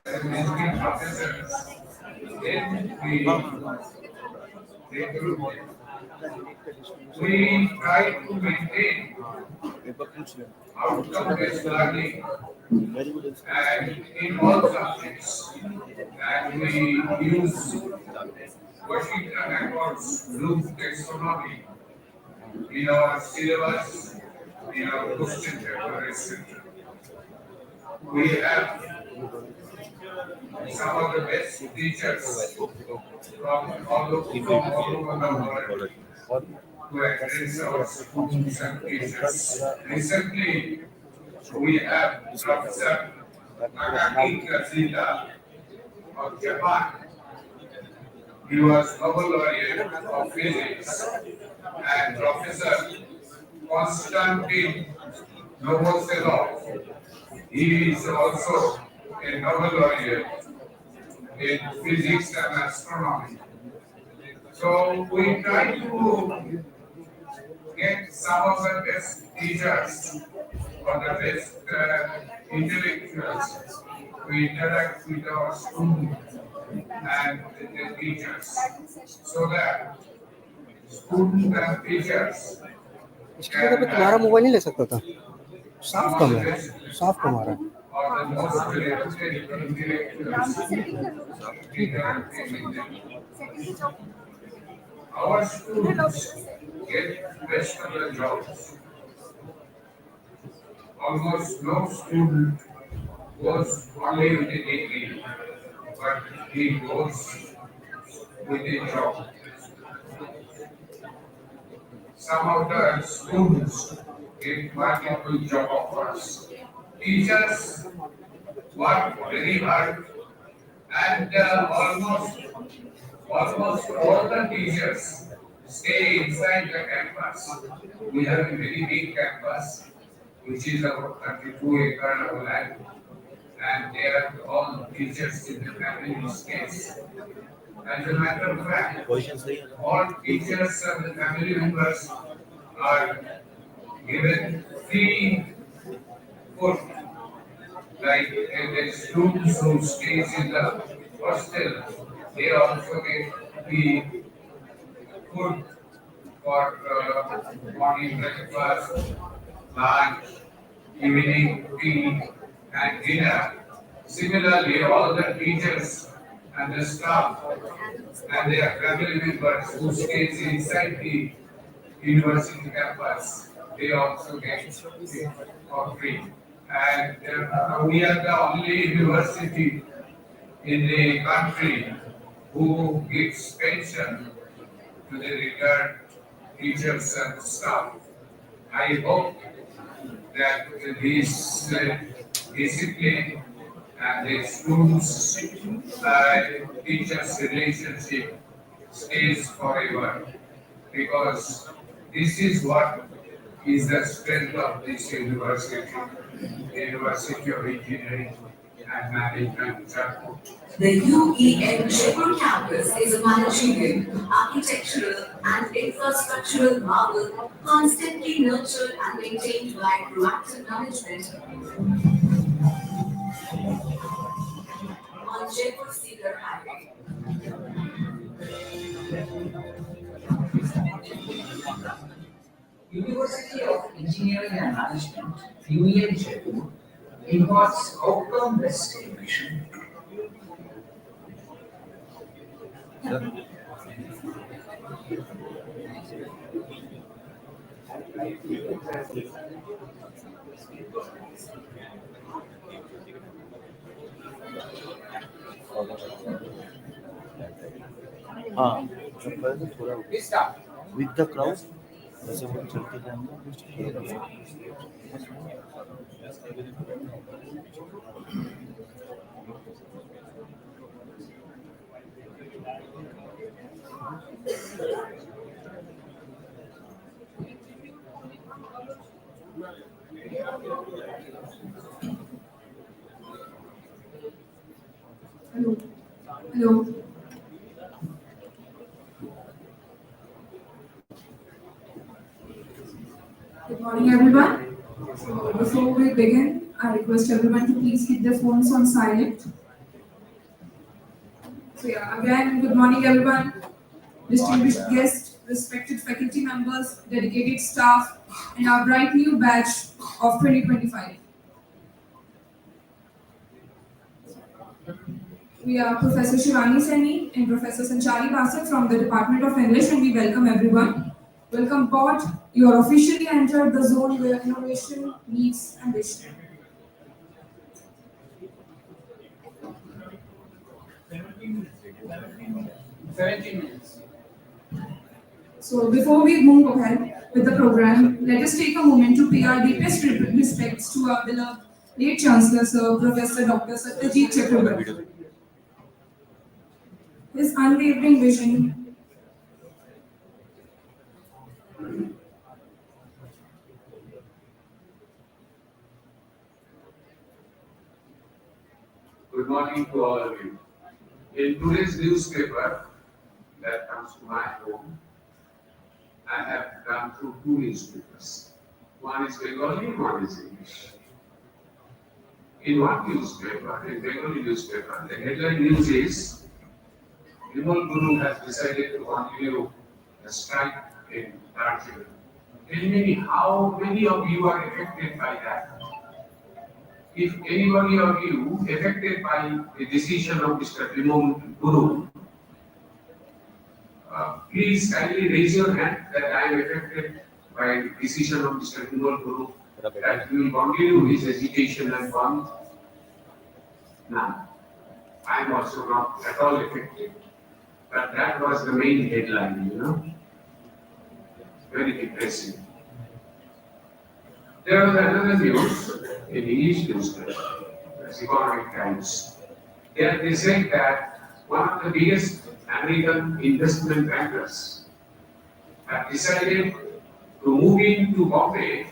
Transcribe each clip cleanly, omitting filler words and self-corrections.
visiting professors, then they we try to maintain outcome-based learning and in all subjects. And we use Washington Accords Bloom taxonomy in our syllabus, in our question paper, etc. We have some of the best teachers from all over the world to address our students and teachers. Recently, we have Professor Nakaki Kazuda of Japan. He was Nobel laureate of physics, and Professor Konstantin Novoselov. He is also a Nobel laureate in physics and astronomy. So we try to get some of the best teachers or the best intellectuals to interact with our students and the teachers so that students and teachers इसकी जगह पे तुम्हारा mobile नहीं ले सकता था साफ कम है साफ कम आ रहा है or the most talented intellectuals interacting with them. Our students get best of the jobs. Almost no student goes only with a degree, but he goes with a job. Some of the students get multiple job offers. Teachers work very hard, and almost all the teachers stay inside the campus. We have a very big campus, which is about 32 acres of land, and they are all teachers in the family space. As a matter of fact, all teachers and the family members are given free food, like the students who stays in the hostel, they also get the food for morning breakfast, lunch, evening tea, and dinner. Similarly, all the teachers and the staff and their family members who stays inside the university campus, they also get it for free. And we are the only university in the country who gives pension to the retired teachers and staff. I hope that this discipline and the students teachers relationship stays forever, because this is what is the strength of this university, the University of Engineering and Management, Jaipur. The UEM Jaipur campus is a managerial, architectural, and infrastructural marvel constantly nurtured and maintained by proactive management on Jaipur Cedar Highway. University of Engineering and Management, UEM Jaipur, embodies outcome-based education. हाँ थोड़ा with the crowd वैसे वो चलते जाएंगे Hello. Hello. Good morning, everyone. So before we begin, I request everyone to please keep their phones on silent So yeah, again, good morning everyone, distinguished guests, respected faculty members, dedicated staff, and our bright new batch of 2025. We are Professor Shivani Seni and Professor Sanchari Basak from the Department of English, and we welcome everyone. Welcome board. You are officially entered the zone where innovation meets ambition. So before we move ahead with the program, let us take a moment to pay our deepest respects to our beloved late Chancellor, Sir Professor Dr. Satyajit Chakrabarty. His unwavering vision. Good morning to all of you. In today's newspaper that comes to my home, I have gone through two newspapers. One is Bengali, one is English. In one newspaper, in Bengali newspaper, the headline news is Vimal Guru has decided to continue the strike in Darjeeling. Tell me how many of you are affected by that? If anybody of you affected by the decision of Mr. Vimal Guru, please kindly raise your hand that I am affected by the decision of Mr. Vimal Guru that he will continue his education and bond. Now, I am also not at all affected. But that was the main headline, Very depressing. There was another news in English newspaper, the Economic Times. There they said that one of the biggest American investment bankers have decided to move into Bombay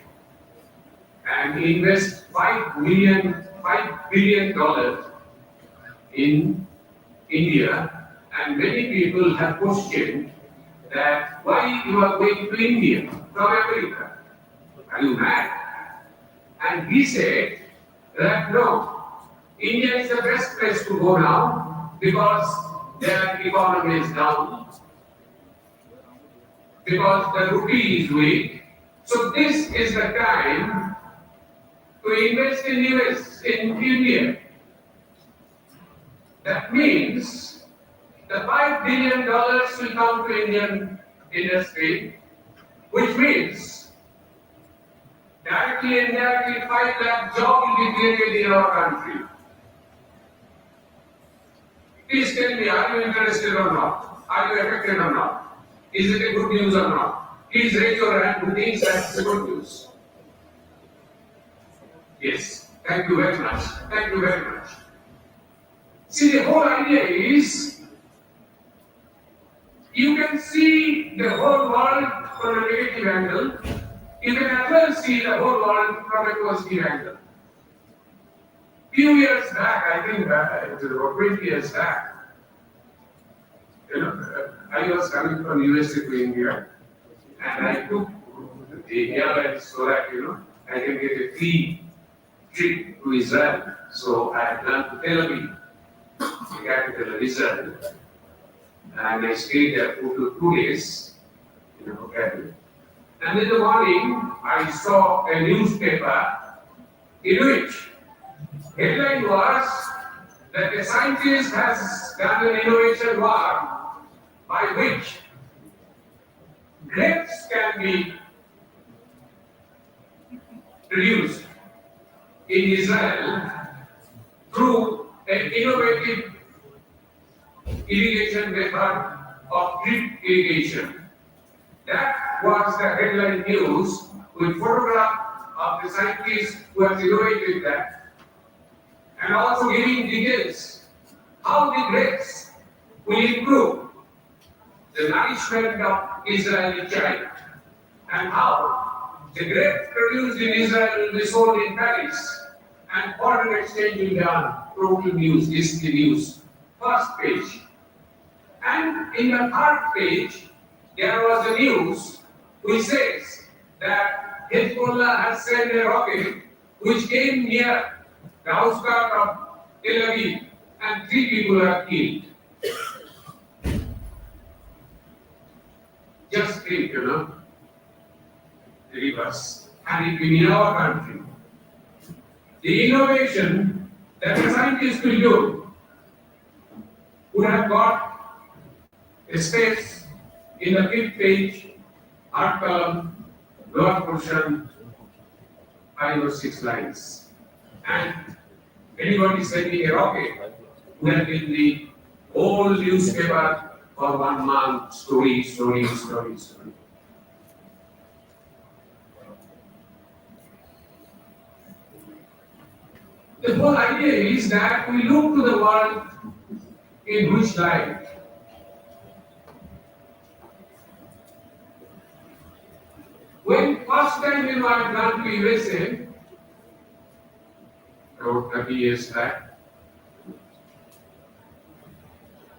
and invest $5 billion in India. And many people have questioned that why you are going to India from America? Are you mad? And he said that no, India is the best place to go now because their economy is down, because the rupee is weak. So this is the time to invest in US, in India. That means the $5 billion will come to Indian industry, which means directly and indirectly 5 lakh jobs will be created in our country. Please tell me, are you interested or not? Are you affected or not? Is it a good news or not? Please raise your hand who thinks that's a good news. Yes, thank you very much. Thank you very much. See, the whole idea is you can see the whole world from a negative angle. You can as well see the whole world from a positive angle. Few years back, I think it was about 20 years back, I was coming from USA to India, and I took the airline so that I can get a free trip to Israel. So I had gone to Tel Aviv, the capital of Israel, and I stayed there for 2 days in a hotel. And in the morning, I saw a newspaper in which headline was that a scientist has done an innovation war by which grapes can be produced in Israel through an innovative irrigation method of drip irrigation. That was the headline news with photograph of the scientist who has innovated that, and also giving details how the grapes will improve the nourishment of Israeli child, and how the grapes produced in Israel will be sold in Paris, and foreign exchange will be done. Total news, this is the news. First page. And in the third page, there was a news which says that Hezbollah has sent a rocket which came near the outskirts of Tel Aviv, and 3 people are killed. Just think, the reverse. And in our country, the innovation that a scientist will do would have got a space in the fifth page, art column, lower portion, 5 or 6 lines. And anybody sending a rocket would have been the whole newspaper for 1 month, story. The whole idea is that we look to the world in which light. When first time I had gone to USA, about 30 years back,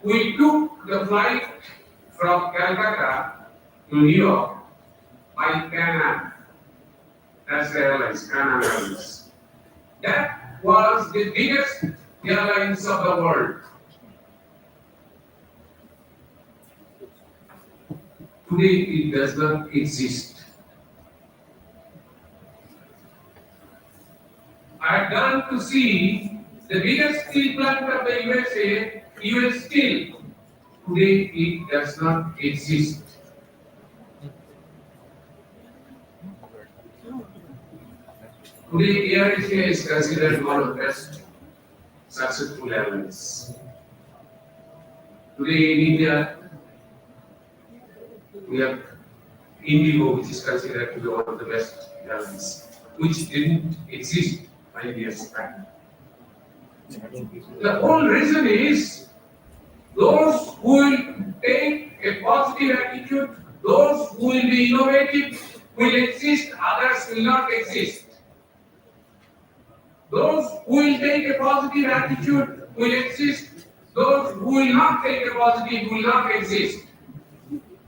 we took the flight from Calcutta to New York by Pan Am. That's the airlines, Pan Am Airlines. That was the biggest airlines of the world. Today it does not exist. I had gone to see the biggest steel plant of the USA, US Steel. Today it does not exist. Today Air Asia is considered one of the best successful airlines. Today in India, we have Indigo, which is considered to be one of the best airlines, which didn't exist 5 years back. The whole reason is those who will take a positive attitude, those who will be innovative will exist, others will not exist. Those who will take a positive attitude will exist, those who will not take a positive will not exist.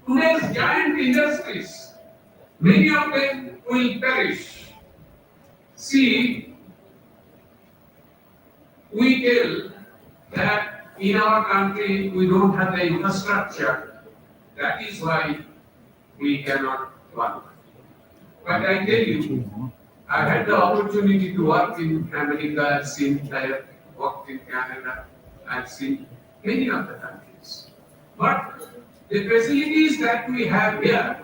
Today's giant industries, many of them will perish. See, we tell that in our country we don't have the infrastructure. That is why we cannot work. But I tell you, I had the opportunity to work in America, I've seen there, worked in Canada, I've seen many other countries. But the facilities that we have here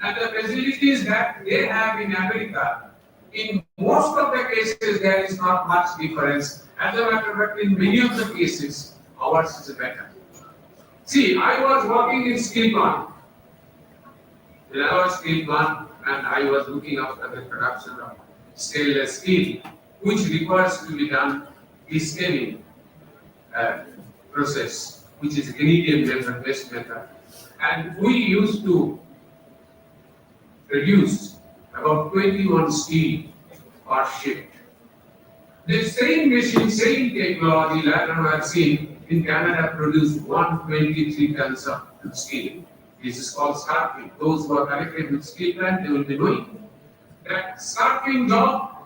and the facilities that they have in America, in most of the cases there is not much difference. As a matter of fact, in many of the cases, ours is better. See, I was working in steel plant. In our steel plant, and I was looking after the production of stainless steel, which requires to be done descaling process, which is Canadian method, best method. And we used to produce about 21 steel per shift. The same machine, same technology, later I have seen in Canada produced 123 tons of steel. This is called scarping. Those who are connected with steel plant, they will be knowing. That scarping job,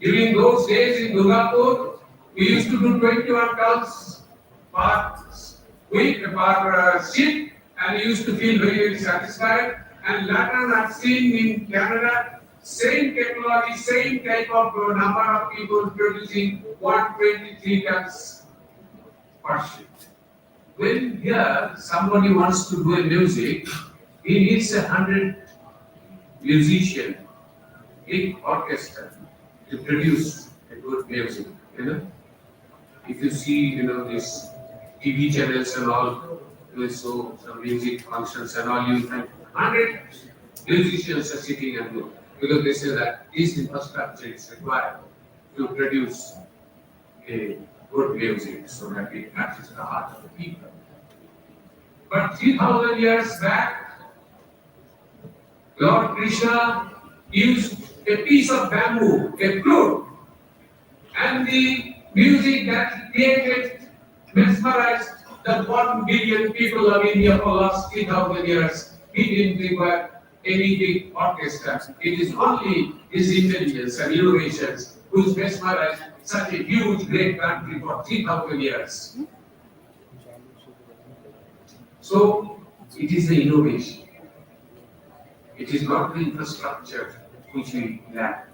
during those days in Durgapur, we used to do 21 tons per week, per shift, and we used to feel very, very satisfied. And later I've seen in Canada, same technology, same type of number of people producing 123 tons per shift. When here somebody wants to do a music, he needs 100 musicians, big orchestra to produce a good music. If you see, these TV channels and all, they show some music functions and all, you find 100 musicians are sitting and doing, because they say that this infrastructure is required to produce a good music so that it touches the heart of the people. But 3,000 years back, Lord Krishna used a piece of bamboo, a flute, and the music that he created mesmerized the 1 billion people of India for the last 3,000 years. He didn't require any big orchestra. It is only his intelligence and innovations which mesmerized such a huge, great country for 3,000 years. So it is the innovation. It is not the infrastructure which we lack.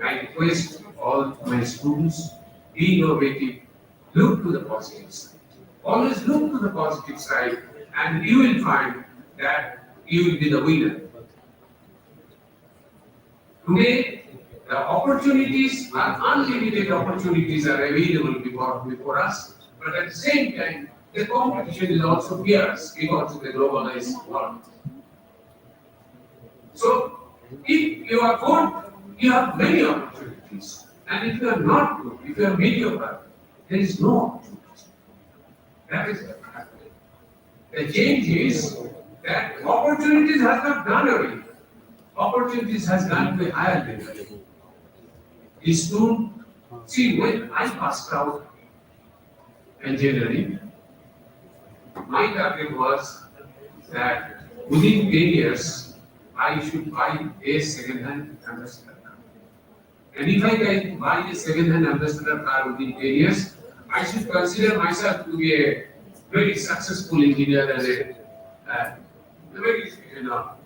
I request all my students, be innovative, look to the positive side. Always look to the positive side, and you will find that you will be the winner. Today, the opportunities are unlimited opportunities are available before us, but at the same time, the competition is also fierce because of the globalized world. So, if you are good, you have many opportunities. And if you are not good, if you are mediocre, there is no opportunity. That is the fact. The change is that opportunities has not gone away. Opportunities has gone to a higher level. The student, see, when I passed out engineering, my target was that within 10 years, I should buy a second-hand ambassador car. And if I can buy a second-hand ambassador car within 10 years, I should consider myself to be a very successful engineer and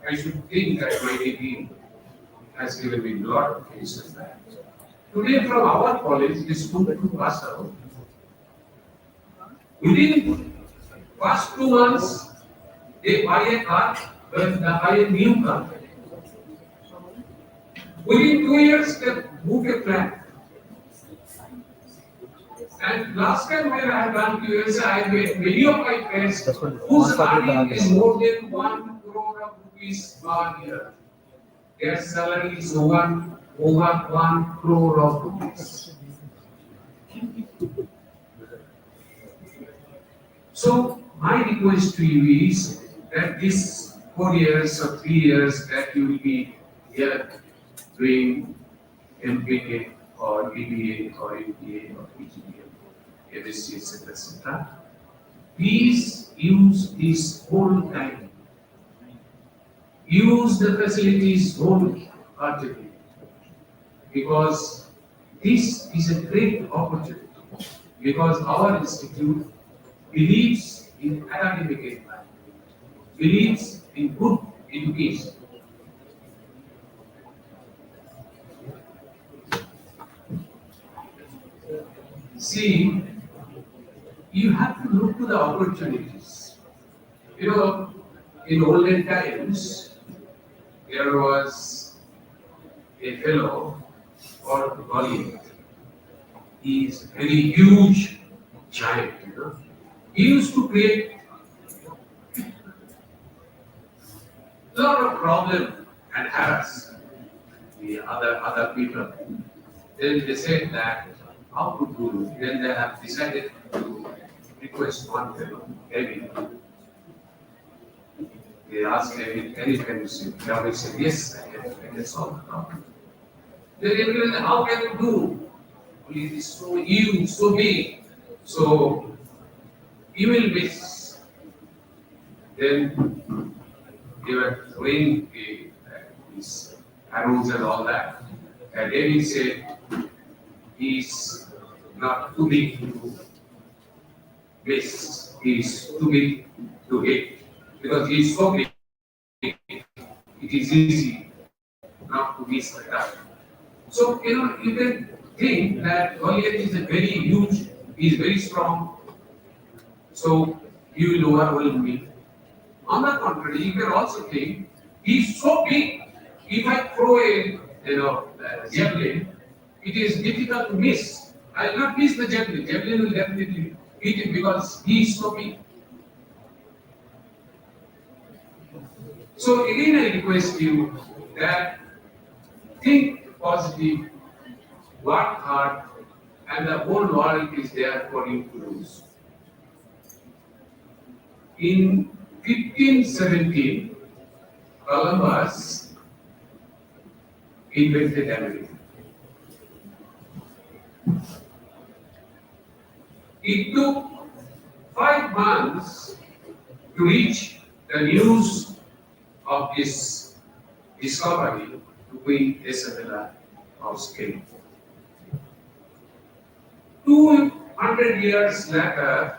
I should think that my degree has given me a lot of things like that. Today, from our college, the student who passed out, within first 2 months, they buy a car, they buy a new car. Within 2 years, they move a flat. And last time when I have gone to USA, I met many of my friends whose earning is more than 1 crore of rupees per year. Their salary is over 1 crore of rupees. So my request to you is that this 4 years or 3 years that you will be here doing MBA or BBA or MBA or PGDM, MSc, etc. Please use this whole time. Use the facilities wholeheartedly, because this is a great opportunity. Because our institute believes in academic environment, believes in good education. See, you have to look to the opportunities. In olden times, there was a fellow called Bollywood. He is a very huge giant. He used to create a lot of problem and harass the other people. Then they said that how to do. Then they have decided to request one fellow, David. They asked David, can you see? David said, yes, I can solve the problem. Then everyone, how can you do? It is so huge, so big. So you will miss. Then they were throwing these arrows and all that. And David said, he's not too big to miss. He's too big to hit. Because he's so big, it is easy not to miss the target. So, you can think that Goliath is a very huge, he is very strong, so he will overwhelm me. On the contrary, you can also think, he is so big, if I throw a javelin, it is difficult to miss. I will not miss the javelin. Javelin will definitely hit him because he is so big. So again, I request you that think positive, work hard, and the whole world is there for you to lose. In 1517, Columbus invented America. It took 5 months to reach the news of this discovery to Queen Isabella of Spain. 200 years later,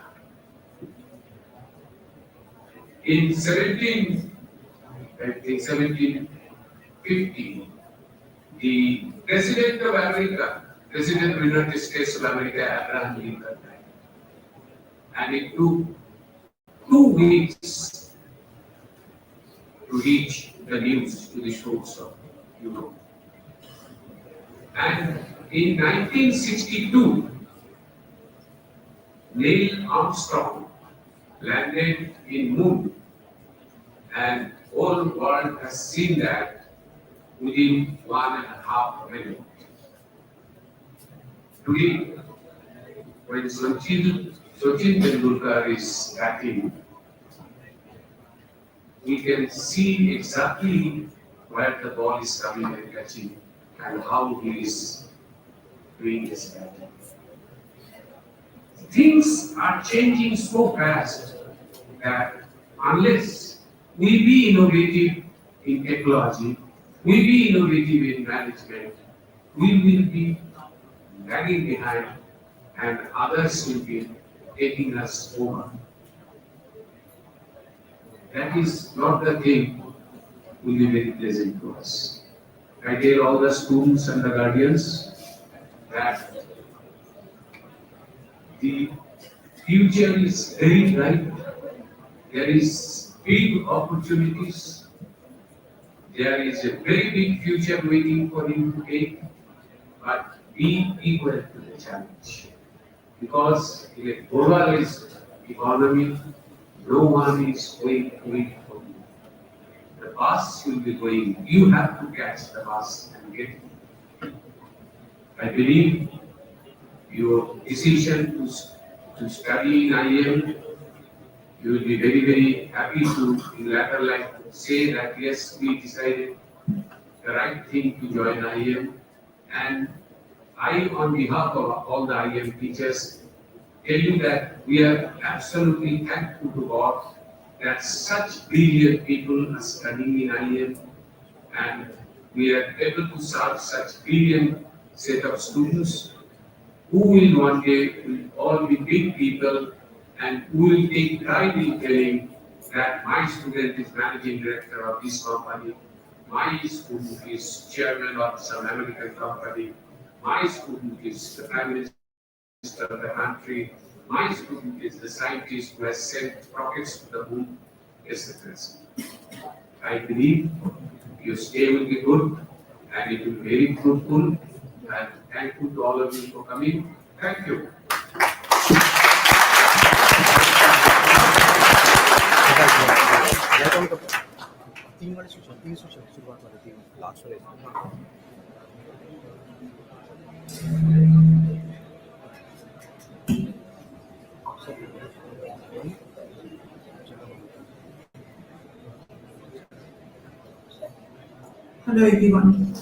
In 1750, the President of America, President of the United States of America, Abraham Lincoln, died. And it took 2 weeks to reach the news to the shores of Europe. And in 1962, Neil Armstrong landed in Moon, and whole world has seen that within 1.5 minutes. Today, when Sachin Tendulkar is batting, we can see exactly where the ball is coming and catching and how he is doing his batting. Things are changing so fast that unless we be innovative in technology, we be innovative in management, we will be lagging behind and others will be taking us over. That is not the thing will be very pleasant to us. I tell all the students and the guardians that the future is very bright. There is big opportunities. There is a very big future waiting for you to take, but be equal to the challenge. Because in a globalized economy, no one is going to wait for you. The bus will be going. You have to catch the bus and get it. I believe your decision to study in IEM, you will be very, very happy to, in latter life, say that yes, we decided the right thing to join IEM. And I, on behalf of all the IEM teachers, tell you that we are absolutely thankful to God that such brilliant people are studying in IEM, and we are able to serve such brilliant set of students who will one day will all be big people and who will take pride in telling that my student is managing director of this company, my student is chairman of some American company, my student is the prime minister of the country, my student is the scientist who has sent rockets to the moon, etc. I believe your stay will be good and it will be very fruitful. And thankful to all of you for coming. Thank you. Hello everyone.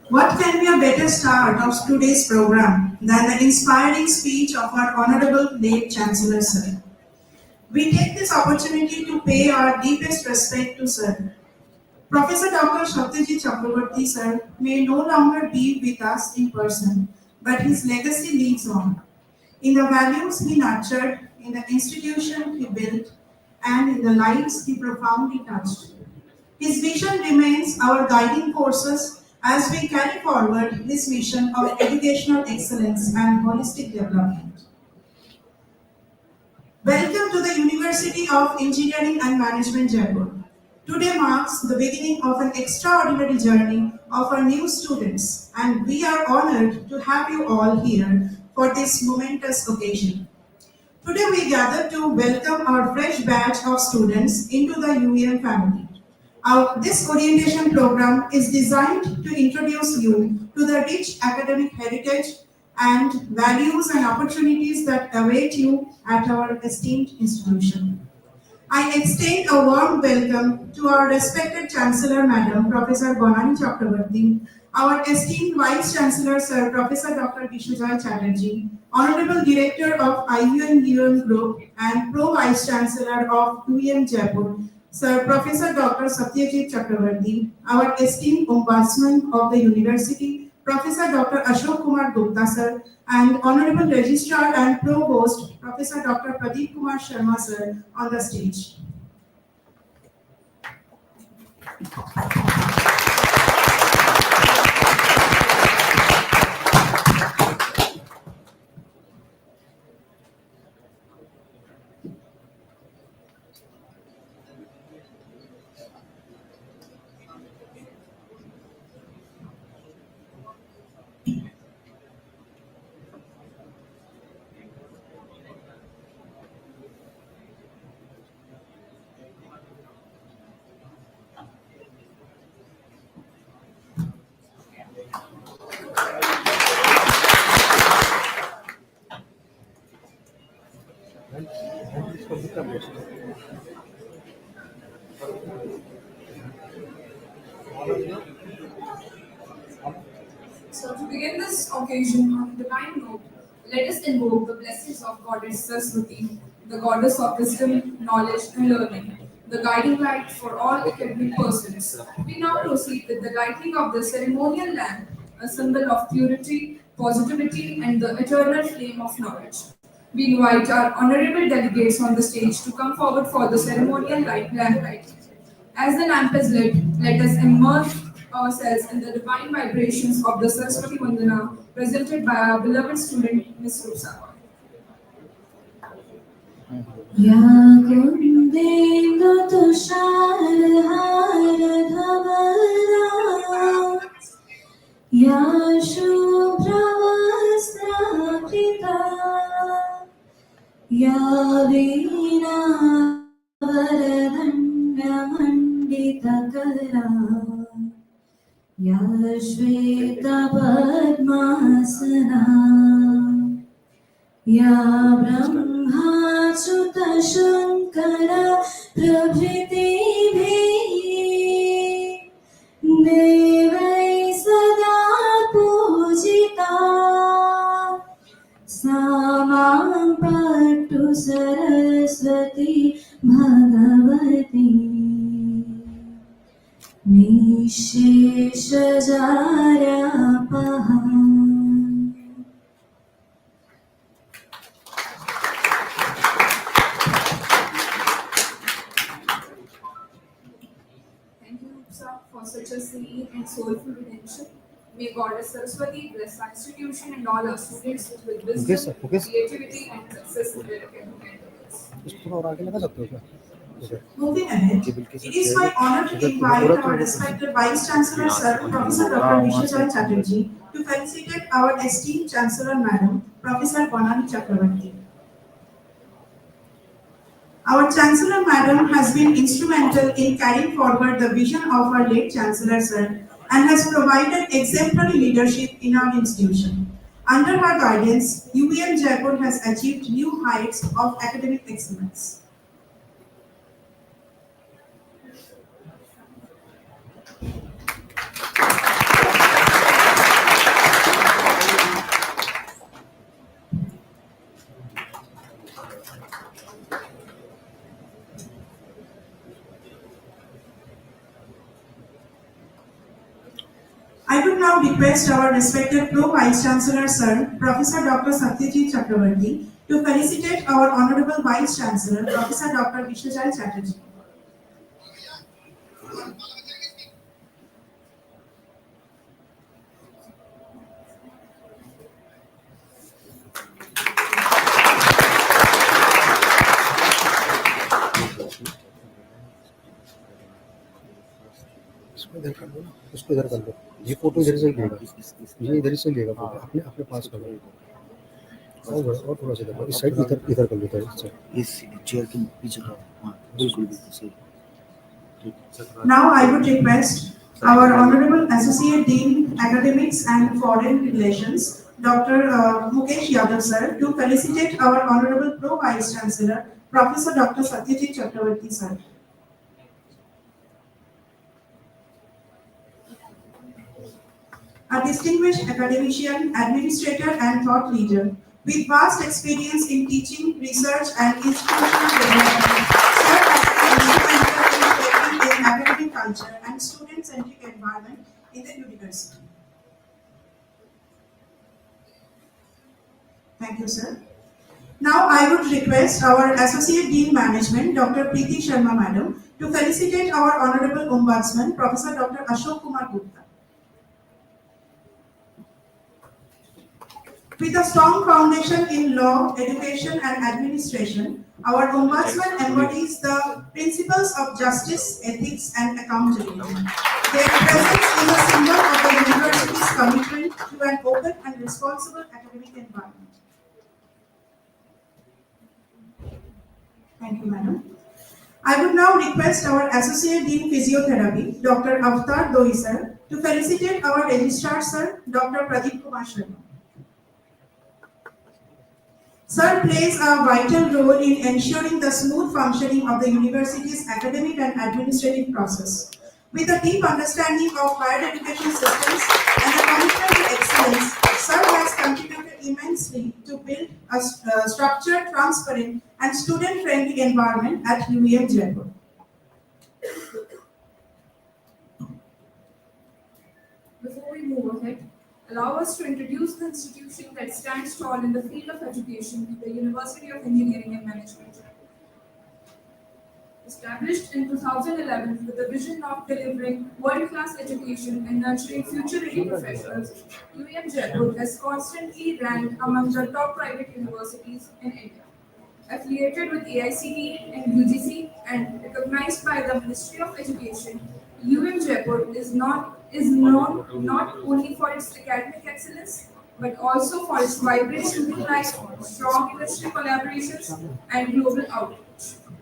What can be a better start of today's program than the inspiring speech of our Honorable late Chancellor Sir? We take this opportunity to pay our deepest respect to Sir. Professor Dr. Satyajit Chakraborty Sir may no longer be with us in person, but his legacy lives on. In the values he nurtured, in the institution he built, and in the lives he profoundly touched. His vision remains our guiding forces as we carry forward this mission of educational excellence and holistic development. Welcome to the University of Engineering and Management Jaipur. Today marks the beginning of an extraordinary journey of our new students, and we are honored to have you all here for this momentous occasion. Today we gather to welcome our fresh batch of students into the UEM family. This orientation program is designed to introduce you to the rich academic heritage and values and opportunities that await you at our esteemed institution. I extend a warm welcome to our respected Chancellor Madam, Professor Bonani Chakraborty, our esteemed Vice Chancellor Sir, Professor Dr. Bishujoy Chatterjee, Honorable Director of UEM Group and Pro Vice Chancellor of UEM Jaipur, Sir Professor Dr. Satyajit Chakraborty, our esteemed Ombudsman of the University, Professor Dr. Ashok Kumar Gupta Sir, and Honorable Registrar and Provost, Professor Dr. Pradeep Kumar Sharma Sir, on the stage. So to begin this occasion on a divine note, let us invoke the blessings of Goddess Saraswati, the goddess of wisdom, knowledge, and learning, the guiding light for all academic persons. We now proceed with the lighting of the ceremonial lamp, a symbol of purity, positivity, and the eternal flame of knowledge. We invite our honorable delegates on the stage to come forward for the ceremonial lamp lighting. As the lamp is lit, let us immerse ourselves in the divine vibrations of the Saraswati Vandana presented by our beloved student, Ms. Rusa. या कुन्देन्दु तुषारहारधवला या शुभ्रवस्त्रावृता या वीणावरदण्डमण्डितकरा या श्वेतपद्मासना या ब्रह्माच्युतशङ्कर प्रभृतिभिः देवैः सदा पूजिता सा मां पट्टु Saraswati Bhagwati निःशेषजार्यापहा. For such a serene and soulful redemption. May Goddess Saraswati bless our institution and all our students with wisdom, creativity, and success in their academic endeavors. इसको और आगे लगा सकते हो क्या? Moving ahead, it is my honor to invite our respected Vice Chancellor Sir, Professor Dr. Vishal Chatterjee, to felicitate our esteemed Chancellor Madam, Professor Bonani Chakravarti. Our Chancellor Madam has been instrumental in carrying forward the vision of our late Chancellor Sir and has provided exemplary leadership in our institution. Under her guidance, UEM Jaipur has achieved new heights of academic excellence. I would now request our respected Pro Vice Chancellor Sir, Professor Dr. Satyajit Chakravarti, to felicitate our Honorable Vice Chancellor, Professor Dr. Vishal Chatterjee. इसको इधर कर दो ना, उसको इधर कर दो, ये फोटो इधर से लेगा, ये इधर से लेगा फोटो, अपने अपने पास कर लो, और थोड़ा सा इधर, इस साइड इधर कर लेता है, इस चेयर के पीछे का, हाँ बिल्कुल बिल्कुल सही. Now I would request our Honorable Associate Dean, Academics and Foreign Relations, Dr. Mukesh Yadav Sir, to felicitate our Honorable Pro Vice Chancellor, Professor Dr. Satyajit Chakravarti Sir. A distinguished academician, administrator, and thought leader with vast experience in teaching, research, and institutional development, Sir has been instrumental in shaping an academic culture and student-centric environment in the university. Thank you, sir. Now I would request our Associate Dean Management, Dr. Preeti Sharma Madam, to felicitate our Honorable Ombudsman, Professor Dr. Ashok Kumar Gupta. With a strong foundation in law, education, and administration, our Ombudsman embodies the principles of justice, ethics, and accountability. Their presence is a symbol of the university's commitment to an open and responsible academic environment. Thank you, Madam. I would now request our Associate Dean Physiotherapy, Dr. Avtar Doi Sir, to felicitate our Registrar Sir, Dr. Pradeep Kumar Sharma. Sir plays a vital role in ensuring the smooth functioning of the university's academic and administrative process. With a deep understanding of higher education systems and a commitment to excellence, Sir has contributed immensely to build a structured, transparent, and student-friendly environment at UEM Jaipur. Before we move ahead, allow us to introduce the institution that stands tall in the field of education, the University of Engineering and Management. Established in 2011 with the vision of delivering world-class education and nurturing future-ready professionals, UEM Jaipur has constantly ranked among the top private universities in India. Affiliated with AICTE and UGC and recognized by the Ministry of Education, UEM Jaipur is known not only for its academic excellence but also for its vibrant student life, strong industry collaborations, and global outreach.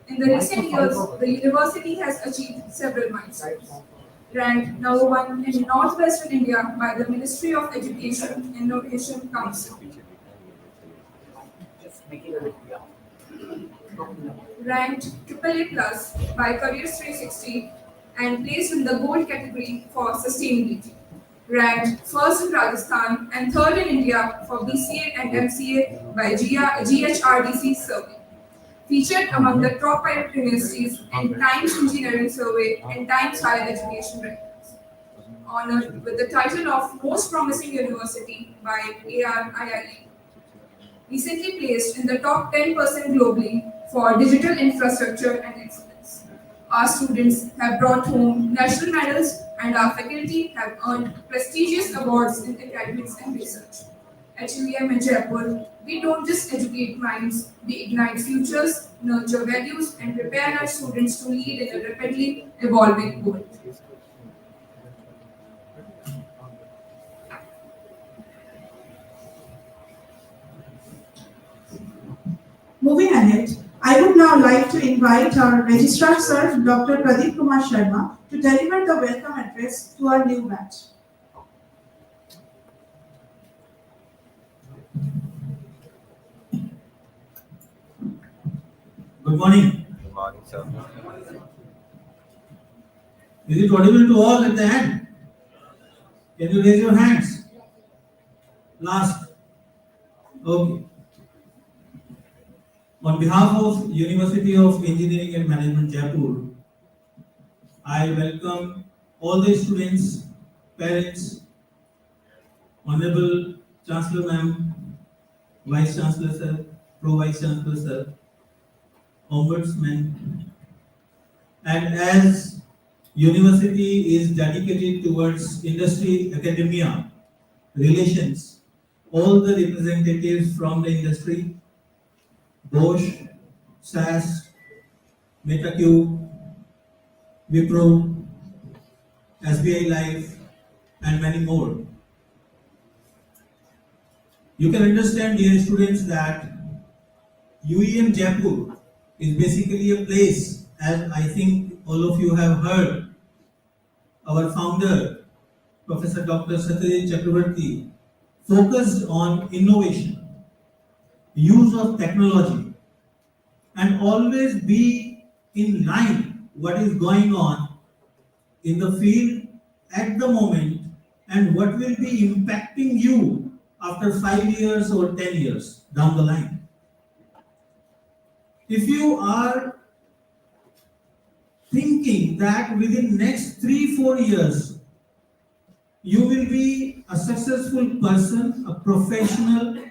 In the recent years, the university has achieved several milestones. Ranked number one in Northwestern India by the Ministry of Education Innovation Council. Ranked AAA plus by Careers 360 and placed in the gold category for sustainability. Ranked first in Rajasthan and third in India for BCA and MCA by GHRDC survey. Featured among the top private universities in Times Engineering Survey and Times Higher Education Rankings. Honored with the title of Most Promising University by ARIIE. Recently placed in the top 10% globally for digital infrastructure and excellence. Our students have brought home national medals and our faculty have earned prestigious awards in academics and research. At UEM in Jaipur, we don't just educate minds, we ignite futures, nurture values, and prepare our students to lead in a rapidly evolving world. Moving ahead, I would now like to invite our Registrar Sir, Dr. Pradeep Kumar Sharma, to deliver the welcome address to our new batch. Good morning. Good morning, sir. Is it audible to all at the end? Can you raise your hands? Last. Okay. On behalf of University of Engineering and Management Jaipur, I welcome all the students, parents, Honorable Chancellor Ma'am, Vice Chancellor Sir, Pro Vice Chancellor Sir, Ombudsman, and as University is dedicated towards industry academia relations, all the representatives from the industry, Bosch, SAS, MetaQ, Wipro, SBI Life, and many more. You can understand, dear students, that UEM Jaipur is basically a place, as I think all of you have heard, our founder, Professor Dr. Satyajit Chakravarti, focused on innovation, use of technology, and always be in line what is going on in the field at the moment and what will be impacting you after 5 years or 10 years down the line. If you are thinking that within next 3-4 years you will be a successful person, a professional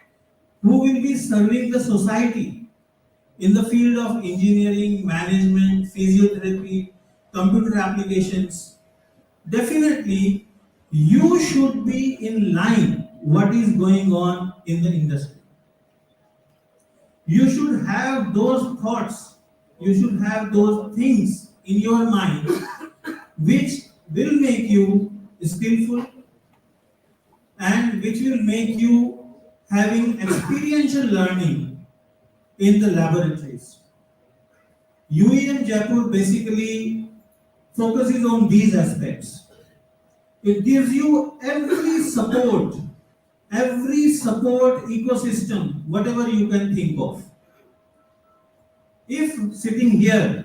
who will be serving the society in the field of engineering, management, physiotherapy, computer applications, definitely you should be in line what is going on in the industry. You should have those thoughts, you should have those things in your mind which will make you skillful and which will make you having experiential learning in the laboratories. UEM Jaipur basically focuses on these aspects. It gives you every support every support ecosystem, whatever you can think of. If sitting here,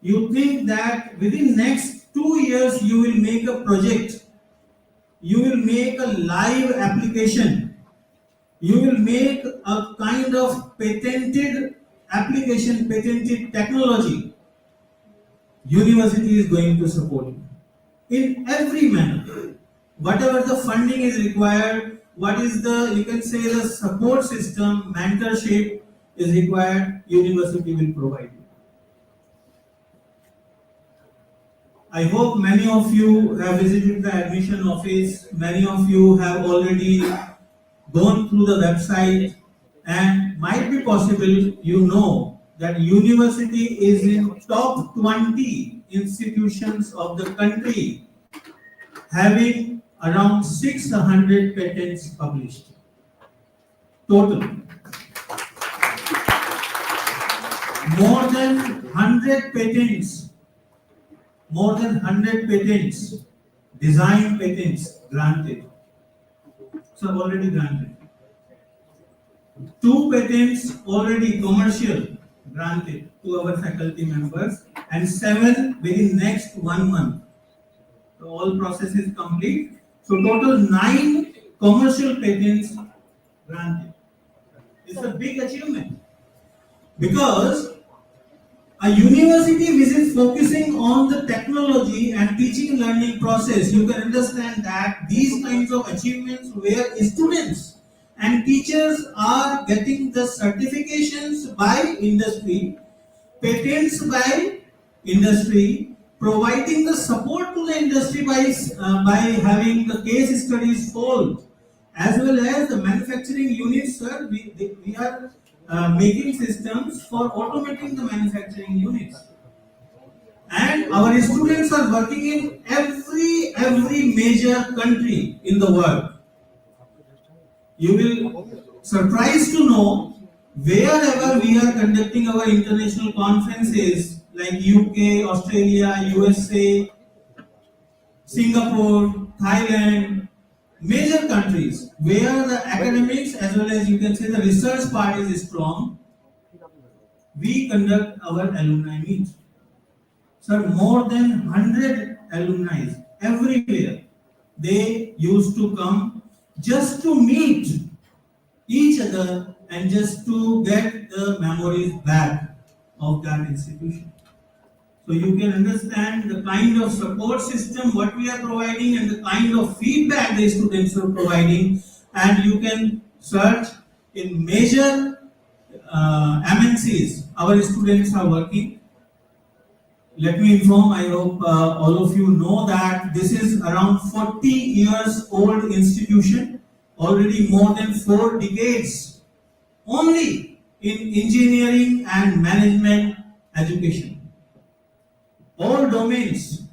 you think that within next 2 years you will make a project, you will make a live application, you will make a kind of patented application, patented technology, university is going to support you in every manner. Whatever the funding is required, what is the, you can say, the support system, mentorship is required, university will provide you. I hope many of you have visited the admission office, many of you have already gone through the website, and might be possible you know that university is in top 20 institutions of the country, having around 600 patents published total. More than 100 patents, design patents granted. So already granted. 2 patents already commercial granted to our faculty members, and 7 within next 1 month. So all process is complete. So total 9 commercial patents granted. It's a big achievement because a university which is focusing on the technology and teaching and learning process, you can understand that these kinds of achievements where students and teachers are getting the certifications by industry, patents by industry, providing the support to the industry by having the case studies solved, as well as the manufacturing units, sir. We are making systems for automating the manufacturing units, and our students are working in every major country in the world. You will surprised to know wherever we are conducting our international conferences like UK, Australia, USA, Singapore, Thailand, major countries where the academics as well as you can say the research part is strong, we conduct our alumni meet. Sir, more than 100 alumni everywhere. They used to come just to meet each other and just to get the memories back of that institution. So you can understand the kind of support system what we are providing and the kind of feedback the students are providing, and you can search in major MNCs our students are working. Let me inform, I hope all of you know that this is around 40 years old institution, already more than 4 decades only in engineering and management education. All domains,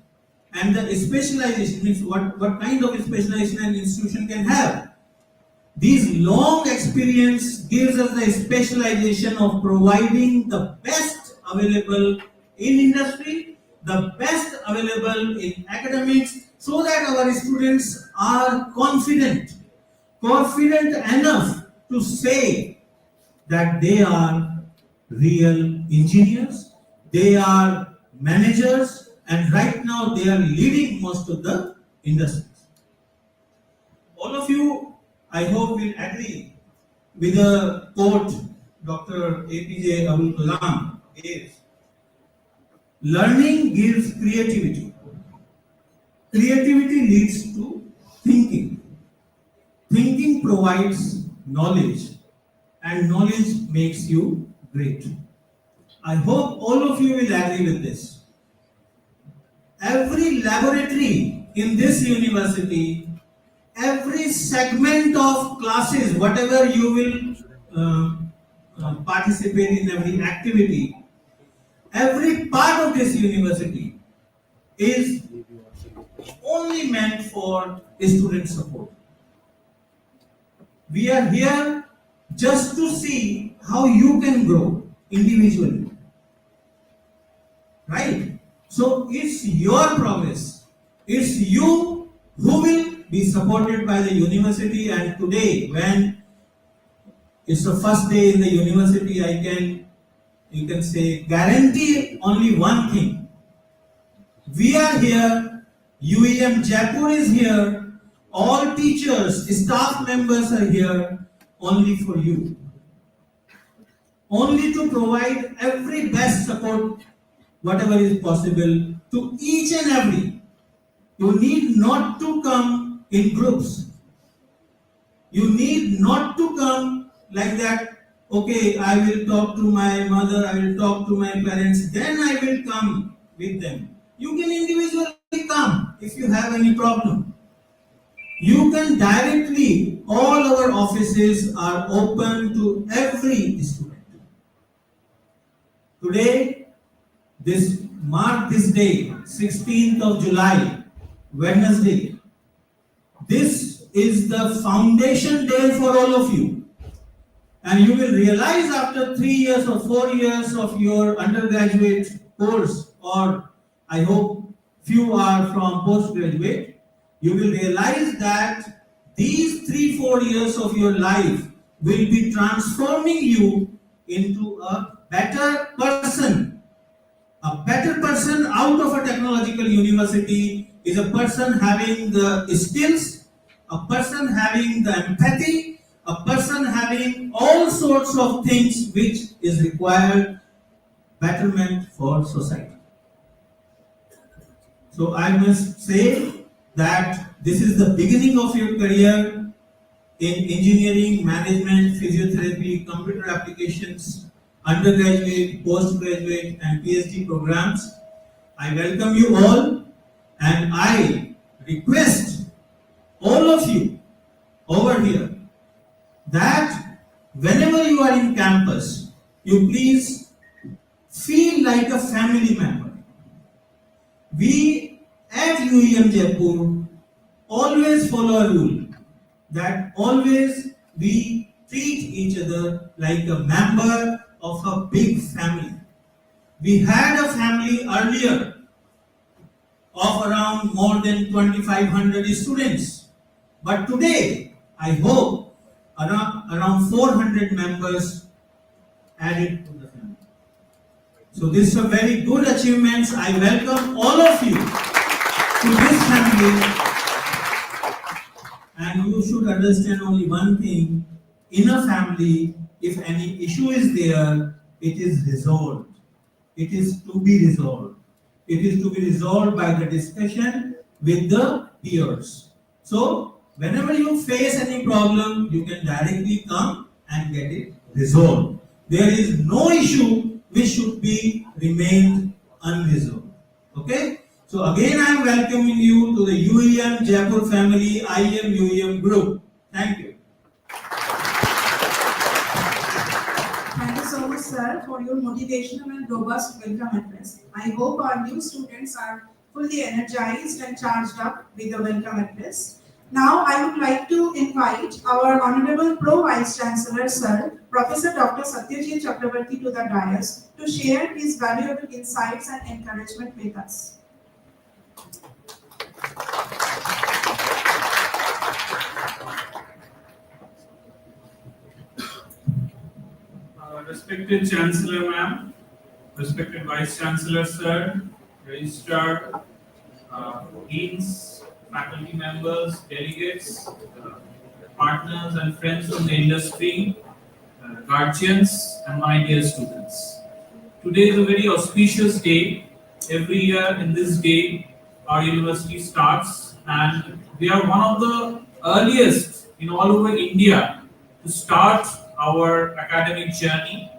and the specialization means what kind of specialization an institution can have. This long experience gives us the specialization of providing the best available in industry, the best available in academics, so that our students are confident enough to say that they are real engineers, they are managers, and right now they are leading most of the industries. All of you, I hope, will agree with the quote Dr. APJ Abdul Kalam is, learning gives creativity. Creativity leads to thinking. Thinking provides knowledge, and knowledge makes you great. I hope all of you will agree with this. Every laboratory in this university, every segment of classes, whatever you will participate in every activity, every part of this university is only meant for student support. We are here just to see how you can grow individually. Right? So it's your promise. It's you who will be supported by the university, and today when it's the first day in the university, you can say, guarantee only one thing. We are here, UEM Jaipur is here, all teachers, staff members are here only for you. Only to provide every best support, whatever is possible, to each and every. You need not to come in groups. You need not to come like that, okay, I will talk to my mother, I will talk to my parents, then I will come with them. You can individually come if you have any problem. You can directly, all our offices are open to every student. Today, mark this day, 16th of July, Wednesday. This is the foundation day for all of you. And you will realize after 3 years or 4 years of your undergraduate course, or I hope few are from postgraduate, you will realize that these 3-4 years of your life will be transforming you into a better person. A better person out of a technological university is a person having the skills, a person having the empathy, a person having all sorts of things which is required betterment for society. So I must say that this is the beginning of your career in engineering, management, physiotherapy, computer applications, undergraduate, postgraduate and PhD programs. I welcome you all, and I request all of you over here that whenever you are in campus, you please feel like a family member. We at UEM Jaipur always follow a rule that always we treat each other like a member of a big family. We had a family earlier of around more than 2,500 students, but today I hope around 400 members added to the family. So this is a very good achievement. I welcome all of you to this family. And you should understand only one thing: in a family, if any issue is there, it is resolved. It is to be resolved. It is to be resolved by the discussion with the peers. So whenever you face any problem, you can directly come and get it resolved. There is no issue which should be remained unresolved. Okay? So again, I am welcoming you to the UEM Jaipur family, IM UEM group. Thank you. Thank you so much, sir, for your motivational and robust welcome address. I hope our new students are fully energized and charged up with the welcome address. Now, I would like to invite our Honorable Pro Vice Chancellor, Sir, Professor Dr. Satyajit Chakrabarty to the dais to share his valuable insights and encouragement with us. Respected Chancellor Ma'am, respected Vice Chancellor Sir, Registrar, Deans, faculty members, delegates, partners and friends from the industry, guardians and my dear students. Today is a very auspicious day. Every year in this day, our university starts, and we are one of the earliest in all over India to start our academic journey.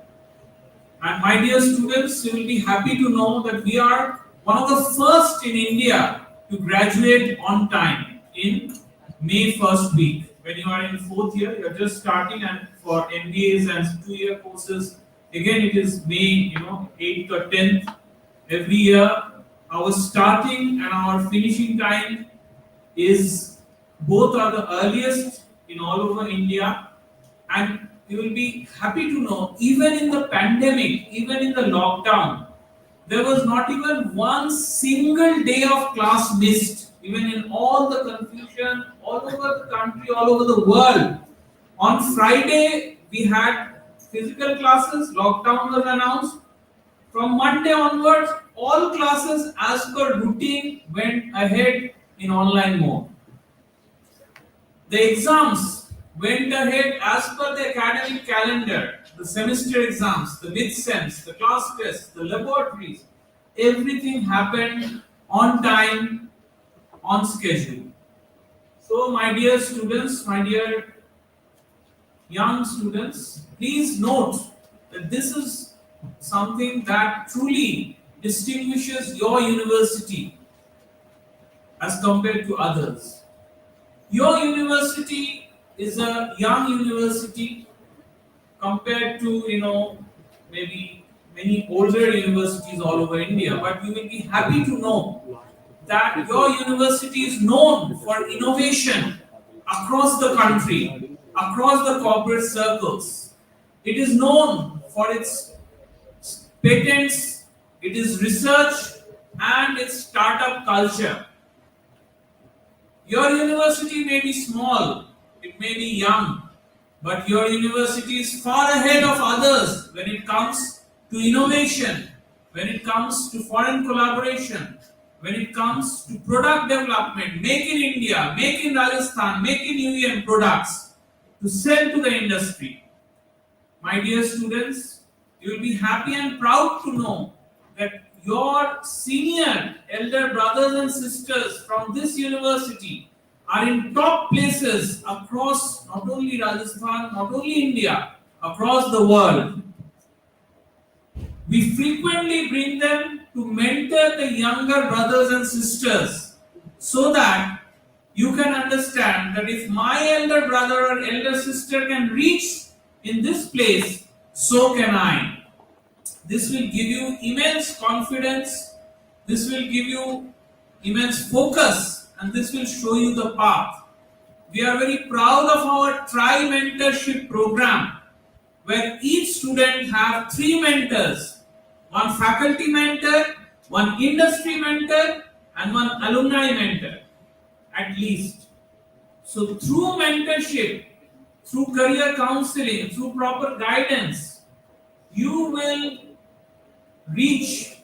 And my dear students, you will be happy to know that we are one of the first in India to graduate on time in May first week. When you are in 4th year, you are just starting, and for MBAs and 2-year courses, again it is May 8th or 10th. Every year, our starting and our finishing time is both are the earliest in all over India. And you will be happy to know, even in the pandemic, even in the lockdown, there was not even one single day of class missed even in all the confusion, all over the country, all over the world. On Friday, we had physical classes, lockdown was announced. From Monday onwards, all classes as per routine went ahead in online mode. The exams went ahead as per the academic calendar, the semester exams, the mid-sems, the class tests, the laboratories, everything happened on time, on schedule. So my dear students, my dear young students, please note that this is something that truly distinguishes your university as compared to others. Your university is a young university compared to, maybe many older universities all over India, but you will be happy to know that your university is known for innovation across the country, across the corporate circles. It is known for its patents, it is research, and its startup culture. Your university may be small, it may be young, but your university is far ahead of others when it comes to innovation, when it comes to foreign collaboration, when it comes to product development, make in India, make in Rajasthan, make in UEM products to sell to the industry. My dear students, you will be happy and proud to know that your senior elder brothers and sisters from this university are in top places across not only Rajasthan, not only India, across the world. We frequently bring them to mentor the younger brothers and sisters so that you can understand that if my elder brother or elder sister can reach in this place, so can I. This will give you immense confidence, this will give you immense focus, and this will show you the path. We are very proud of our tri-mentorship program, where each student have 3 mentors, one faculty mentor, one industry mentor, and one alumni mentor, at least. So through mentorship, through career counseling, through proper guidance, you will reach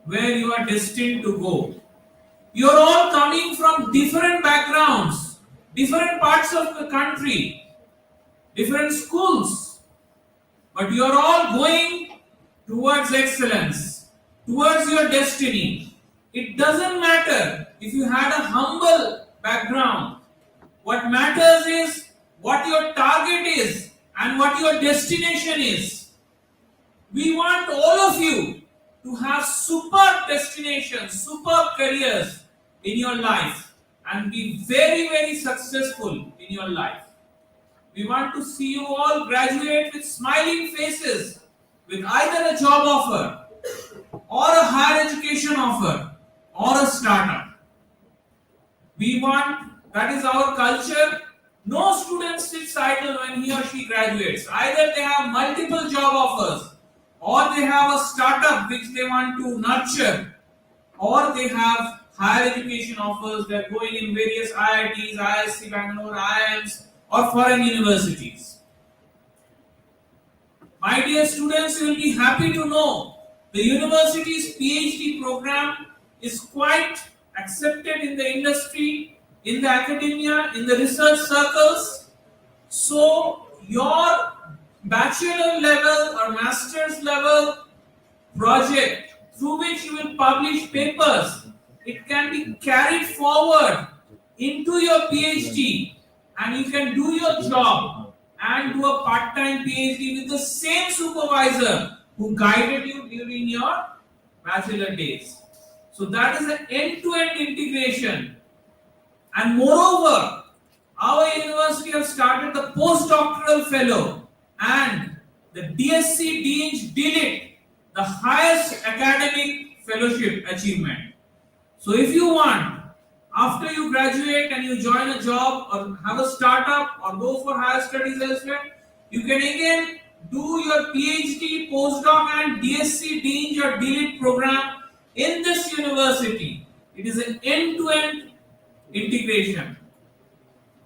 where you are destined to go. You are all coming from different backgrounds, different parts of the country, different schools, but you are all going towards excellence, towards your destiny. It doesn't matter if you had a humble background. What matters is what your target is and what your destination is. We want all of you to have superb destinations, superb careers in your life and be very, very successful in your life. We want to see you all graduate with smiling faces, with either a job offer or a higher education offer or a startup. We want, that is our culture. No student sits idle when he or she graduates. Either they have multiple job offers, or they have a startup which they want to nurture, or they have higher education offers. They are going in various IITs, IISc Bangalore, IIMs, or foreign universities. My dear students, you will be happy to know the university's PhD program is quite accepted in the industry, in the academia, in the research circles. So your bachelor level or master's level project through which you will publish papers, it can be carried forward into your PhD, and you can do your job and do a part-time PhD with the same supervisor who guided you during your bachelor days. So that is an end-to-end integration. And moreover, our university has started the postdoctoral fellow and the DSc DING DLIT, the highest academic fellowship achievement. So if you want, after you graduate and you join a job or have a startup or go for higher studies elsewhere, you can again do your PhD, postdoc and DSc DING or DLIT program in this university. It is an end-to-end integration.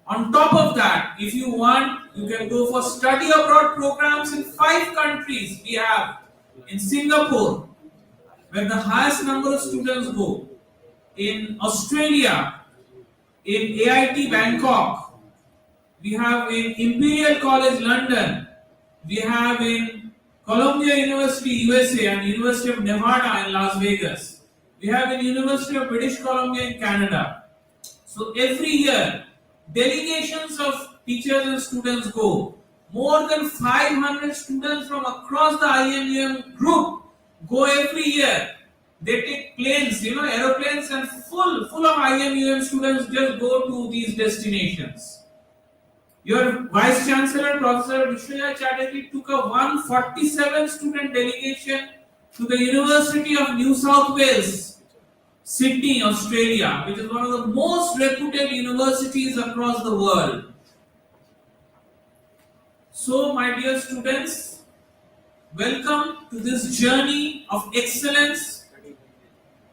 On top of that, if you want, you can go for study abroad programs in 5 countries. We have in Singapore, where the highest number of students go, in Australia, in AIT Bangkok, we have in Imperial College London, we have in Columbia University USA and University of Nevada in Las Vegas, we have in University of British Columbia in Canada. So every year, delegations of teachers and students go. More than 500 students from across the IMUM group go every year. They take planes, aeroplanes, and full of IMUM students just go to these destinations. Your Vice Chancellor, Professor Vishwaya Chatterjee, took a 147 student delegation to the University of New South Wales, Sydney, Australia, which is one of the most reputed universities across the world. So, my dear students, welcome to this journey of excellence.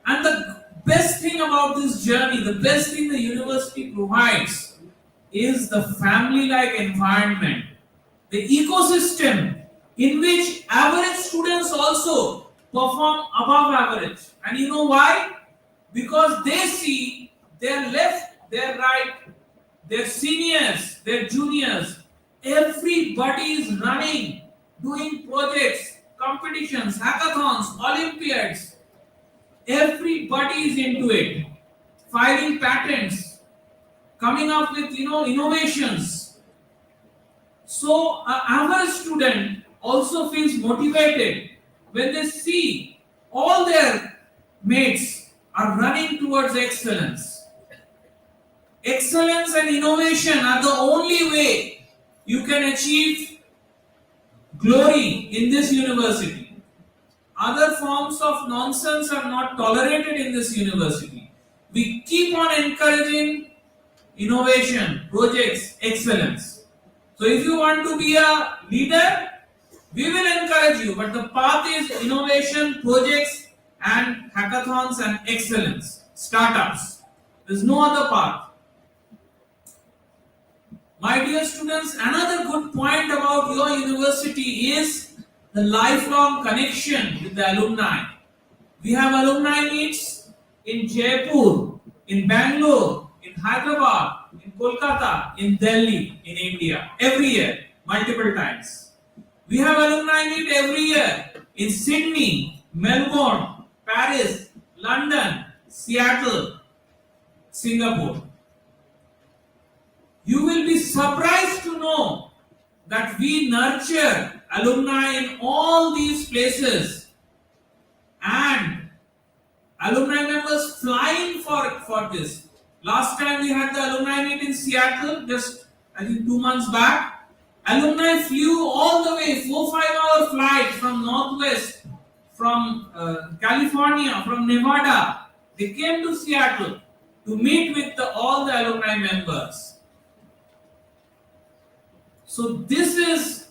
And the best thing about this journey, the best thing the university provides is the family-like environment, the ecosystem in which average students also perform above average. And you know why? Because they see their left, their right, their seniors, their juniors, everybody is running, doing projects, competitions, hackathons, Olympiads. Everybody is into it, filing patents, coming up with innovations. So an average student also feels motivated when they see all their mates are running towards excellence. Excellence and innovation are the only way you can achieve glory in this university. Other forms of nonsense are not tolerated in this university. We keep on encouraging innovation, projects, excellence. So if you want to be a leader, we will encourage you, but the path is innovation, projects, and hackathons and excellence, startups. There's no other path. My dear students, another good point about your university is the lifelong connection with the alumni. We have alumni meets in Jaipur, in Bangalore, in Hyderabad, in Kolkata, in Delhi, in India, every year, multiple times. We have alumni meet every year in Sydney, Melbourne, Paris, London, Seattle, Singapore. You will be surprised to know that we nurture alumni in all these places, and alumni members flying for this. Last time we had the alumni meet in Seattle, just I think 2 months back. Alumni flew all the way, 4-5 hour flight from Northwest, from California, from Nevada. They came to Seattle to meet with all the alumni members. So this is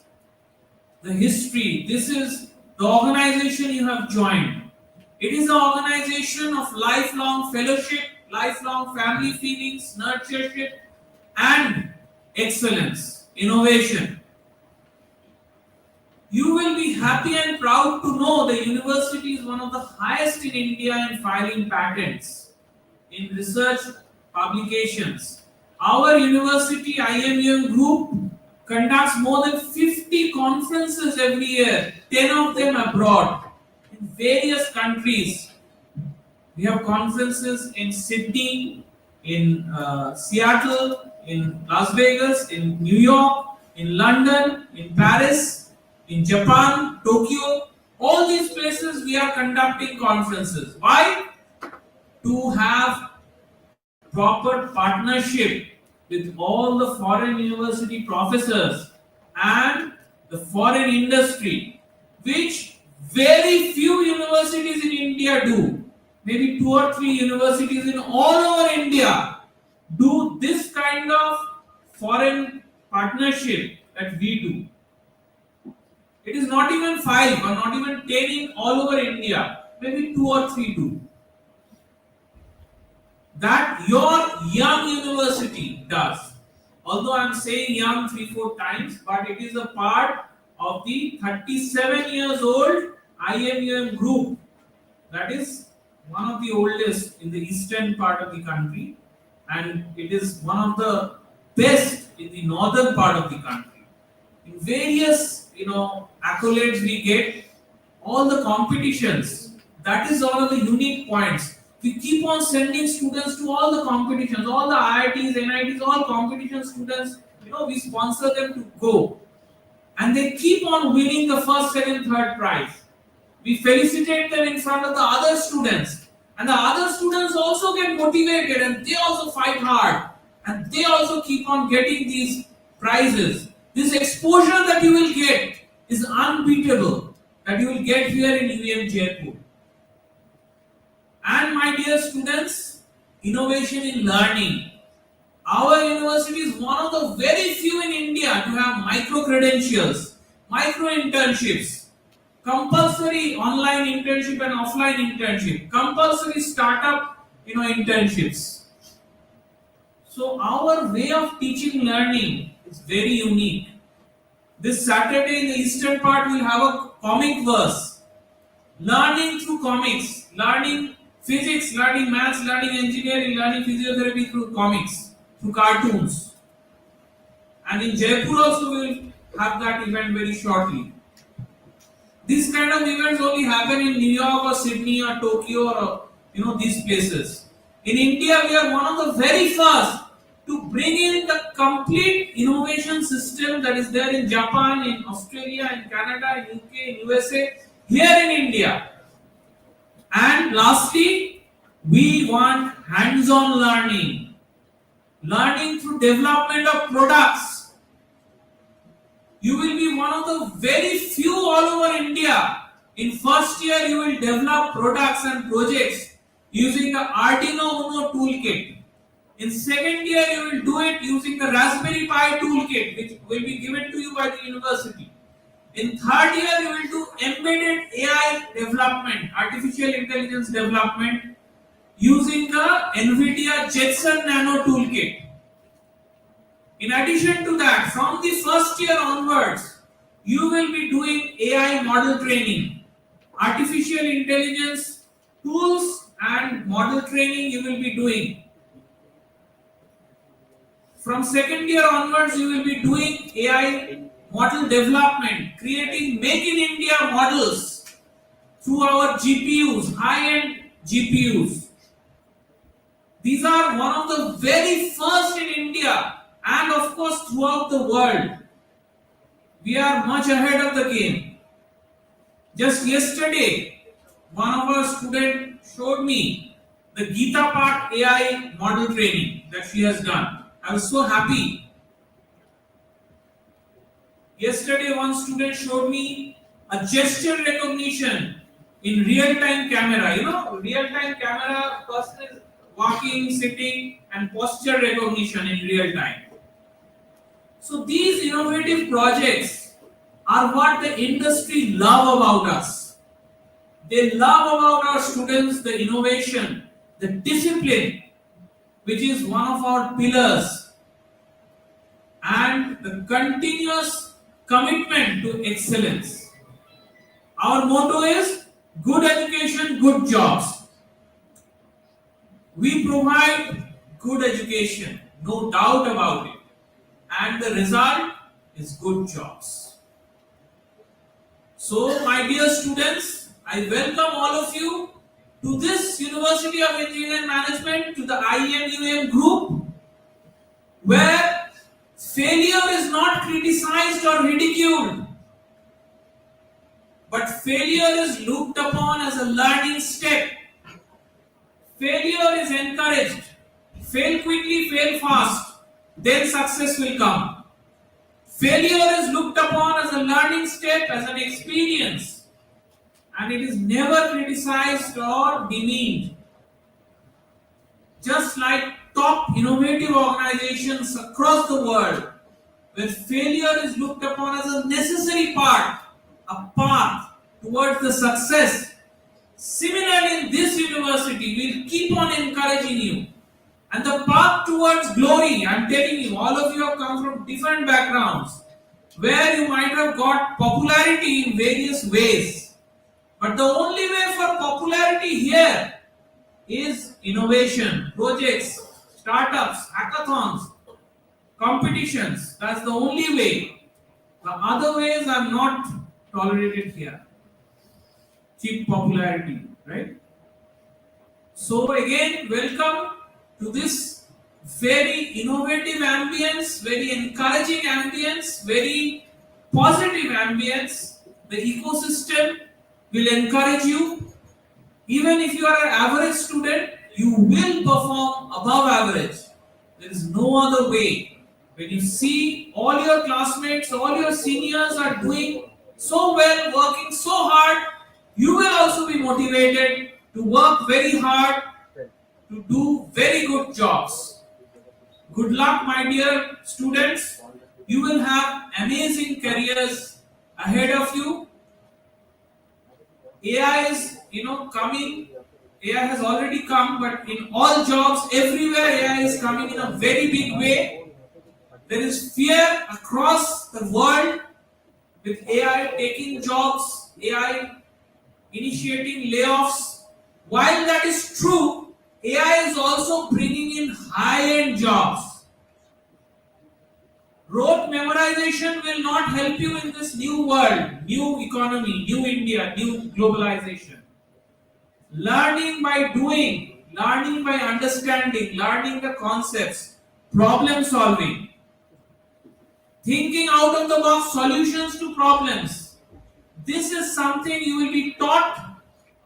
the history, this is the organization you have joined. It is an organization of lifelong fellowship, lifelong family feelings, nurtureship, and excellence, innovation. You will be happy and proud to know the university is one of the highest in India in filing patents, in research publications. Our university, IMUM group, conducts more than 50 conferences every year, 10 of them abroad, in various countries. We have conferences in Sydney, in Seattle, in Las Vegas, in New York, in London, in Paris, in Japan, Tokyo. All these places we are conducting conferences. Why? To have proper partnership with all the foreign university professors and the foreign industry, which very few universities in India do. Maybe 2 or 3 universities in all over India do this kind of foreign partnership that we do. It is not even 5 or not even 10 in all over India. Maybe 2 or 3 do. that your young university does. Although I'm saying young 3-4 times, but it is a part of the 37 years old IMUM group. That is one of the oldest in the eastern part of the country, and it is one of the best in the northern part of the country. In various accolades we get, all the competitions. That is one of the unique points. We keep on sending students to all the competitions, all the IITs, NITs, all competition students. We sponsor them to go, and they keep on winning the first, second, third prize. We felicitate them in front of the other students, and the other students also get motivated, and they also fight hard, and they also keep on getting these prizes. This exposure that you will get is unbeatable, that you will get here in UEM Jaipur. And my dear students, innovation in learning. Our university is one of the very few in India to have micro credentials, micro internships, compulsory online internship and offline internship, compulsory startup internships. So our way of teaching learning is very unique. This Saturday in the eastern part we'll have a comic verse. Learning through comics, learning physics, learning maths, learning engineering, learning physiotherapy through comics, through cartoons. And in Jaipur also we will have that event very shortly. These kind of events only happen in New York or Sydney or Tokyo or these places. In India we are one of the very first to bring in the complete innovation system that is there in Japan, in Australia, in Canada, in UK, in USA, here in India. And lastly, we want hands-on learning. Learning through development of products. You will be one of the very few all over India. In first year, you will develop products and projects using the Arduino Uno toolkit. In second year, you will do it using the Raspberry Pi toolkit, which will be given to you by the university. In third year, you will do embedded AI development, artificial intelligence development, using the NVIDIA Jetson Nano toolkit. In addition to that, from the first year onwards, you will be doing AI model training, artificial intelligence tools and model training you will be doing. From second year onwards, you will be doing AI model development, creating Make in India models through our GPUs, high-end GPUs. These are one of the very first in India and of course throughout the world. We are much ahead of the game. Just yesterday, one of our students showed me the Gita Part AI model training that she has done. I was so happy. Yesterday, one student showed me a gesture recognition in real-time camera. Real-time camera, person is walking, sitting, and posture recognition in real time. So these innovative projects are what the industry love about us. They love about our students the innovation, the discipline, which is one of our pillars, and the continuous commitment to excellence. Our motto is good education, good jobs. We provide good education, no doubt about it, and the result is good jobs. So, my dear students, I welcome all of you to this University of Engineering Management, to the IMUM group, where failure is not criticized or ridiculed, but failure is looked upon as a learning step. Failure is encouraged. Fail quickly, fail fast, then success will come. Failure is looked upon as a learning step, as an experience, and it is never criticized or demeaned. Just like top innovative organizations across the world, where failure is looked upon as a necessary part, a path towards the success. Similarly, in this university, we will keep on encouraging you And the path towards glory, I'm telling you, all of you have come from different backgrounds, where you might have got popularity in various ways. But the only way for popularity here is innovation, projects, startups, hackathons, competitions. That's the only way. The other ways are not tolerated here. Cheap popularity, right? So again, welcome to this very innovative ambience, very encouraging ambience, very positive ambience. The ecosystem will encourage you. Even if you are an average student, you will perform above average. There is no other way. When you see all your classmates, all your seniors are doing so well, working so hard, you will also be motivated to work very hard, to do very good jobs. Good luck, my dear students. You will have amazing careers ahead of you. AI is, coming. AI has already come, but in all jobs, everywhere AI is coming in a very big way. There is fear across the world with AI taking jobs, AI initiating layoffs. While that is true, AI is also bringing in high-end jobs. Rote memorization will not help you in this new world, new economy, new India, new globalization. Learning by doing, learning by understanding, learning the concepts, problem solving, thinking out of the box solutions to problems. This is something you will be taught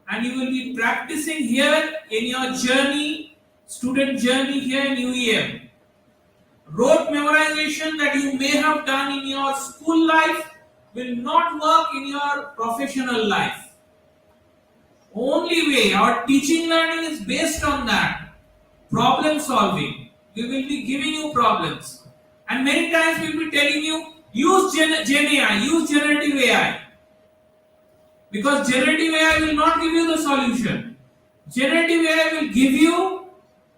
and you will be practicing here in your journey, student journey here in UEM. Rote memorization that you may have done in your school life will not work in your professional life. Only way, our teaching learning is based on that. Problem solving. We will be giving you problems. And many times we will be telling you, use Gen AI, use generative AI. Because generative AI will not give you the solution. Generative AI will give you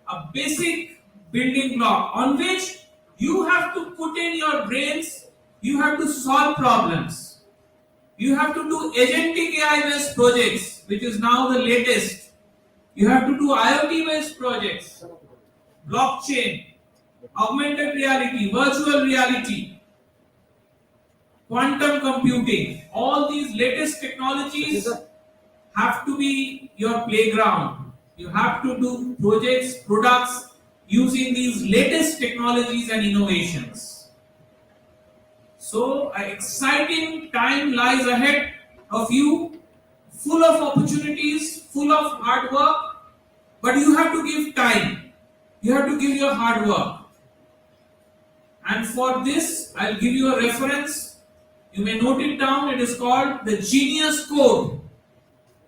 a basic building block on which you have to put in your brains, you have to solve problems. You have to do agentic AI-based projects, which is now the latest. You have to do IoT-based projects, blockchain, augmented reality, virtual reality, quantum computing. All these latest technologies have to be your playground. You have to do projects, products using these latest technologies and innovations. So, an exciting time lies ahead of you, full of opportunities, full of hard work, but you have to give time. You have to give your hard work. And for this, I'll give you a reference. You may note it down. It is called the Genius Code.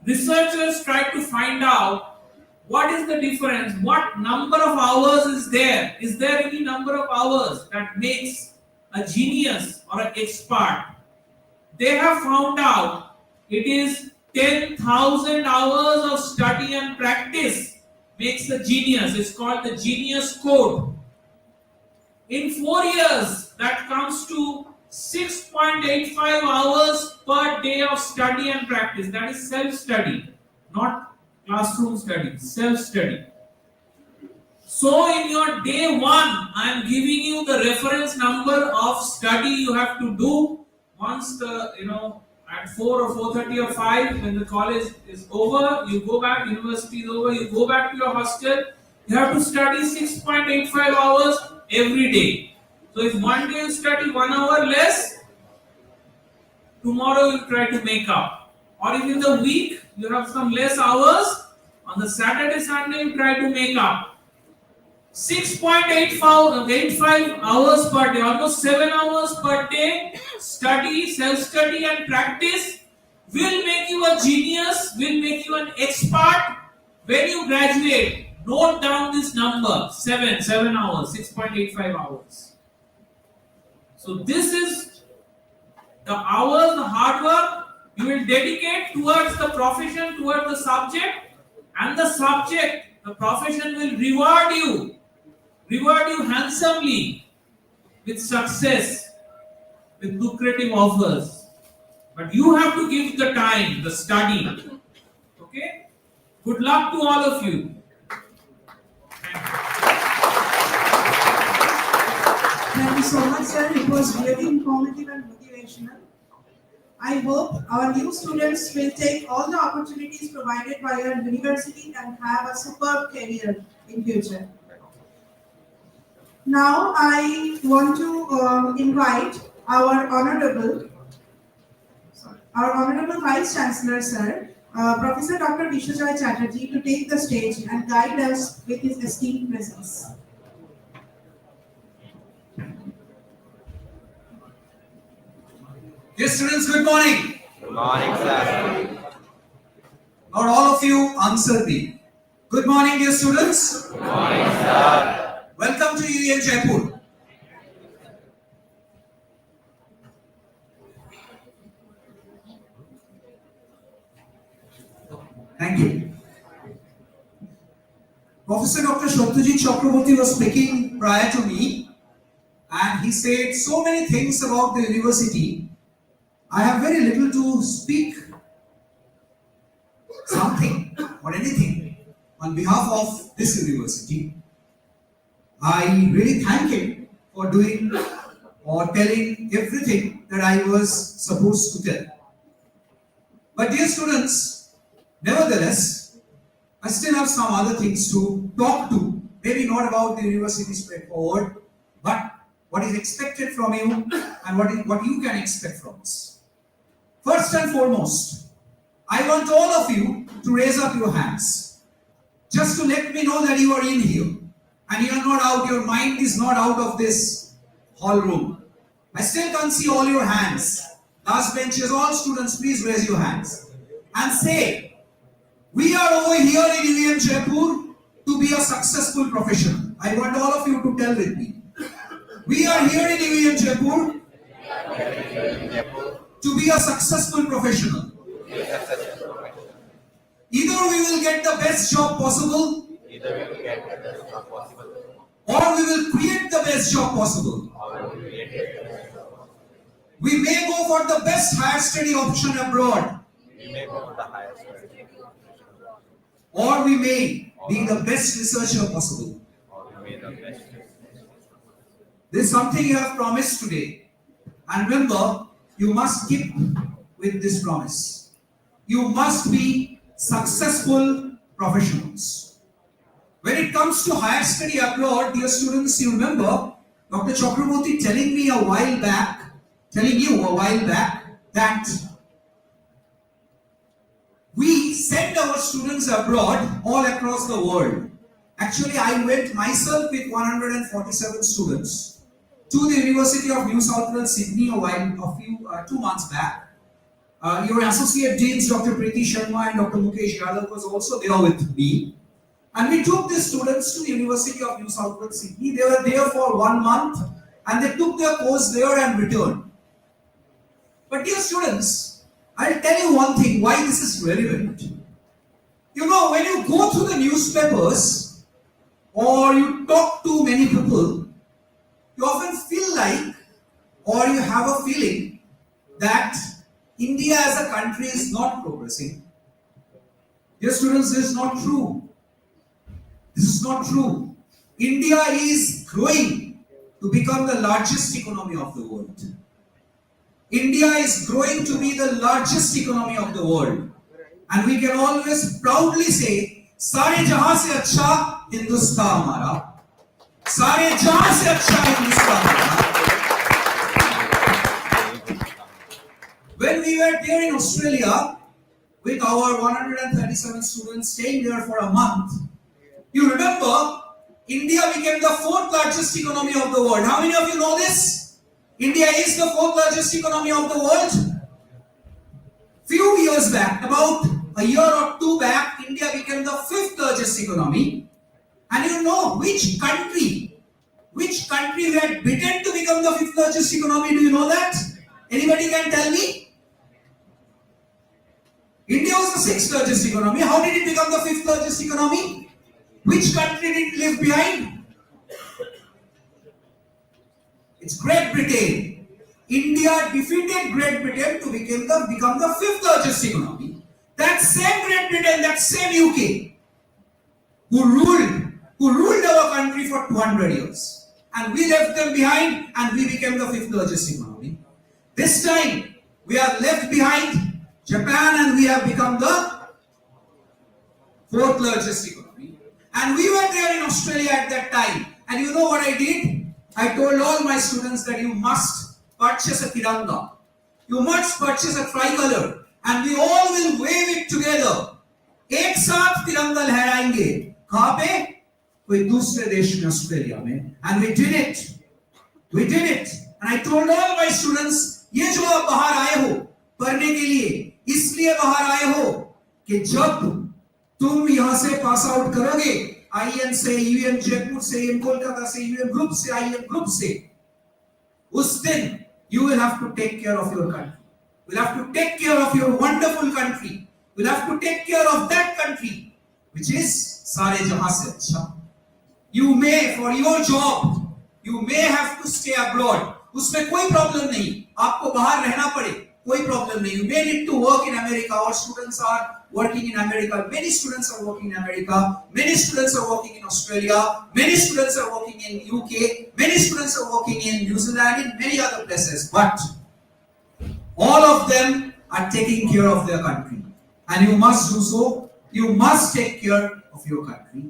Researchers try to find out what is the difference, what number of hours is there. Is there any number of hours that makes a genius or an expert? They have found out it is 10,000 hours of study and practice makes a genius. It's called the Genius Code. In 4 years, that comes to 6.85 hours per day of study and practice. That is self-study, not classroom study, self-study. So in your day one, I am giving you the reference number of study you have to do once the, at 4 or 4:30 or 5, when the college is over, you go back, university is over, you go back to your hostel, you have to study 6.85 hours every day. So if one day you study 1 hour less, tomorrow you try to make up. Or if in the week you have some less hours, on the Saturday, Sunday you try to make up. 6.85 hours per day, almost 7 hours per day, study, self-study and practice will make you a genius, will make you an expert. When you graduate, note down this number, 7 hours, 6.85 hours. So this is the hours, the hard work you will dedicate towards the profession, towards the subject, and the subject, the profession will reward you reward you handsomely with success, with lucrative offers. But you have to give the time, the study. Okay? Good luck to all of you. Thank you so much, sir. It was really informative and motivational. I hope our new students will take all the opportunities provided by our university and have a superb career in future. Now I want to invite our honorable Vice Chancellor, sir, Professor Dr. Vishwajoy Chatterjee, to take the stage and guide us with his esteemed presence. Dear students, good morning. Good morning, sir. Not all of you answered me. Good morning, dear students. Good morning, sir. Welcome to UEM Jaipur. Thank you. Professor Dr. Satyajit Chakraborty was speaking prior to me, and he said so many things about the university. I have very little to speak something or anything on behalf of this university. I really thank him for doing or telling everything that I was supposed to tell. But dear students, nevertheless, I still have some other things to talk to, maybe not about the university straightforward, but what is expected from you and what you can expect from us. First and foremost, I want all of you to raise up your hands, just to let me know that you are in here and you are not out, your mind is not out of this hall room. I still can't see all your hands. Last benches, all students, please raise your hands and say, we are over here in UEM Jaipur to be a successful professional. I want all of you to tell with me. We are here in UEM Jaipur to be a successful professional. Either we will get the best job possible, or we will create the best job possible. We may go for the best higher study option abroad, or we may be the best researcher possible. This is something you have promised today. And remember, you must keep with this promise. You must be successful professionals. When it comes to higher study abroad, dear students, you remember Dr. Chakraborty telling you a while back that we send our students abroad all across the world. Actually, I went myself with 147 students to the University of New South Wales, Sydney, 2 months back. Your associate deans, Dr. Preeti Sharma and Dr. Mukesh Yadav, was also there with me. And we took the students to the University of New South Wales, Sydney. They were there for 1 month and they took their course there and returned. But dear students, I'll tell you one thing, why this is relevant. You know, when you go through the newspapers or you talk to many people, you often feel like, or you have a feeling that India as a country is not progressing. Dear students, this is not true. This is not true. India is growing to become the largest economy of the world. India is growing to be the largest economy of the world. And we can always proudly say, सारे जहां से अच्छा हिंदुस्तान हमारा, सारे जहां से अच्छा हिंदुस्तान हमारा. When we were there in Australia with our 137 students staying there for a month, you remember India became the 4th largest economy of the world. How many of you know this? India is the 4th largest economy of the world. Few years back, about a year or two back, India became the 5th largest economy. And you know which country we had beaten to become the 5th largest economy? Do you know that? Anybody can tell me? India was the 6th largest economy. How did it become the 5th largest economy? Which country did it leave behind? It's Great Britain. India defeated Great Britain to become the fifth largest economy. That same Great Britain, that same UK, who ruled our country for 200 years. And we left them behind and we became the fifth largest economy. This time, we are left behind Japan and we have become the fourth largest economy. And we were there in Australia at that time. And you know what I did? I told all my students that you must purchase a tiranga. You must purchase a tricolor. And we all will wave it together. एक साथ तिरंगा लहराएंगे. कहाँ पे? कोई दूसरे देश में, Australia में. And we did it. We did it. And I told all my students, ये जो आप बाहर आए हो पढ़ने के लिए, इसलिए बाहर आए हो कि जब तुम यहाँ से पास आउट करोगे, IEM से, UEM जयपुर से, UEM कोलकाता से, UEM ग्रुप से, IEM ग्रुप से, उस दिन you will have to take care of your country. You will have to take care of your wonderful country. You will have to take care of that country, which is सारे जहां से अच्छा. You may, for your job, you may have to stay abroad. उसमें कोई problem नहीं. आपको बाहर रहना पड़े, कोई प्रॉब्लम नहीं. You may need to work in America. Our students are working in America. Many students are working in America. Many students are working in Australia. Many students are working in UK. Many students are working in New Zealand, in many other places. But all of them are taking care of their country. And you must do so. You must take care of your country.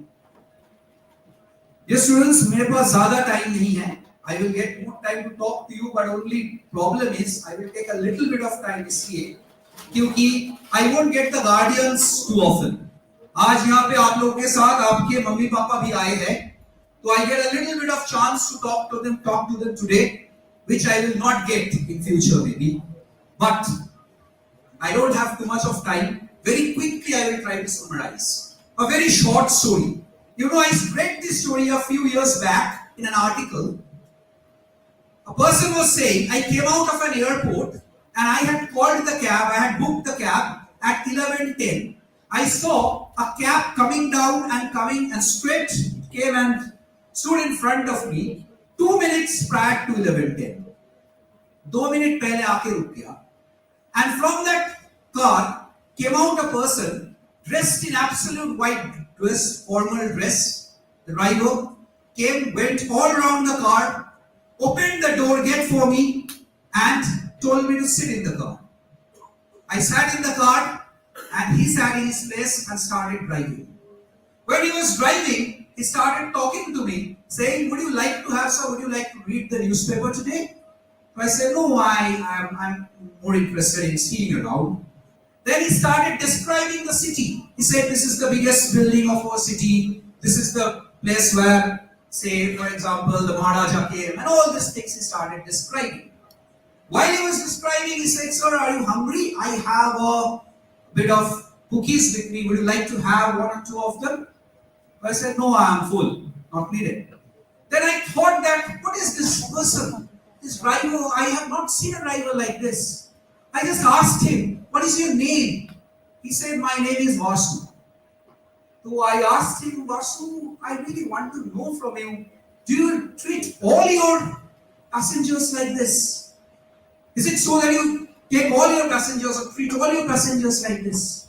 Dear students, मेरे पास ज़्यादा time नहीं है. I will get more time to talk to you, but only problem is I will take a little bit of time इसलिए क्योंकि I won't get the guardians too often. आज यहाँ पे आप लोगों के साथ आपके मम्मी पापा भी आए हैं, तो I get a little bit of chance to talk to them today, which I will not get in future maybe. But I don't have too much of time. Very quickly I will try to summarize a very short story. You know, I read this story a few years back in an article. A person was saying, I came out of an airport and I had called the cab, I had booked the cab at 11:10. I saw a cab coming down and straight came and stood in front of me 2 minutes prior to 11:10. 2 minutes पहले आके रुक गया. And from that car came out a person dressed in absolute white dress, formal dress. The driver came, went all around the car, opened the door gate for me and told me to sit in the car. I sat in the car and he sat in his place and started driving. When he was driving, he started talking to me, saying, would you like to read the newspaper today? So I said, no, I'm more interested in seeing around. Then he started describing the city. He said, this is the biggest building of our city. This is the place where, say, for example, the Maharaja came, and all these things he started describing. While he was describing, he said, sir, are you hungry? I have a bit of cookies with me. Would you like to have 1 or 2 of them? I said, no, I am full. Not needed. Then I thought that, what is this person? This driver, I have not seen a driver like this. I just asked him, what is your name? He said, my name is Vasu. So I asked him, Vasu, I really want to know from you, do you treat all your passengers like this? Is it so that you take all your passengers or treat all your passengers like this?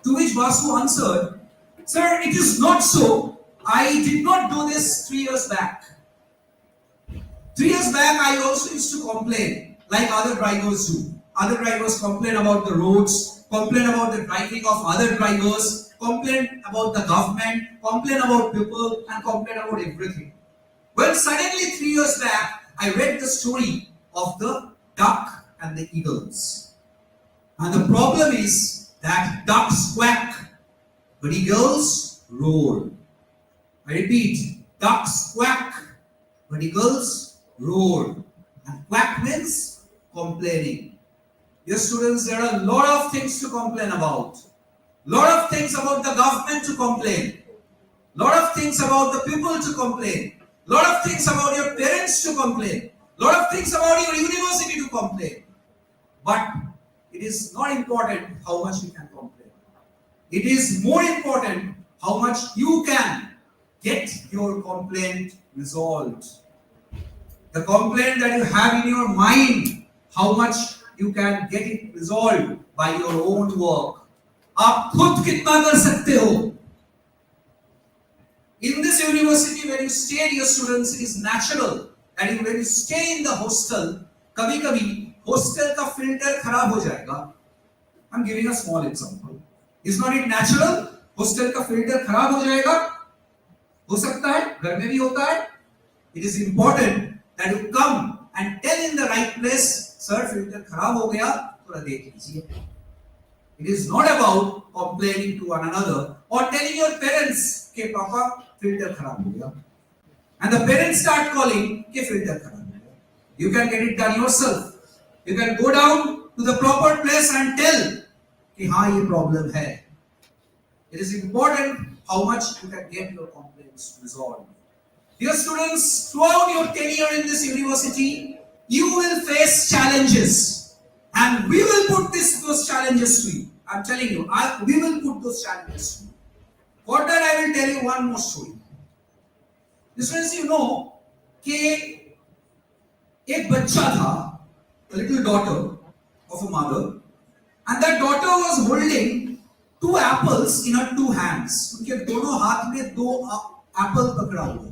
To which Vasu answered, sir, it is not so. I did not do this 3 years back. 3 years back, I also used to complain, like other drivers do. Other drivers complain about the roads, complain about the driving of other drivers, complain about the government, complain about people, and complain about everything. Well, suddenly 3 years back, I read the story of the duck and the eagles. And the problem is that ducks quack, but eagles roar. I repeat, ducks quack, but eagles roar. And quack means complaining. Dear students, there are a lot of things to complain about. Lot of things about the government to complain. Lot of things about the people to complain. Lot of things about your parents to complain. Lot of things about your university to complain. But it is not important how much you can complain. It is more important how much you can get your complaint resolved. The complaint that you have in your mind, how much you can get it resolved by your own work. आप खुद कितना कर सकते हो? In this university, when you stay, dear students, it is natural that when you stay in the hostel, कभी-कभी hostel का filter खराब हो जाएगा. I'm giving a small example. Is not it natural? Hostel का filter खराब हो जाएगा. हो सकता है, घर में भी होता है. It is important that you come and tell in the right place, sir, filter खराब हो गया, थोड़ा देख लीजिए. It is not about complaining to one another or telling your parents कि पापा filter खराब हो गया. And the parents start calling कि filter खराब हो गया. You can get it done yourself. You can go down to the proper place and tell कि हाँ ये problem है. It is important how much you can get your complaints resolved. Dear students, throughout your tenure in this university, you will face challenges, and we will put those challenges to you. I'm telling you, we will put those challenges to you. For that, I will tell you one more story. Students, you know कि एक बच्चा था, a little daughter of a mother, and that daughter was holding 2 apples in her 2 hands. उनके दोनों हाथ में 2 Apple पकड़ा हुआ.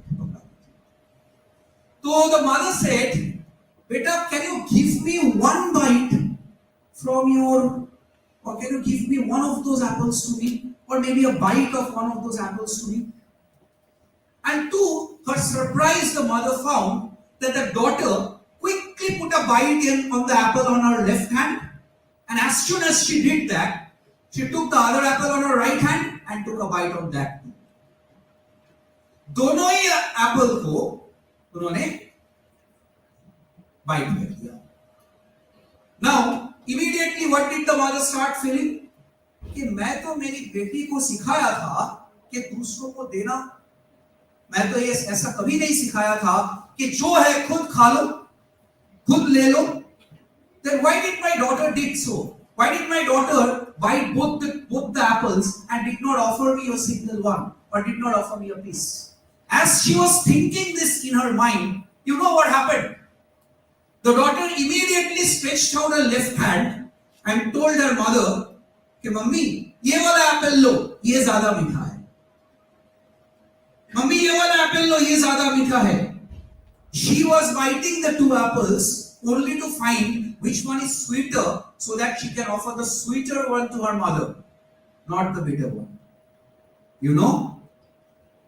So the mother said, "Beta, can you give me 1 bite from your, or can you give me one of those apples to me, or maybe a bite of one of those apples to me?" And to her surprise, the mother found that the daughter quickly put a bite on the apple on her left hand, and as soon as she did that, she took the other apple on her right hand and took a bite on that too. दोनों ही Apple को उन्होंने bite कर दिया. Now, immediately what did the mother start feeling? कि मैं तो मेरी बेटी को सिखाया था कि दूसरों को देना. मैं तो ये ऐसा कभी नहीं सिखाया था कि जो है खुद खा लो, खुद ले लो. Then why did my daughter did so? Why did my daughter bite both the apples and did not offer me a single one, or did not offer me a piece? As she was thinking this in her mind, you know what happened? The daughter immediately stretched out her left hand and told her mother कि mummy ये वाला Apple लो, ये ज्यादा मीठा है. Mummy ये वाला Apple लो, ये ज्यादा मीठा है. She was biting the 2 apples only to find which one is sweeter, so that she can offer the sweeter one to her mother, not the bitter one. You know,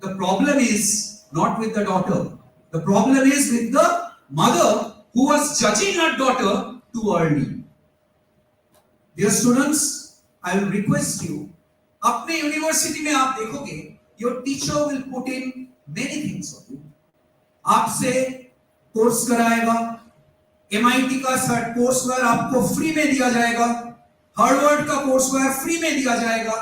the problem is not with the daughter. The problem is with the mother who was judging her daughter too early. Dear students, I will request you, अपने university में आप देखोगे, your teacher will put in many things for you. आपसे course कराएगा, MIT का courseware आपको free में दिया जाएगा, हार्वर्ड का कोर्सवेयर फ्री में दिया जाएगा,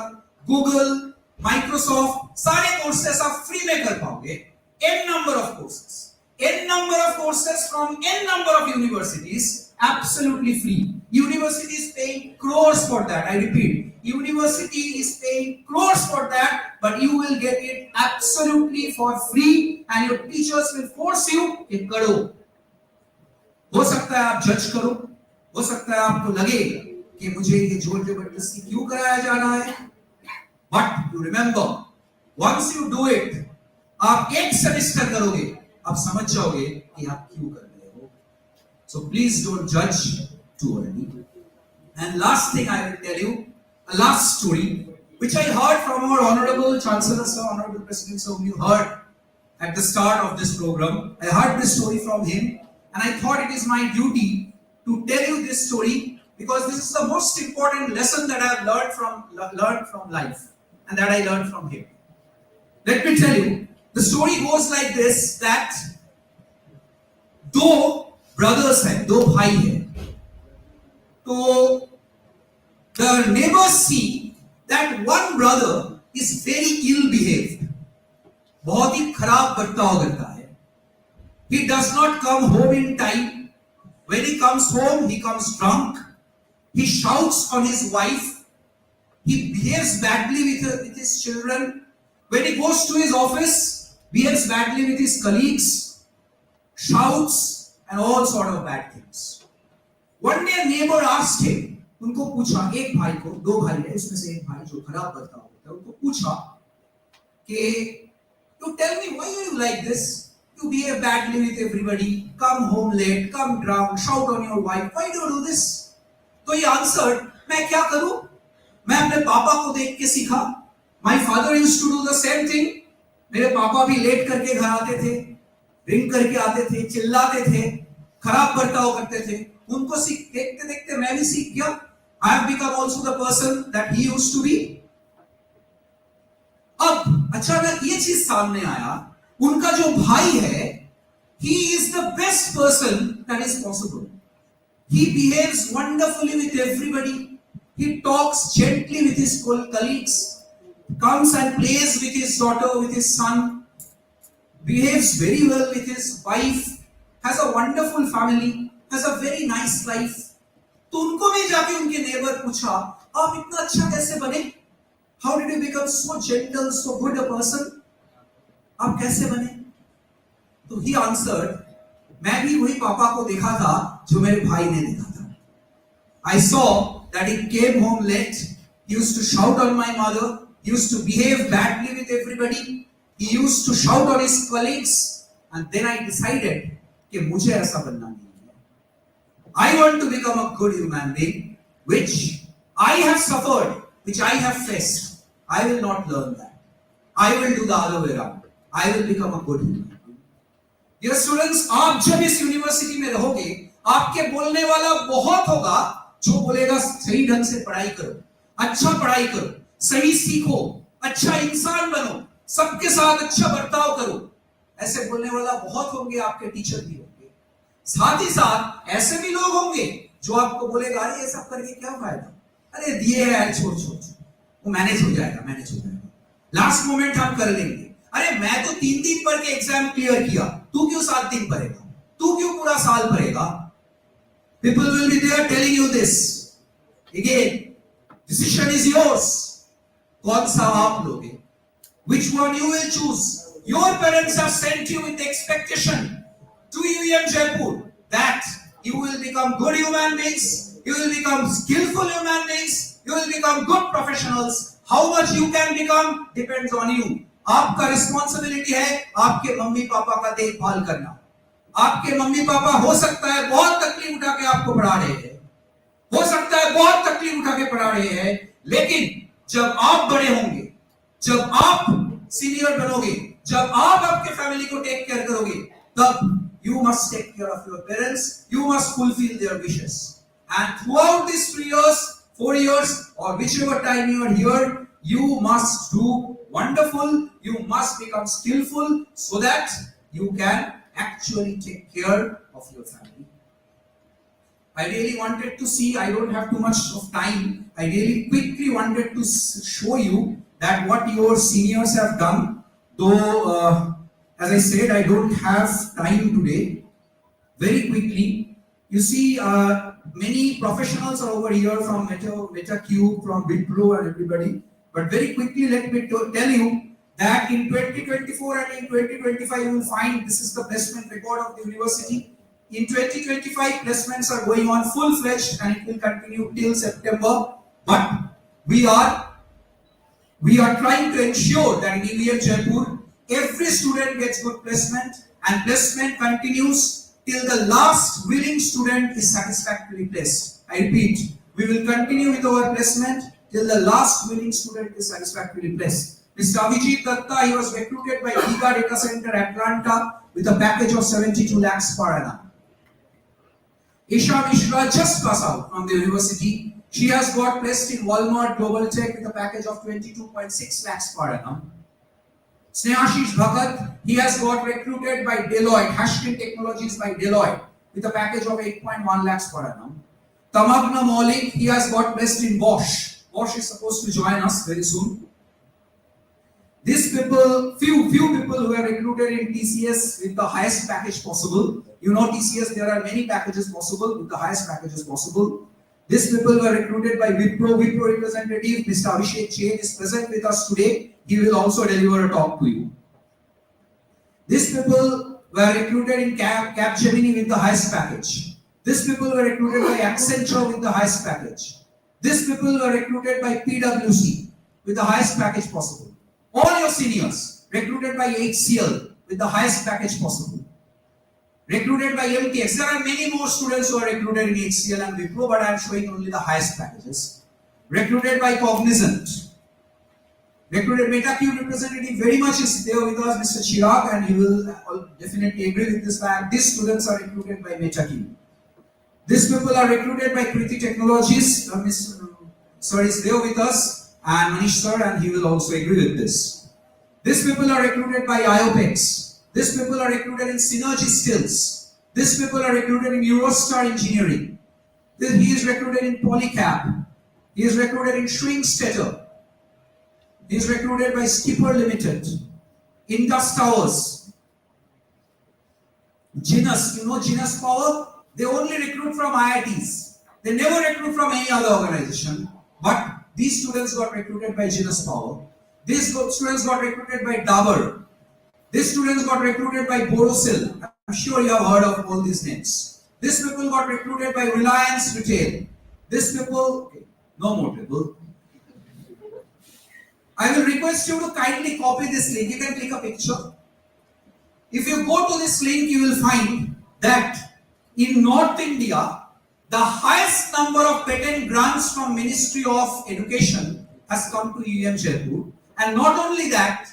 गूगल, माइक्रोसॉफ्ट, सारे कोर्सेस आप फ्री में कर पाओगे. N number of courses from N number of universities, absolutely free. University is paying crores for that. I repeat, university is paying crores for that, but you will get it absolutely for free, and your teachers will force you कि करो. हो सकता है आप जज करो, हो सकता है आपको लगे कि मुझे ये जोर जबरदस्ती क्यों कराया जा रहा है. But you remember, once you do it, आप एक सेमेस्टर करोगे, आप समझ जाओगे कि आप क्यों कर रहे हो. So please don't judge too early. And last thing I will tell you, a last story which I heard from our honorable Chancellor, sir, honorable President, sir, whom you heard at the start of this program. I heard this story from him, and I thought it is my duty to tell you this story, because this is the most important lesson that I have learned from life, and that I learned from him. Let me tell you, the story goes like this, that दो brothers हैं, दो भाई हैं. तो the neighbors see that one brother is very ill behaved. बहुत ही खराब बर्ताव करता है. He does not come home in time. When he comes home, he comes drunk. He shouts on his wife. He behaves badly with his children. When he goes to his office, behaves badly with his colleagues. Shouts, and all sort of bad things. One day a neighbor asked him, उनको पूछा, एक भाई को, दो भाई है, उसमें से एक भाई जो खराब बर्ताव होता है, उनको पूछा कि you tell me why are you like this? You behave badly with everybody, come home late, come drunk, shout on your wife. Why do you do this? तो he answered, मैं क्या करूं? मैं अपने पापा को देख के सीखा. My father used to do the same thing. मेरे पापा भी लेट करके घर आते थे, ड्रिंक करके आते थे, चिल्लाते थे, खराब बर्ताव करते थे. उनको सीख देखते देखते मैं भी सीख गया. I have become also the person that he used to be. अब अचानक ये चीज सामने आया, उनका जो भाई है, he is the best person that is possible. He behaves wonderfully with everybody. He talks gently with his colleagues, comes and plays with his daughter, with his son, behaves very well with his wife, has a wonderful family, has a very nice life. तो उनको भी जाके उनके neighbour पूछा, आप इतना अच्छा कैसे बने? How did you become so gentle, so good a person? आप कैसे बने? तो he answered, मैं भी वही पापा को देखा था जो मेरे भाई ने देखा था. I saw that he came home late. He used to shout on my mother. He used to behave badly with everybody. He used to shout on his colleagues. And then I decided कि मुझे ऐसा बनना नहीं है. I want to become a good human being, which I have suffered, which I have faced. I will not learn that. I will do the other way around. I will become a good human being. Dear students, आप जब इस university में रहोगे, आपके बोलने वाला बहुत होगा जो बोलेगा सही ढंग से पढ़ाई करो, अच्छा पढ़ाई करो, सही सीखो, अच्छा इंसान बनो, सबके साथ अच्छा बर्ताव करो. ऐसे बोलने वाला बहुत होंगे, आपके टीचर भी होंगे. साथ ही साथ ऐसे भी लोग होंगे जो आपको बोलेगा, अरे ये सब करके क्या फायदा, अरे दिए है, छोड़ छोड़ वो मैनेज हो जाएगा. लास्ट मोमेंट हम कर लेंगे. अरे मैं तो 3 दिन पढ़ के एग्जाम क्लियर किया, तू क्यों 7 दिन पढ़ेगा, तू क्यों पूरा साल पढ़ेगा? People will be there telling you this. Again, decision is yours. कौन सा आप लोगे? Which one you will choose? Your parents have sent you with expectation to UEM Jaipur that you will become good human beings, you will become skillful human beings, you will become good professionals. How much you can become depends on you. आपका responsibility है आपके mummy papa का देखभाल करना. आपके mummy papa हो सकता है बहुत तकलीफ उठा के आपको पढ़ा रहे हैं, हो सकता है बहुत तकलीफ उठा के पढ़ा रहे हैं, लेकिन जब आप बड़े होंगे, जब आप सीनियर बनोगे, जब आप आपके फैमिली को टेक केयर करोगे, तब you must take care of your parents, you must fulfill their wishes. And throughout these 3 years, 4 years, or whichever time you are here, you must do wonderful, you must become skillful so that you can actually take care of your family. I really wanted to see, I don't have too much of time, I really quickly wanted to show you that what your seniors have done, though as I said, I don't have time today. Very quickly, you see many professionals are over here from MetaQ, from Wipro and everybody. But very quickly, let me tell you that in 2024 and in 2025, you will find this is the placement record of the university. In 2025, placements are going on full-fledged and it will continue till September. But we are trying to ensure that in UEM Jaipur, every student gets good placement and placement continues till the last willing student is satisfactorily placed. I repeat, we will continue with our placement till the last willing student is satisfactorily placed. Mr. Abhijit Datta, he was recruited by Giga Data Center Atlanta with a package of 72 lakhs per annum. Isha Mishra just passed out from the university. She has got placed in Walmart Global Tech with a package of 22.6 lakhs per annum. Snehashish Bhagat, he has got recruited by Deloitte, Hashkin Technologies by Deloitte with a package of 8.1 lakhs per annum. Tamagna Maulik, he has got placed in Bosch. Bosch is supposed to join us very soon. These people, few people who are recruited in TCS with the highest package possible. You know TCS, there are many packages possible with the highest packages possible. These people were recruited by Wipro representative, Mr. Abhishek Chain is present with us today. He will also deliver a talk to you. These people were recruited in Capgemini with the highest package. These people were recruited by Accenture with the highest package. These people were recruited by PwC with the highest package possible. All your seniors recruited by HCL with the highest package possible. Recruited by MTX. There are many more students who are recruited in HCL and Wipro, but I am showing only the highest packages. Recruited by Cognizant. Recruited MetaQ representative very much is there with us, Mr. Chirag, and he will definitely agree with this fact. These students are recruited by MetaQ. These people are recruited by Kriti Technologies. Mr. Sir is there with us, and Manish Sir, and he will also agree with this. These people are recruited by IOPEX. These people are recruited in Synergy Skills. These people are recruited in Eurostar Engineering. He is recruited in Polycab. He is recruited in Shrinkstetter. He is recruited by Skipper Limited. Indus Towers. Genus, you know Genus Power? They only recruit from IITs. They never recruit from any other organization. But these students got recruited by Genus Power. These students got recruited by Dabur. These students got recruited by Borosil. I'm sure you have heard of all these names. These people got recruited by Reliance Retail. These people, okay, no more people. I will request you to kindly copy this link. You can click a picture. If you go to this link, you will find that in North India, the highest number of patent grants from Ministry of Education has come to UEM Jaipur. And not only that,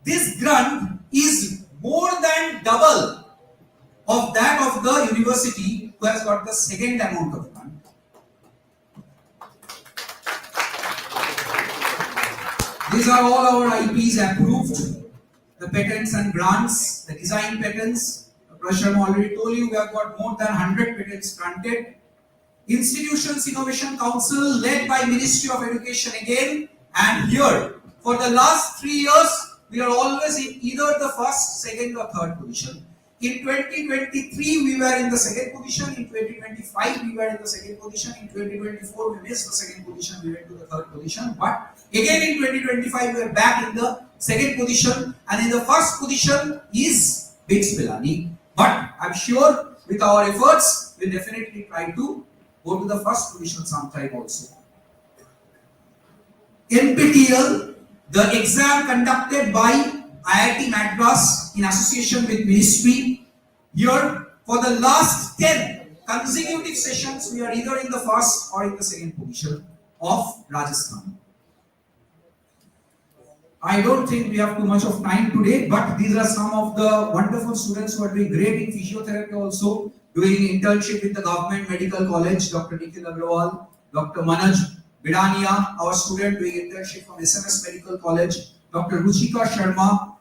this grant is more than double of that of the university who has got the second amount of grant. These are all our IPs approved, the patents and grants, the design patents. Prasham already told you we have got more than 100 patents granted. Institutions Innovation Council led by Ministry of Education again, and here for the last 3 years we are always in either the first, second or third position. In 2023 we were in the second position, in 2025 we were in the second position, in 2024 we missed the second position, we went to the third position, but again in 2025 we are back in the second position, and in the first position is BITS Pilani. But I'm sure with our efforts we'll definitely try to go to the first position sometime also. NPTEL, the exam conducted by IIT Madras in association with Ministry. Here, for the last 10 consecutive sessions, we are either in the first or in the second position of Rajasthan. I don't think we have too much of time today, but these are some of the wonderful students who are doing great in physiotherapy also, doing internship with the Government Medical College, Dr. Nikhil Agrawal, Dr. Manoj Bidania, our student doing internship from SMS Medical College, Dr. Ruchika Sharma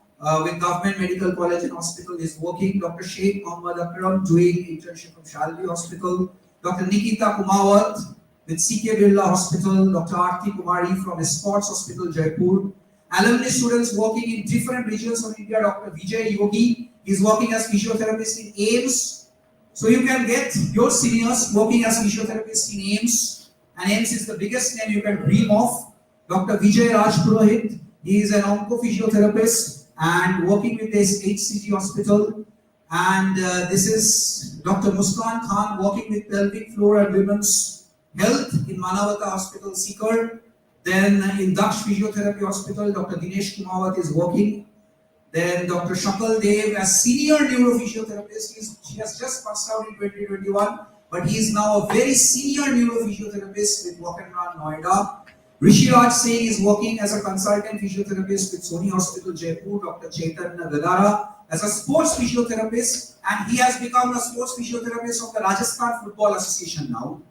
with Government Medical College and Hospital is working, Dr. Sheikh Mohammad Akram doing internship from Shalvi Hospital, Dr. Nikita Kumawat with CK Birla Hospital, Dr. Aarti Kumari from Sports Hospital Jaipur, alumni students working in different regions of India, Dr. Vijay Yogi is working as physiotherapist in AIMS. So you can get your seniors working as physiotherapists in AIMS, and AIMS is the biggest name you can dream of. Dr. Vijay Raj Purohit, he is an oncophysiotherapist and working with this HCG hospital. And this is Dr. Muskan Khan working with pelvic floor and women's health in Manavata Hospital, Sikar. Then in Daksh Physiotherapy Hospital, Dr. Dinesh Kumawat is working. Then Dr. Shakal Dev as senior neurophysiotherapist. She has just passed out in 2021, but he is now a very senior neurophysiotherapist with Wakanran, Noida. Rishi Raj Singh is working as a consultant physiotherapist with Sony Hospital, Jaipur. Dr. Chaitanya Gadara as a sports physiotherapist, and he has become a sports physiotherapist of the Rajasthan Football Association now.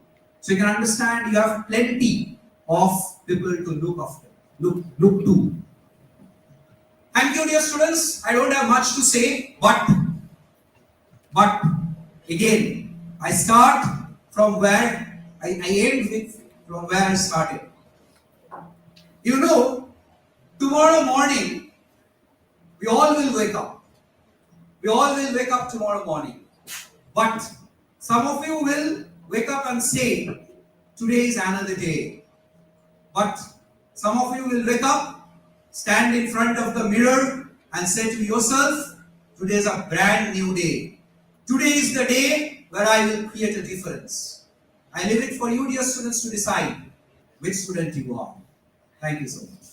So you can understand you have plenty of people to look after, look to. Thank you, dear students. I don't have much to say, but again, I start from where I end with, from where I started. You know, tomorrow morning, we all will wake up. We all will wake up tomorrow morning. But some of you will wake up and say, today is another day. But some of you will wake up, stand in front of the mirror and say to yourself, Today is a brand new day. Today is the day where I will create a difference. I leave it for you, dear students, to decide which student you are. Thank you so much.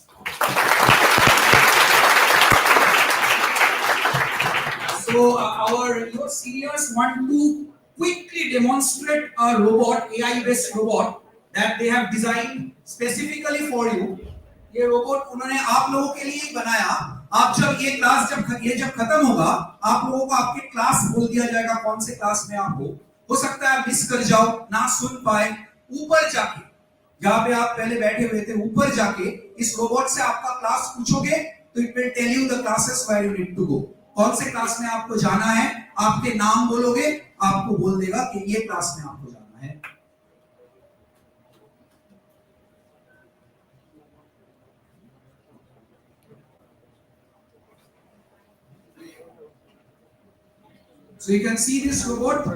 So your seniors want to quickly demonstrate a robot, AI-based robot that they have designed specifically for you. ये robot उन्होंने आप लोगों के लिए ही बनाया. आप जब ये क्लास जब खत्म होगा, आप लोगों को आपके क्लास बोल दिया जाएगा कौन से क्लास में आप हो सकता है आप मिस कर जाओ, ना सुन पाए. ऊपर जाके जहाँ पे आप पहले बैठे हुए थे, ऊपर जाके इस रोबोट से आपका क्लास पूछोगे तो it will tell you the classes where you need to go. कौन से क्लास में आपको जाना है, आपके नाम बोलोगे, आपको बोल देगा कि ये क्लास में आपको जाना है. So you can see this robot.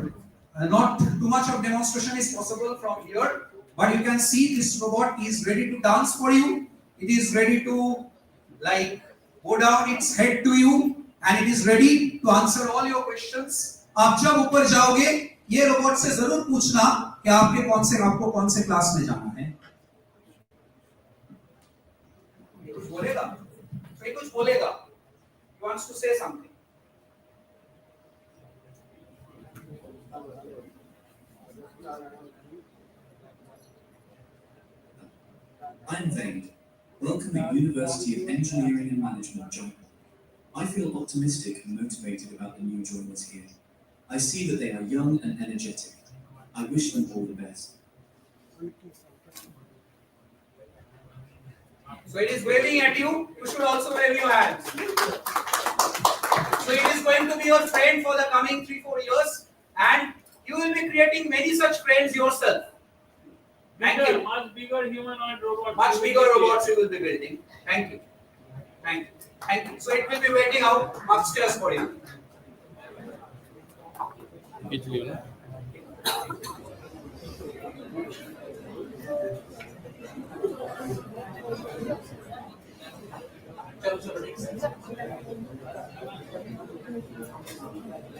Not too much of demonstration is possible from here, but you can see this robot is ready to dance for you. It is ready to like go down its head to you, and it is ready to answer all your questions. आप जब ऊपर जाओगे, ये robot से जरूर पूछना कि आपको कौन से क्लास में जाना है. कुछ बोलेगा? कोई कुछ बोलेगा? He wants to say something. I'm Vade. Welcome at University of Engineering and Management, Jaipur. I feel optimistic and motivated about the new joiners here. I see that they are young and energetic. I wish them all the best. So it is waving at you. You should also wave your hands. So it is going to be your friend for the coming 3-4 years, and you will be creating many such friends yourself. Thank you. Much bigger humanoid robots. Much bigger robots you will be building. Thank you. Thank you. Thank you. So it will be waiting out upstairs for you.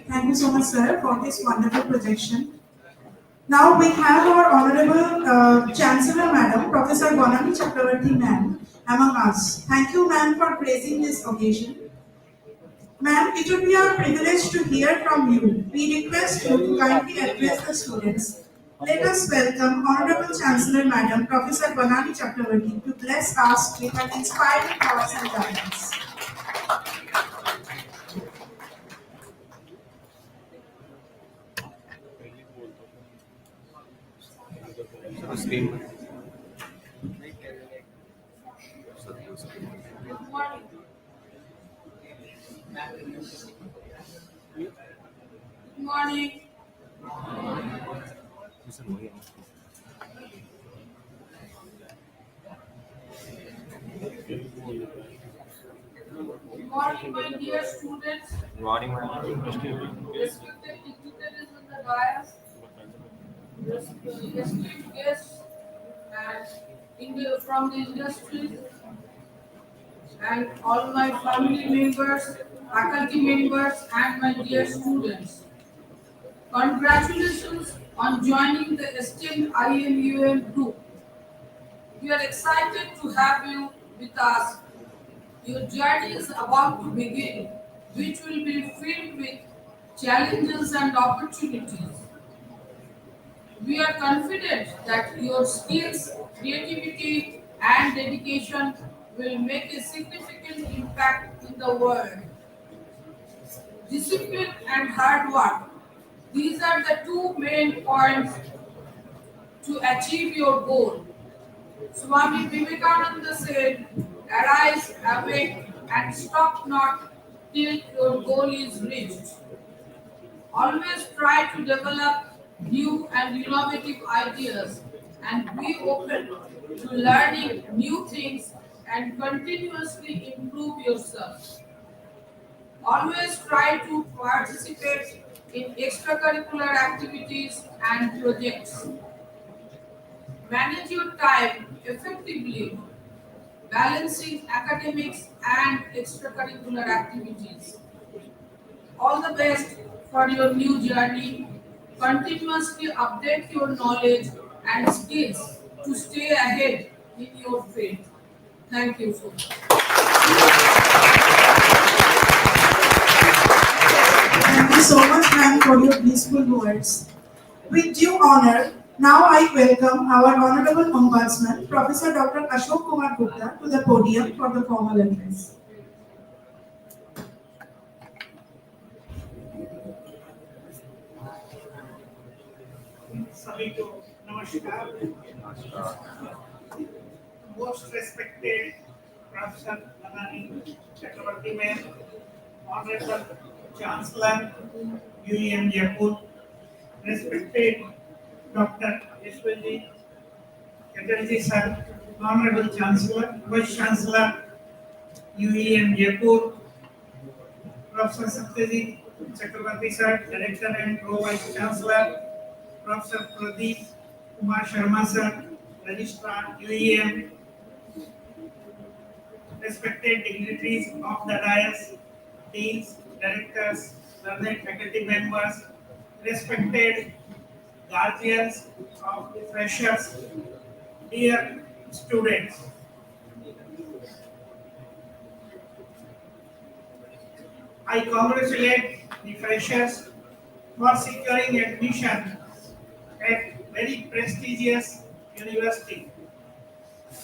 Thank you so much, sir, for this wonderful projection. Now we have our Honorable Chancellor Madam, Professor Bonami Chakravarti Ma'am, among us. Thank you, ma'am, for praising this occasion. Ma'am, it would be our privilege to hear from you. We request you to kindly address the students. Let us welcome Honorable Chancellor Madam, Professor Bonami Chakravarti, to bless us with her inspiring thoughts and guidance. Screen. Good morning. Good morning. Good morning, my dear students. Good morning, ma'am. Respected dignitaries in the dais, esteemed guests, and from the industry, and all my family members, faculty members, and my dear students. Congratulations on joining the esteemed UEM group. We are excited to have you with us. Your journey is about to begin, which will be filled with challenges and opportunities. We are confident that your skills, creativity, and dedication will make a significant impact in the world. Discipline and hard work. These are the two main points to achieve your goal. Swami Vivekananda said, arise, awake, and stop not till your goal is reached. Always try to develop new and innovative ideas and be open to learning new things and continuously improve yourself. Always try to participate in extracurricular activities and projects. Manage your time effectively, balancing academics and extracurricular activities. best for your new journey. Continuously update your knowledge and skills to stay ahead in your field. Thank you so much. Thank you so much, ma'am, for your blissful words. With due honor, now I welcome our Honorable Ombudsman, Professor Dr. Ashok Kumar Gupta, to the podium for the formal address. सभी को नमस्कार. Most respected Professor Anani Chakravarti Ma'am, Honorable Chancellor, UEM Jaipur, respected Dr. Yashwalji Chatterjee Sir, Honorable Chancellor, Vice Chancellor, UEM Jaipur, Professor Satyajit Chakravarti Sir, Director and Pro Vice Chancellor, Professor Pradeep Kumar Sharma Sir, Registrar UEM, respected dignitaries of the dais, deans, directors, learned faculty members, respected guardians of the freshers, dear students. I congratulate the freshers for securing admission at very prestigious university.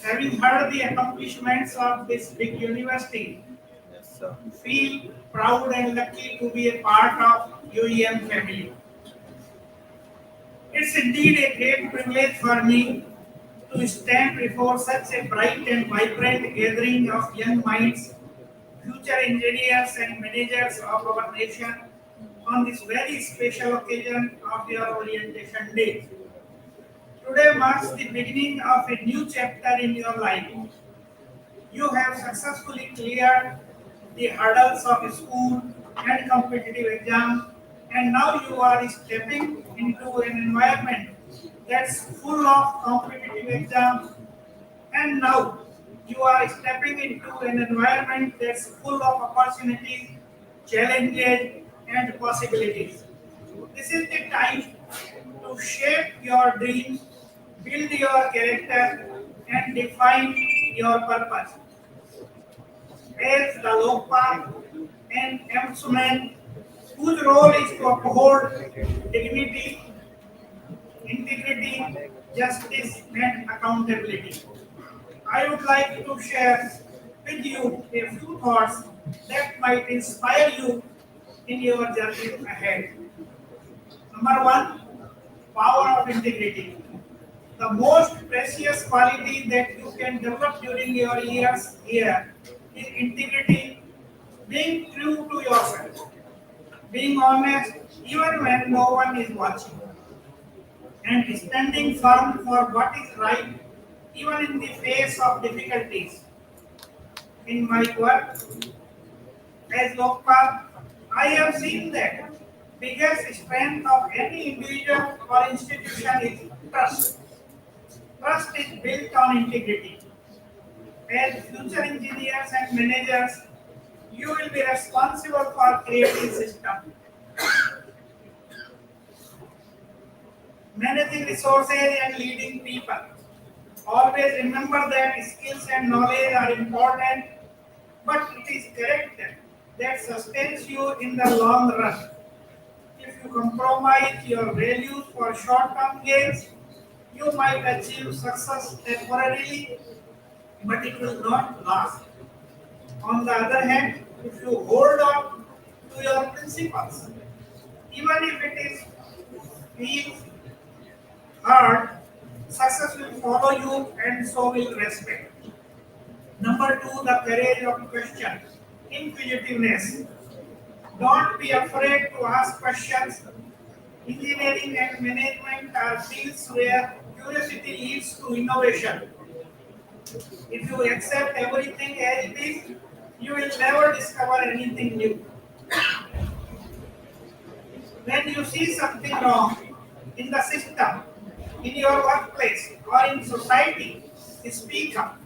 Having heard the accomplishments of this big university, feel proud and lucky to be a part of UEM family. It's indeed a great privilege for me to stand before such a bright and vibrant gathering of young minds, future engineers and managers of our nation on this very special occasion of your orientation day. Today marks the beginning of a new chapter in your life. You have successfully cleared the hurdles of school and competitive exams, and now you are stepping into an environment that's full of competitive exams, and now you are stepping into an environment that's full of opportunities, challenges, and possibilities. This is the time to shape your dreams, build your character, and define your purpose. As the Lokpal and Ombudsman, whose role is to uphold dignity, integrity, justice, and accountability, I would like to share with you a few thoughts that might inspire you in your journey ahead. Number one, power of integrity. The most precious quality that you can develop during your years here is integrity, being true to yourself, being honest even when no one is watching, and standing firm for what is right even in the face of difficulties. In my work as Lokpal, I have seen that biggest strength of any individual or institution is trust. Trust is built on integrity. As future engineers and managers, you will be responsible for creating systems, managing resources and leading people. Always remember that skills and knowledge are important, but it is character that sustains you in the long run. If you compromise your values for short-term gains, you might achieve success temporarily, but it will not last. On the other hand, if you hold on to your principles, even if it is feels hard, success will follow you and so will respect. Number two, the courage of question, inquisitiveness. Don't be afraid to ask questions. Engineering and management are fields where curiosity leads to innovation. If you accept everything as it is, you will never discover anything new. When you see something wrong in the system, in your workplace, or in society, speak up.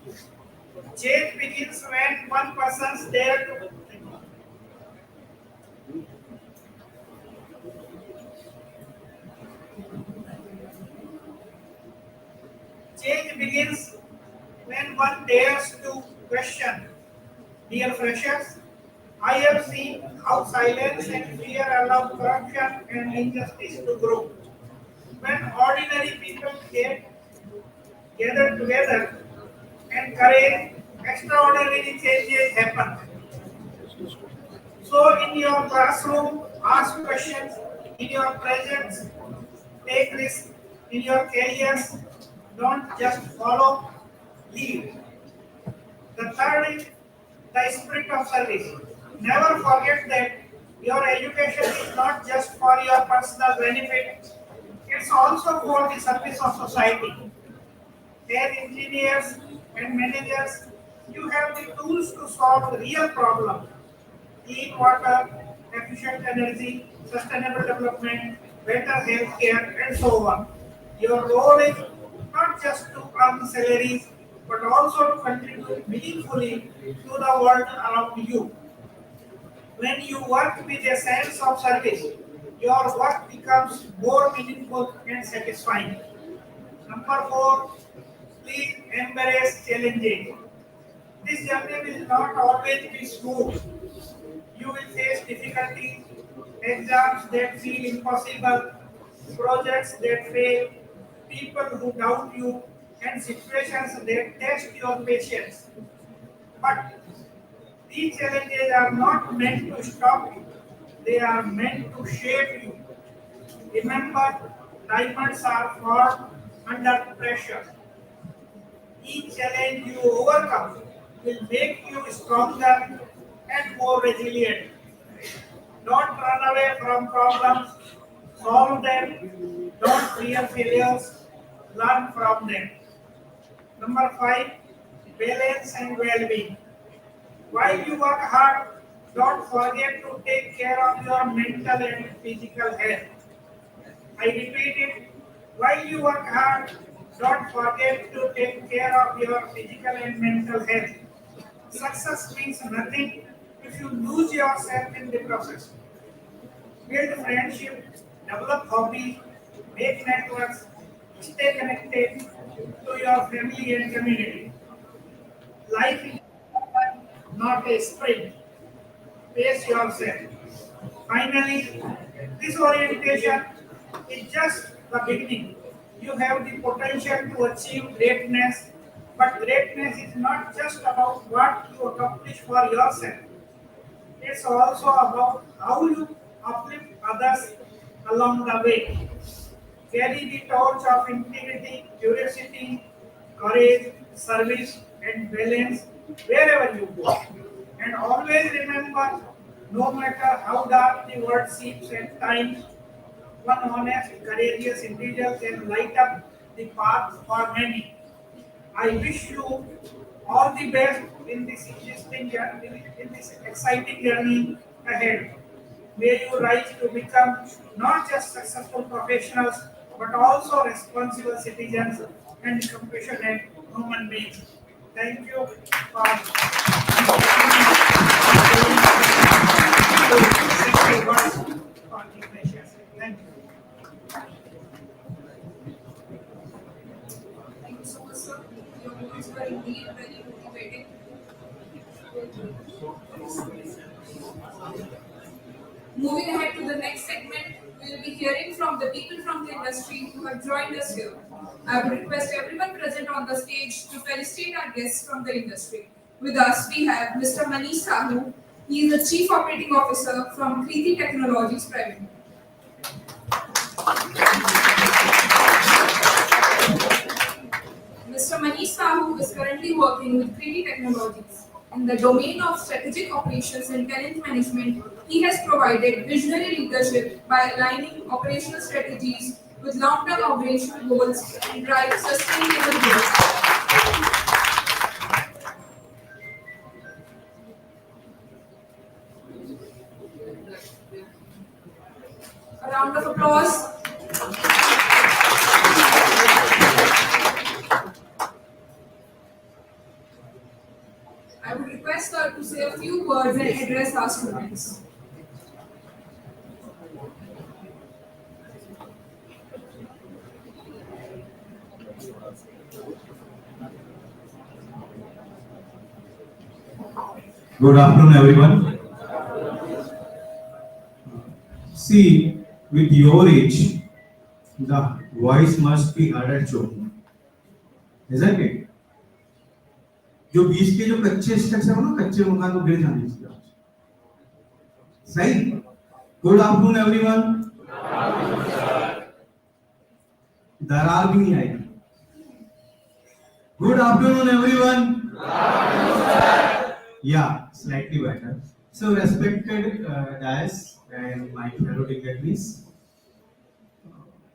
Change begins when one person dares to begins when one dares to question. Dear freshers, I have seen how silence and fear allow corruption and injustice to grow. When ordinary people gather together and courage, extraordinary changes happen. So, in your classroom, ask questions. In your presence, take risks. In your careers, don't just follow, lead. The third is the spirit of service. Never forget that your education is not just for your personal benefit, it's also for the service of society. As engineers and managers, you have the tools to solve real problems: clean water, efficient energy, sustainable development, better healthcare, and so on. Your role is not just to earn salaries, but also to contribute meaningfully to the world around you. When you work with a sense of service, your work becomes more meaningful and satisfying. Number four, please embrace challenges. This journey will not always be smooth. You will face difficulties, exams that feel impossible, projects that fail, people who doubt you, and situations that test your patience. But these challenges are not meant to stop you, they are meant to shape you. Remember, diamonds are formed under pressure. Each challenge you overcome will make you stronger and more resilient. Don't run away from problems, solve them. Don't fear failures, learn from them. Number five, balance and well being. While you work hard, don't forget to take care of your mental and physical health. I repeat it, while you work hard, don't forget to take care of your physical and mental health. Success means nothing if you lose yourself in the process. Build friendship, develop hobbies, make networks, stay connected to your family and community. Life is not a sprint. Pace yourself. Finally, this orientation is just the beginning. You have the potential to achieve greatness, but greatness is not just about what you accomplish for yourself. It's also about how you uplift others along the way. Carry the torch of integrity, curiosity, courage, service, and balance wherever you go. And always remember, no matter how dark the world seems at times, one honest, courageous individual can light up the path for many. I wish you all the best in this existing journey, in this exciting journey ahead. May you rise to become not just successful professionals, but also responsible citizens and compassionate human beings. Thank you for Thank you. Thank you so much, sir. Your words were indeed very motivating. Moving ahead to the next segment, we will be hearing from the people from the industry who have joined us here. I would request everyone present on the stage to felicitate our guests from the industry. With us, we have Mr. Manish Sahu. He is the Chief Operating Officer from Kriti Technologies Private. Mr. Manish Sahu is currently working with Kriti Technologies. In the domain of strategic operations and talent management, he has provided visionary leadership by aligning operational strategies with long-term operational goals and drive sustainable growth. A round of applause. I would request her to say a few words and address our students. Good afternoon, everyone. See, with your age, the voice must be heard at choking, isn't it? जो 20 के जो कच्चे structure हो ना, कच्चे मकान को गिर जाने चाहिए। सही? Good afternoon, everyone. दरार भी नहीं आएगी। Good afternoon, everyone. Yeah, slightly better. So, respected guys and my fellow dignitaries,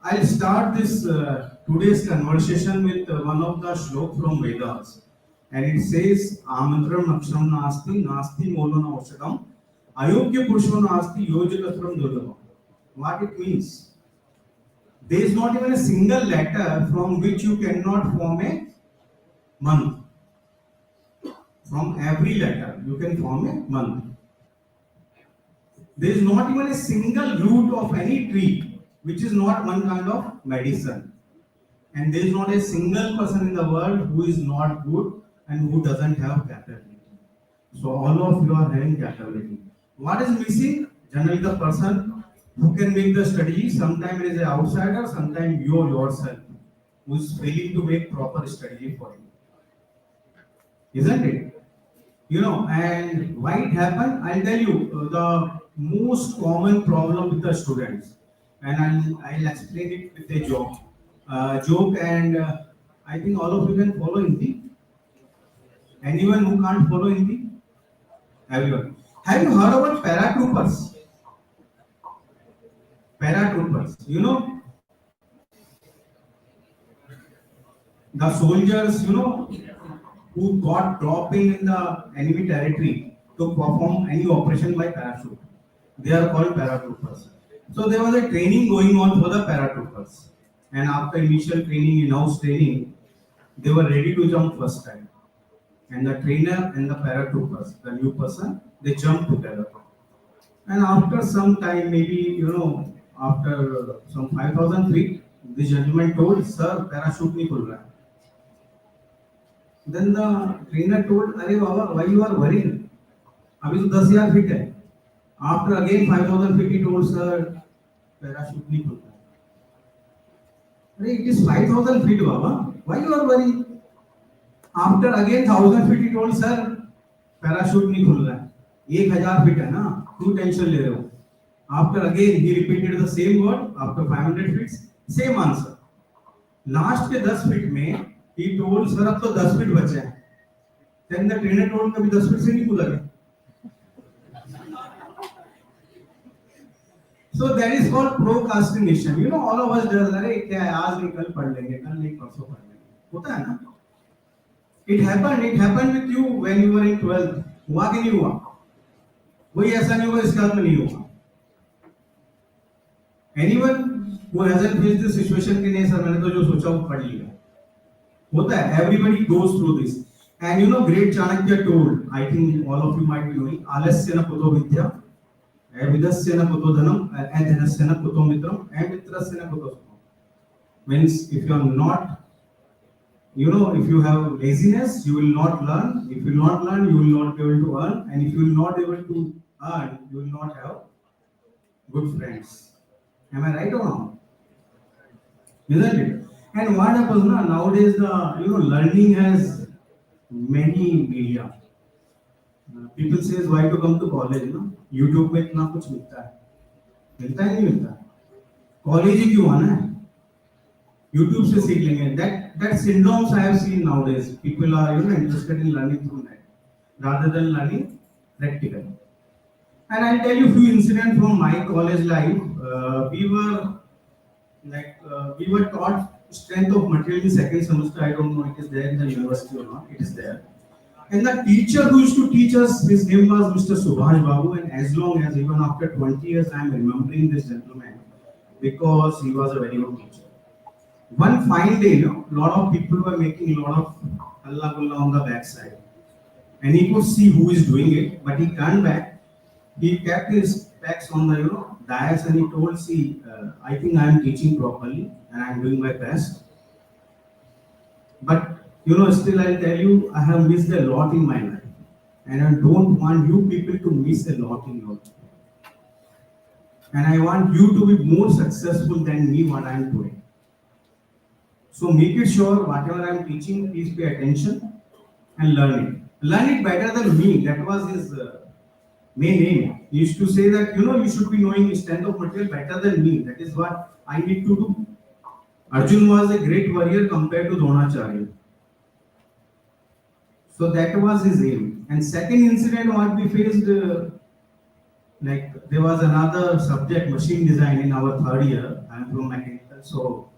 I'll start this today's conversation with one of the shlok from Vedas, and it says, "Amantram naksham nasti nasti molona oshakam ayogya purusho nasti yojakatram durlabham." What it means? There is not even a single letter from which you cannot form a month. From every letter, you can form a month. There is not even a single root of any tree which is not one kind of medicine. And there is not a single person in the world who is not good and who doesn't have capability. So all of you are having capability. What is missing? Generally the person who can make the strategy, sometimes it is an outsider, sometimes you yourself who is failing to make proper strategy for you. Isn't it? You know, and why it happened? I'll tell you the most common problem with the students, and I'll explain it with a joke. And I think all of you can follow Hindi. Anyone who can't follow Hindi? Everyone. Have you heard about paratroopers? Paratroopers. You know, the soldiers, you know, who got dropped in the enemy territory to perform any operation by parachute. They are called paratroopers. So there was a training going on for the paratroopers. And after initial training, in-house training, they were ready to jump first time. And the trainer and the paratroopers, the new person, they jumped together. And after some time, maybe, you know, after some 5,000 feet, the gentleman told, "Sir, parachute nahi khul raha." Then the trainer told, "Arey Baba, why you are worried? Abhi to 10,000 feet hai." After again 5,000 feet, he told, "Sir, parachute nahi khul raha." It is 5,000 feet, Baba. Why you are worried? After again 1,000 feet, he told, "Sir, parachute nahi khul raha." 1,000 feet है ना, क्यों tension ले रहे हो? After again he repeated the same word. After 500 feet, same answer. Last के 10 feet में he told, "Sir, अब तो 10 feet बचे हैं." Then the trainer told, "कभी 10 feet से नहीं कूदा." So that is called procrastination. You know, all of us does, "अरे क्या है, आज नहीं कल पढ़ लेंगे, कल नहीं परसों पढ़ लेंगे." होता है ना? It happened with you when you were in 12th. हुआ कि नहीं हुआ? वही ऐसा नहीं हुआ, इसके बाद में नहीं हुआ. Anyone who hasn't faced this situation कि नहीं सर मैंने तो जो सोचा वो पढ़ लिया. होता है. Everybody goes through this. And you know, great Chanakya told, I think all of you might be knowing, "Alasya na kuto vidya, avidasya na kuto dhanam, adhanasya na kuto mitram, amitrasya na kuto sukam." Means if you are not, you know, if you have laziness, you will not learn. If you will not learn, you will not be able to earn. And if you will not be able to earn, you will not have good friends. Am I right or wrong? Isn't it? And what happens now? Nowadays, learning has many media. People says, "Why to come to college?" You know, YouTube में इतना कुछ मिलता है, मिलता है नहीं मिलता? College ही क्यों आना है? YouTube से सीख लेंगे. That syndromes I have seen nowadays. People are interested in learning through net rather than learning practically. And I'll tell you a few incidents from my college life. We were taught strength of material in second semester. I don't know it is there in the university or not. It is there. And the teacher who used to teach us, his name was Mr. Subhash Babu. And as long as, even after 20 years, I am remembering this gentleman because he was a very good teacher. One fine day, a lot of people were making a lot of halla gulla on the backside. And he could see who is doing it, but he turned back. He kept his specs on the dais and he told, "See, I think I am teaching properly and I am doing my best. But still I'll tell you, I have missed a lot in my life." and I don't want you people to miss a lot in your life. And I want you to be more successful than me what I am doing. So make it sure whatever I am teaching, please pay attention and learn it. Learn it better than me. That was his main aim. He used to say that you should be knowing strength of material better than me. That is what I need to do. Arjun was a great warrior compared to Dronacharya. So that was his aim. And second incident what we faced, like there was another subject, machine design, in our third year. I am from mechanical, so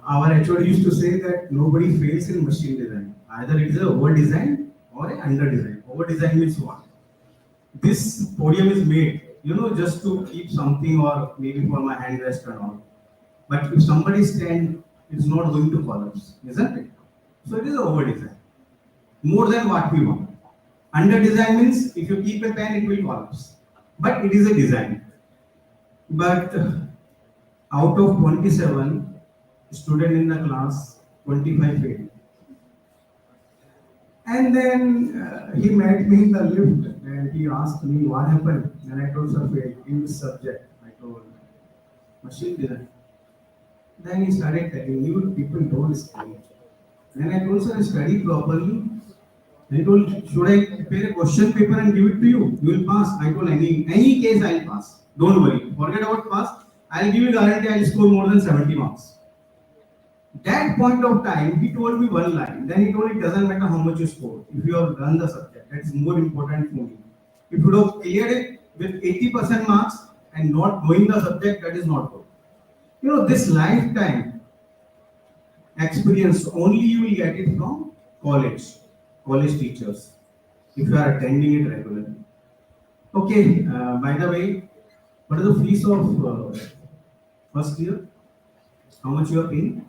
our HOD used to say that nobody fails in machine design. Either it is a over design or a under design. Over design means what? This podium is made, just to keep something or maybe for my hand rest and all. But if somebody stand, it's not going to collapse, isn't it? So it is over design. More than what we want. Under design means if you keep a pen, it will collapse. But it is a design. But out of 27 students in the class, 25 failed. And then he met me in the lift and he asked me what happened. And I told, sir, failed in this subject. I told, machine design. Then he started telling me, people don't study. Then I told, sir, study properly. He told, should I prepare a question paper and give it to you? You will pass. I told, any case I will pass. Don't worry. Forget about pass. I will give you guarantee I will score more than 70 marks. That point of time, he told me one line. Then he told, it doesn't matter how much you score. If you have done the subject, that is more important for me. If you would have cleared it with 80% marks and not knowing the subject, that is not good. This lifetime experience, only you will get it from college teachers, if you are attending it regularly. Okay, by the way, what is the fees of first year? How much you are paying?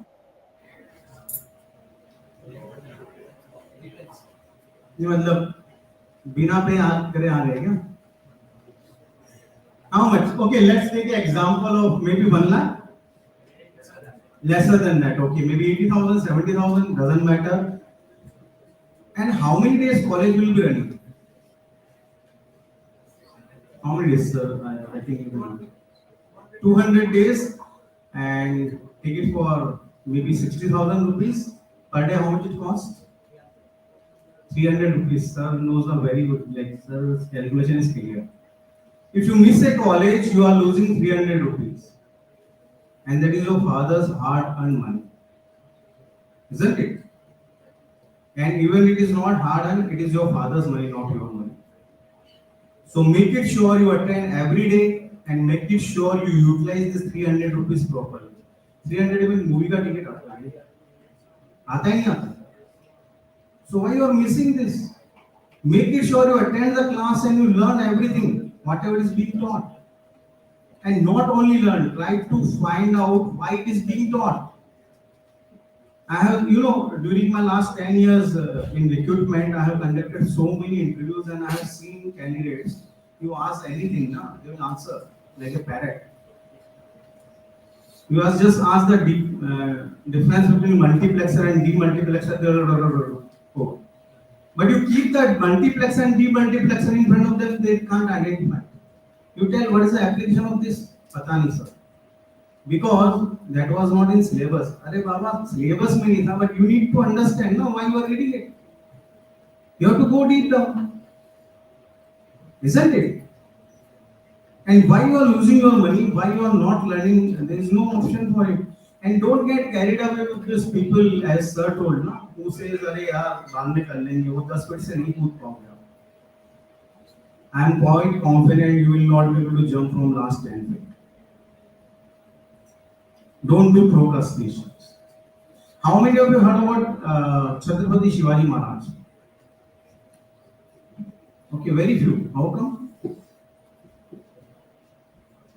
ये मतलब बिना पे आ रहे हैं क्या? How much? Okay, let's take an example of maybe 1 lakh. Lesser than that, okay, maybe 80,000, 70,000, doesn't matter. And how many days college will be running? How many days, sir? I think it will be 200 days and take it for maybe 60,000 rupees per day. How much it costs? 300 rupees. Sir knows are very good. Like, sir's calculation is clear. If you miss a college, you are losing 300 rupees. And that is your father's hard-earned money. Isn't it? And even it is not hard-earned, it is your father's money, not your money. So make it sure you attend every day and make it sure you utilize this 300 rupees properly. 300 even movie ka ticket aata hai. Aata hi nahi aata. So why you are missing this? Make it sure you attend the class and you learn everything, whatever is being taught. And not only learn, try to find out why it is being taught. I have, during my last 10 years in recruitment, I have conducted so many interviews and I have seen candidates, you ask anything, they will answer like a parrot. You just ask the difference between multiplexer and demultiplexer. Oh. But you keep that multiplexer and demultiplexer in front of them, they can't identify. You tell what is the application of this? Pata nahi, sir. Because that was not in syllabus. Arey Baba, syllabus mein nahi tha, but you need to understand why you are reading it. You have to go deep down. Isn't it? And why you are losing your money, why you are not learning, there is no option for it. And don't get carried away with these people, as sir told, who says, "Arey yaar, baad mein kar lenge, wo 10 minute se nahi kood paunga." I am quite confident you will not be able to jump from last 10 feet. Don't do procrastinations. How many of you heard about Chhatrapati Shivaji Maharaj? Okay, very few. How come?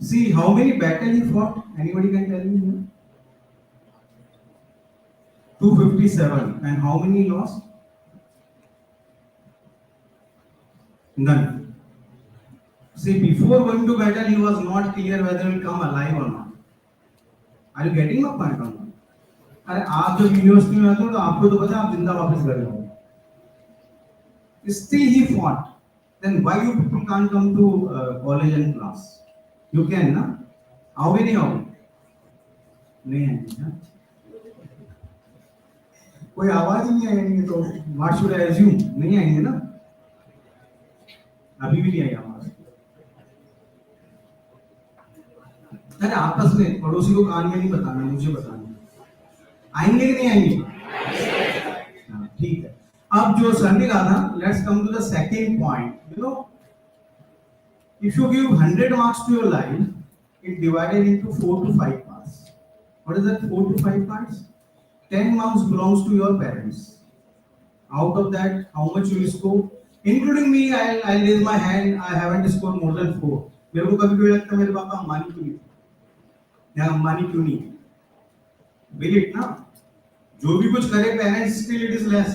See, how many battles he fought? Anybody can tell me? 257. And how many he lost? None. See, before going to battle, he was not clear whether he will come alive or not. Are you getting my point or not? अरे आप जब university में आते हो तो आपको तो पता है आप जिंदा वापस घर जाओगे. Still he fought. Then why you people can't come to college and class? You can, na? आओगे नहीं आओगे? नहीं आएंगे ना? कोई आवाज ही नहीं आएंगे तो what should I assume? नहीं आएंगे ना? अभी भी नहीं आई आवाज। अरे आपस में पड़ोसी को कान में नहीं बताना, मुझे बताना। आएंगे कि नहीं आएंगे? हाँ, ठीक है। अब जो सर ने कहा था, let's come to the second point. You know, if you give 100 marks to your life, it divided into 4 to 5 parts. What is that 4 to 5 parts? 10 marks belongs to your parents. Out of that, how much you will score? Including me, I'll raise my hand. I haven't scored more than 4. मेरे को कभी कभी लगता है मेरे पापा अंबानी क्यों नहीं, या अंबानी क्यों नहीं? Will it ना? जो भी कुछ करे parents still it is less.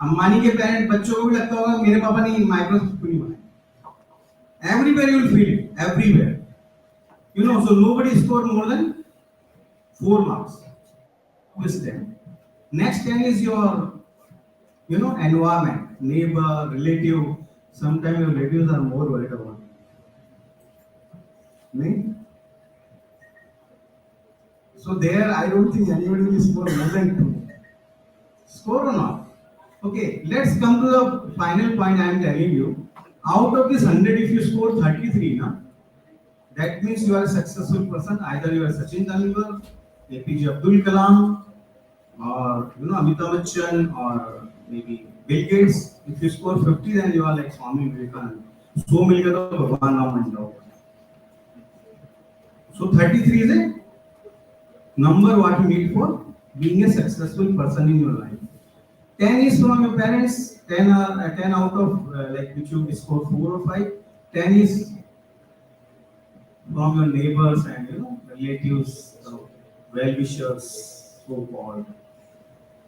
Ambani के पेरेंट बच्चों को भी लगता होगा मेरे पापा ने माइक्रोसॉफ्ट क्यों नहीं बनाया। Everywhere you will feel it, everywhere. You know, so nobody scored more than 4 marks. This 10. Next 10 is your, you know, environment, neighbor, relative. Sometimes your relatives are more worried about it. Me? So there, I don't think anybody will score more than 2. Score or not? Okay, let's come to the final point I am telling you. Out of this 100, if you score 33, na, that means you are a successful person. Either you are Sachin Tendulkar, APJ Abdul Kalam, or you know Amitabh Bachchan, or maybe Bill Gates. If you score 50, then you are like Swami Vivekananda. So mil gaya to Bhagwan Ram ban jao. So 33 is a number what you need for being a successful person in your life. 10 is from your parents. 10 out of like which you score 4 or 5. 10 is from your neighbors and you know relatives, well-wishers, so called.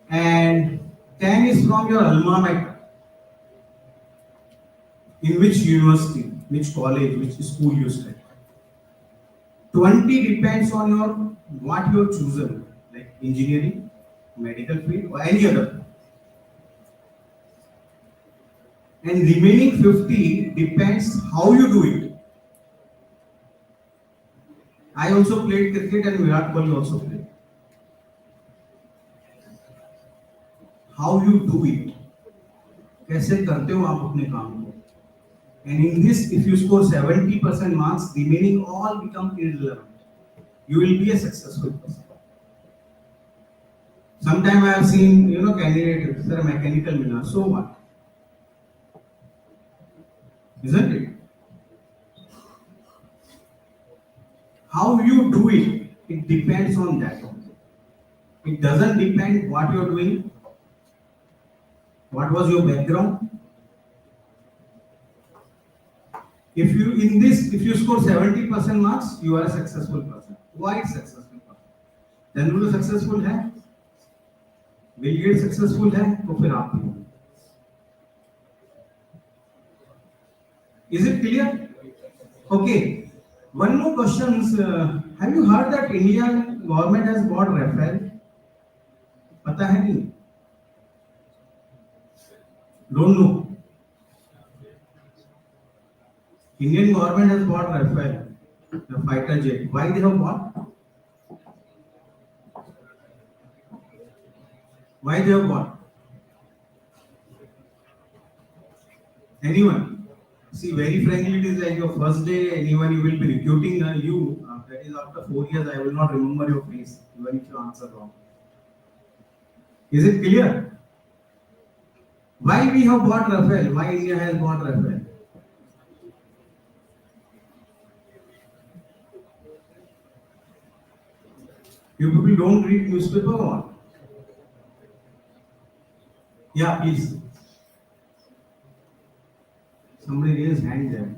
And 10 is from your alma mater. In which university, which college, which school you study. 20 depends on your what you have chosen, like engineering, medical field, or any other. And remaining 50 depends how you do it. I also played cricket and Virat Kohli also played. How you do it? कैसे करते हो आप अपने काम को? And in this, if you score 70% marks, remaining all become irrelevant. You will be a successful person. Sometimes I have seen, you know, candidates, sir, mechanical mila. So what? Isn't it? How you do it, it depends on that. It doesn't depend what you are doing, what was your background. If you score 70% marks, you are a successful person. Why successful person? Tendulkar successful है, Bill Gates successful है, तो फिर आप भी। Is it clear? Okay. One more question. Have you heard that Indian government has bought Rafale? पता है नहीं? Don't know. Indian government has bought Rafale, the fighter jet. Why they have bought? Why they have bought? Anyone? See, very frankly, it is like your first day. Anyone you will be recruiting you. That is after 4 years. I will not remember your face, even if you answer wrong. Is it clear? Why we have bought Rafale? Why India has bought Rafale? You people don't read newspaper or what? Yeah, please. Somebody raise hand there.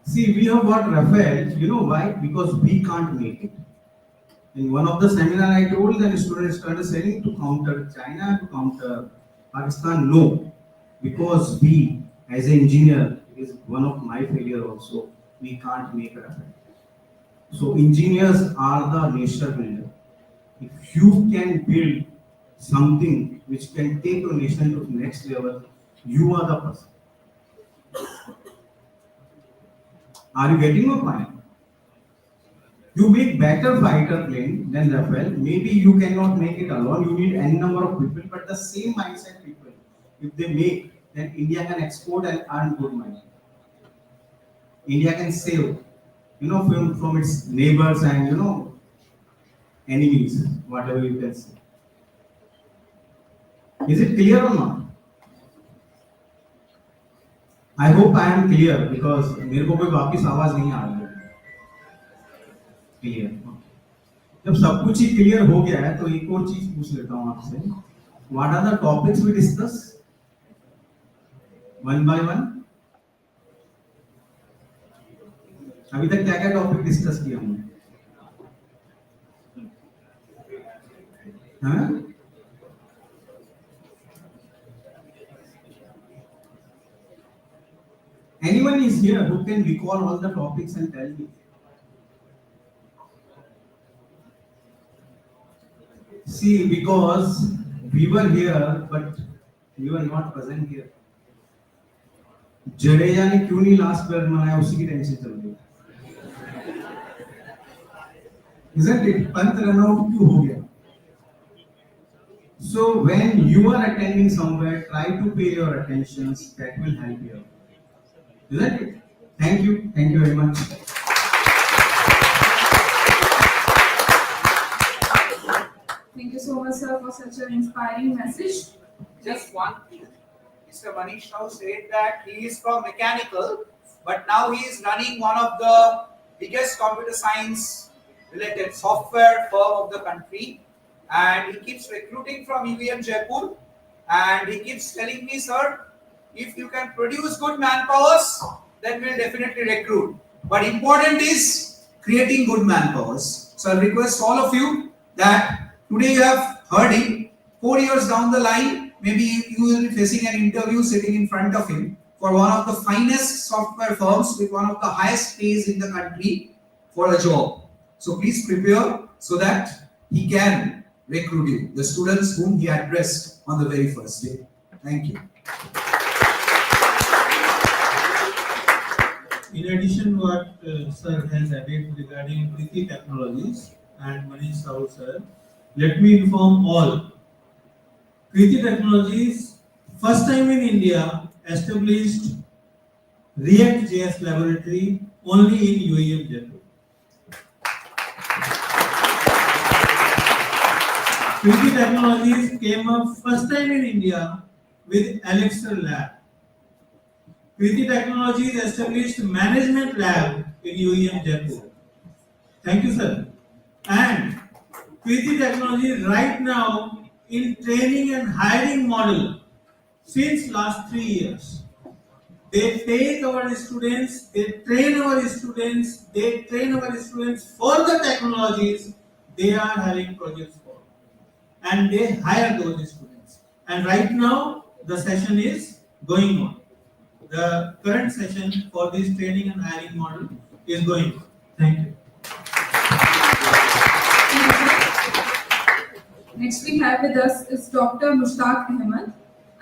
See, we have got Rafale. You know why? Because we can't make it. In one of the seminar, I told that students started saying to counter China, to counter Pakistan. No, because we, as an engineer, is one of my failure also. We can't make Rafale. So engineers are the nation builder. If you can build something which can take your nation to the next level, you are the person. Are you getting my point? You make better fighter plane than Rafale. Maybe you cannot make it alone. You need n number of people, but the same mindset people, if they make, then India can export and earn good money. India can save, from its neighbors and enemies, whatever you can say. Is it clear or not? I hope I am clear because मेरे को कोई वापस आवाज नहीं आ रही है. Clear. जब सब कुछ ही क्लियर हो गया है तो एक और चीज पूछ लेता हूँ आपसे. What are the topics we discuss? One by one. अभी तक क्या क्या टॉपिक डिस्कस किया हमने? हाँ? Anyone is here who can recall all the topics and tell me? See, because we were here, but we were not present here. Jadeja ने क्यों नहीं लास्ट बार मनाया, उसी की टेंशन चल रही है. Isn't it? Pant run out क्यों हो गया? So when you are attending somewhere, try to pay your attentions. That will help you. Isn't it? Thank you. Thank you very much. Thank you so much, sir, for such an inspiring message. Just one thing. Mr. Manish now said that he is from mechanical, but now he is running one of the biggest computer science related software firm of the country, and he keeps recruiting from UEM Jaipur, and he keeps telling me, sir, if you can produce good manpowers, then we'll definitely recruit. But important is creating good manpowers. So I request all of you that today you have heard him. 4 years down the line, maybe you will be facing an interview sitting in front of him for one of the finest software firms with one of the highest pays in the country for a job. So please prepare so that he can recruit you, the students whom he addressed on the very first day. Thank you. In addition, what sir has added regarding Kriti Technologies and Manish Sahu sir, let me inform all. Kriti Technologies, first time in India, established React.js laboratory only in UEM Jaipur. Kriti Technologies came up first time in India with Elixir Lab. Kriti Technologies established management lab in UEM Jaipur. Thank you, sir. And Kriti Technologies right now in training and hiring model since last 3 years. They take our students, they train our students, for the technologies they are having projects for. And they hire those students. And right now the session is going on. The current session for this training and hiring model is going on. Thank you. Next we have with us is Dr. Mushtaq Ahmed.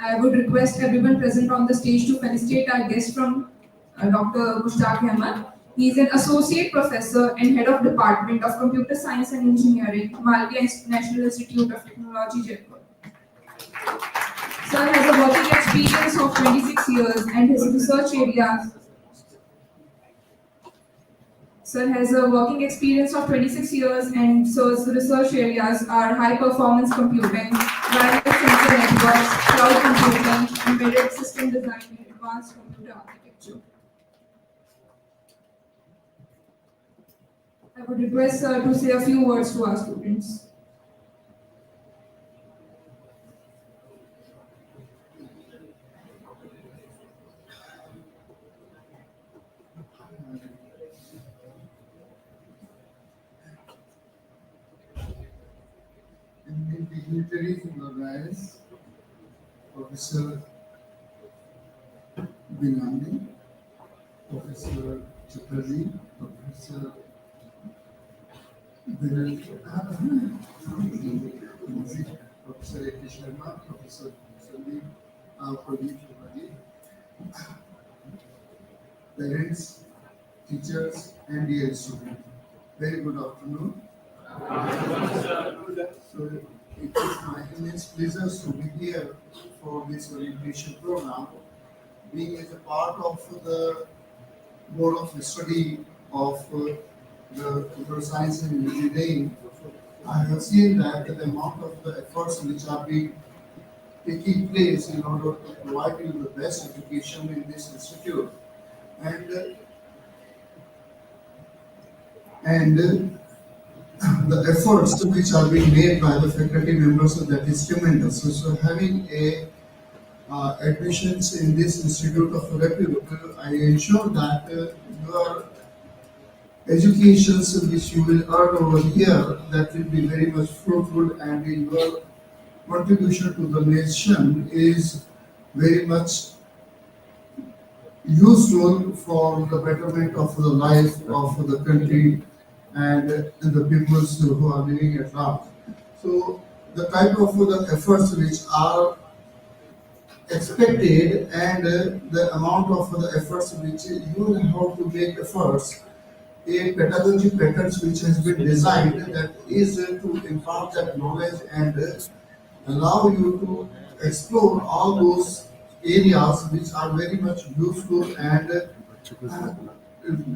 I would request everyone present on the stage to felicitate our guest from Dr. Mushtaq Ahmed. He is an associate professor and head of Department of Computer Science and Engineering, Malviya National Institute of Technology, Jaipur. Sir has a working experience of 26 years and his research areas. Sir has a working experience of 26 years and sir's research areas are high performance computing, wireless sensor networks, cloud computing, embedded system design, and advanced computer architecture. I would request sir to say a few words to our students. Dignitaries in the dais, Professor Binani, Professor Chatterjee, Professor Then, Professor A.K. Sharma, Professor Sandeep, Pradeep Shubhadi, parents, teachers, and dear students. Very good afternoon. So it is my immense pleasure to be here for this orientation program. Being as a part of the board of study of the computer science and engineering, I have seen that the amount of the efforts which are being taking place in order to provide you the best education in this institute, and the efforts which are being made by the faculty members, so that is tremendous. So having a admissions in this institute of repute, I ensure that your educations which you will earn over here, that will be very much fruitful, and your contribution to the nation is very much useful for the betterment of the life of the country and the peoples who are living at large. So the type of the efforts which are expected, and the amount of the efforts which you will have to make efforts, a pedagogy patterns which has been designed, that is to impart that knowledge and allow you to explore all those areas which are very much useful, and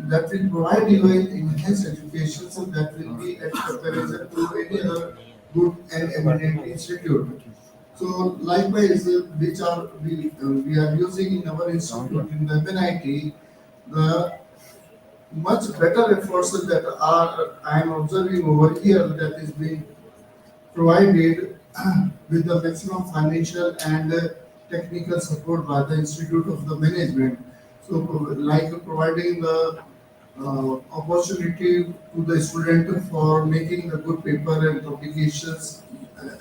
that will provide you an enhanced education, so that will be at comparison to any other good and eminent institute. So likewise, we are using in our institute in the MNIT, the much better efforts that I am observing over here, that is being provided with the maximum financial and technical support by the Institute of the Management. So like providing the opportunity to the student for making the good paper and publications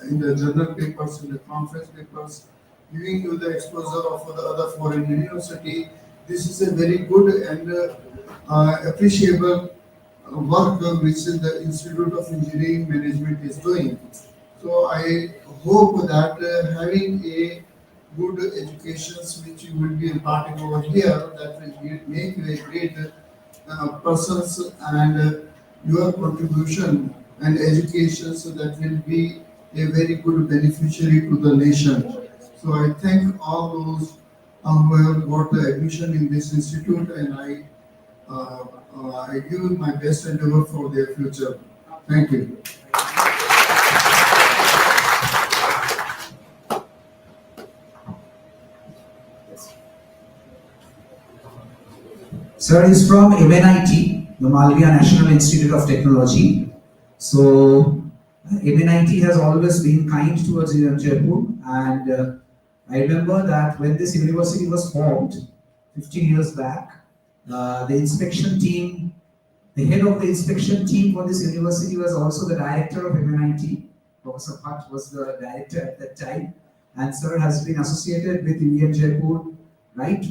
in the journal papers, in the conference papers, giving you the exposure of the other foreign university. This is a very good and appreciable work which the Institute of Engineering Management is doing. So I hope that having a good education which you will be imparting over here, that will make you a great persons, and your contribution and education, so that will be a very good beneficiary to the nation. So I thank all those who have got the admission in this institute, and I give my best endeavor for their future. Thank you. Sir is from MNIT, the Malviya National Institute of Technology. So MNIT has always been kind towards UEM Jaipur, and I remember that when this university was formed 15 years back, the inspection team, the head of the inspection team for this university was also the director of MNIT. Professor Bhatt was the director at that time, and sir has been associated with UEM Jaipur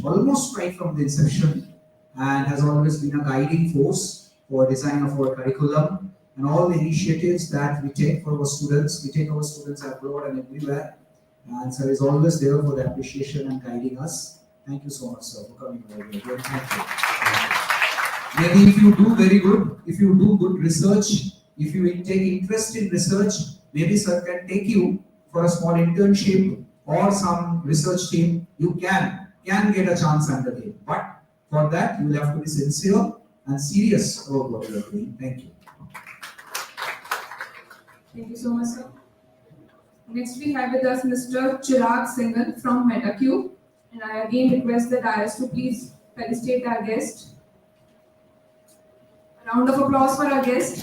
almost right from the inception, and has always been a guiding force for design of our curriculum and all the initiatives that we take for our students. We take our students abroad and everywhere, and sir is always there for the appreciation and guiding us. Thank you so much, sir, for coming over here. Thank you. Maybe if you do very good, if you do good research, if you take interest in research, maybe sir can take you for a small internship or some research team. You can get a chance under him. But for that, you will have to be sincere and serious about what you are doing. Thank you. Thank you so much, sir. Next, we have with us Mr. Chirag Singhal from MetaQ. And I again request the dais to please felicitate our guest. A round of applause for our guest.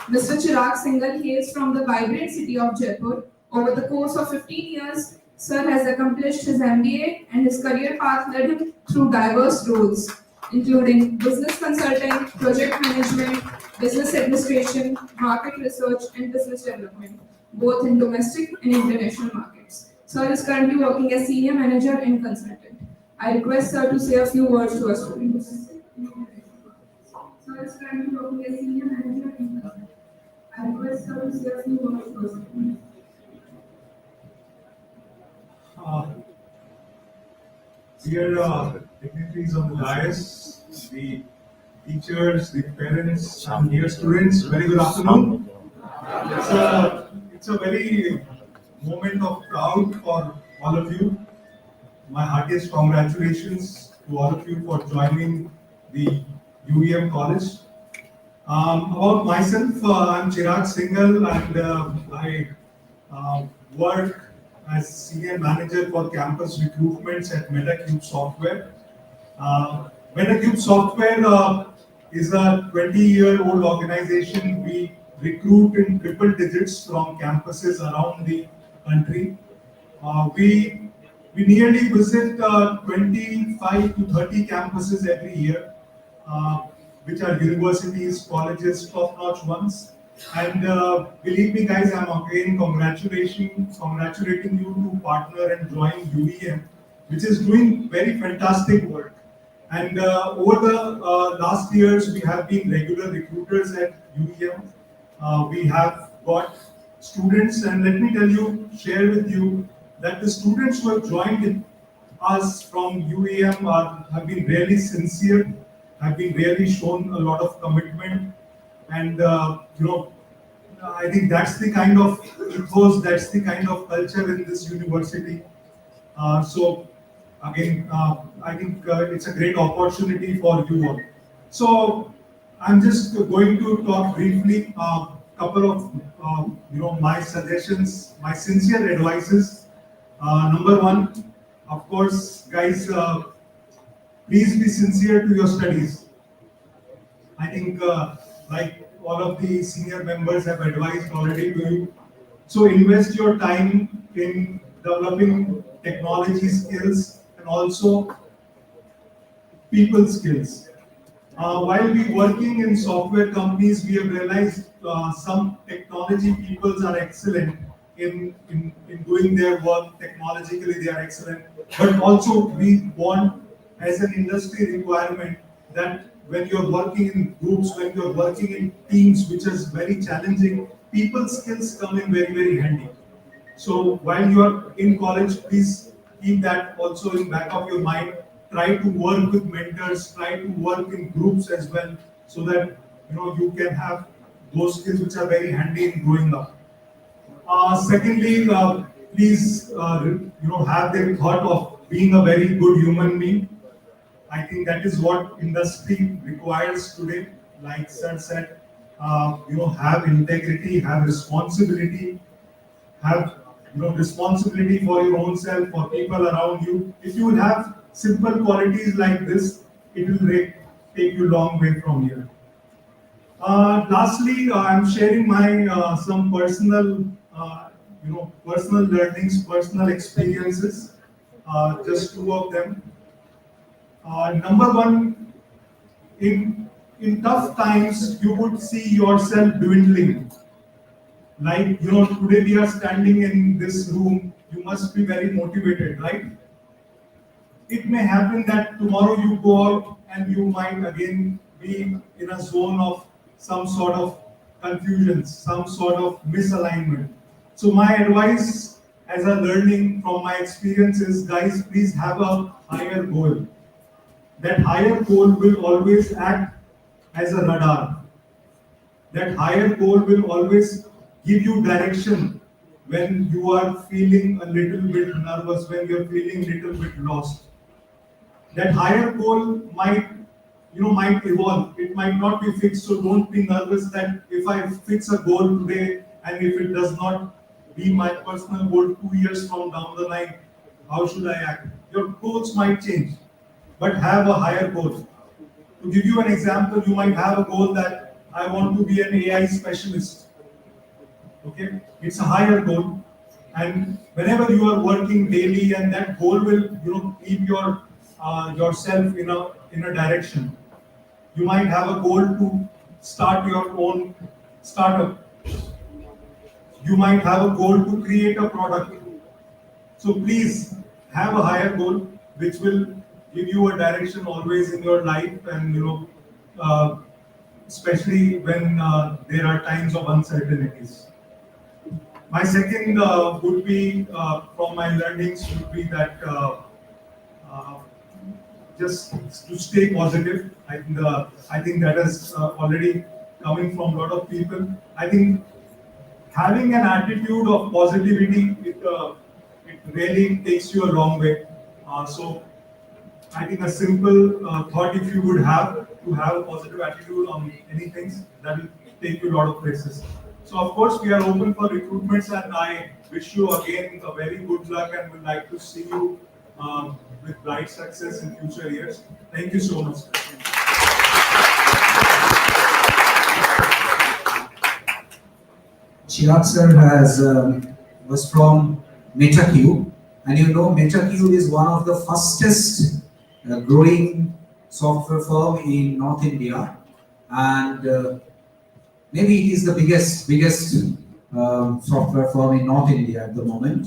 Mr. Chirag Singhal hails from the vibrant city of Jaipur. Over the course of 15 years, Sir has accomplished his MBA, and his career path led him through diverse roles, including business consulting, project management, business administration, market research, and business development, both in domestic and international markets. Sir is currently working as senior manager and consultant. I request Sir to say a few words to our students. Sir, first time talking as senior manager in I request her to say a few words first. Dear dignitaries on the dais, the teachers, the parents, and dear students, very good afternoon. It's a very moment of proud for all of you. My heartiest congratulations to all of you for joining the UEM College. About myself, I'm Chirag Singhal and I work as Senior Manager for Campus Recruitments at MetaCube Software. MetaCube Software is a 20-year-old organization. We recruit in triple digits from campuses around the country. We nearly visit 25 to 30 campuses every year, which are universities, colleges, top-notch ones. And believe me, guys, I'm again congratulating you to partner and join UEM, which is doing very fantastic work. And over the last years, we have been regular recruiters at UEM. We have got students, and let me tell you, share with you that the students who have joined us from UEM have been really sincere, have been really shown a lot of commitment, and I think that's the kind of ethos, that's the kind of culture in this university. So again, I think it's a great opportunity for you all. So I'm just going to talk briefly couple of my suggestions, my sincere advices. Number one, of course, guys, please be sincere to your studies. I think like all of the senior members have advised already to you. So invest your time in developing technology skills and also people skills. While we working in software companies, we have realized some technology peoples are excellent in doing their work. Technologically, they are excellent. But also, we want as an industry requirement that when you're working in groups, when you're working in teams, which is very challenging, people skills come in very, very handy. So while you are in college, please keep that also in back of your mind. Try to work with mentors, try to work in groups as well, so that you can have those skills which are very handy in growing up. Secondly, please have the thought of being a very good human being. I think that is what industry requires today. Like Sir said, have integrity, have responsibility, have responsibility for your own self, for people around you. If you have simple qualities like this, it will take you a long way from here. Lastly, I'm sharing my some personal, personal learnings, personal experiences. Just two of them. Number one, in tough times, you would see yourself dwindling. Like today we are standing in this room. You must be very motivated, right? It may happen that tomorrow you go out and you might again be in a zone of some sort of confusion, some sort of misalignment. So my advice as a learning from my experience is, guys, please have a higher goal. That higher goal will always act as a radar. That higher goal will always give you direction when you are feeling a little bit nervous, when you're feeling a little bit lost. That higher goal might evolve. It might not be fixed. So don't be nervous that if I fix a goal today and if it does not be my personal goal 2 years from down the line, how should I act? Your goals might change, but have a higher goal. To give you an example, you might have a goal that I want to be an AI specialist. Okay, it's a higher goal, and whenever you are working daily, and that goal will keep your yourself in a direction. You might have a goal to start your own startup. You might have a goal to create a product. So please have a higher goal, which will give you a direction always in your life, and especially when there are times of uncertainties. My second would be from my learnings would be that uh, just to stay positive. I think that is already coming from a lot of people. I think having an attitude of positivity, it really takes you a long way. So I think a simple thought, if you would have to have a positive attitude on anything, that will take you a lot of places. So of course we are open for recruitments, and I wish you again a very good luck and would like to see you with bright success in future years. Thank you so much. Chirag sir was from MetaQ, and you know MetaQ is one of the fastest growing software firm in North India, and maybe it is the biggest software firm in North India at the moment.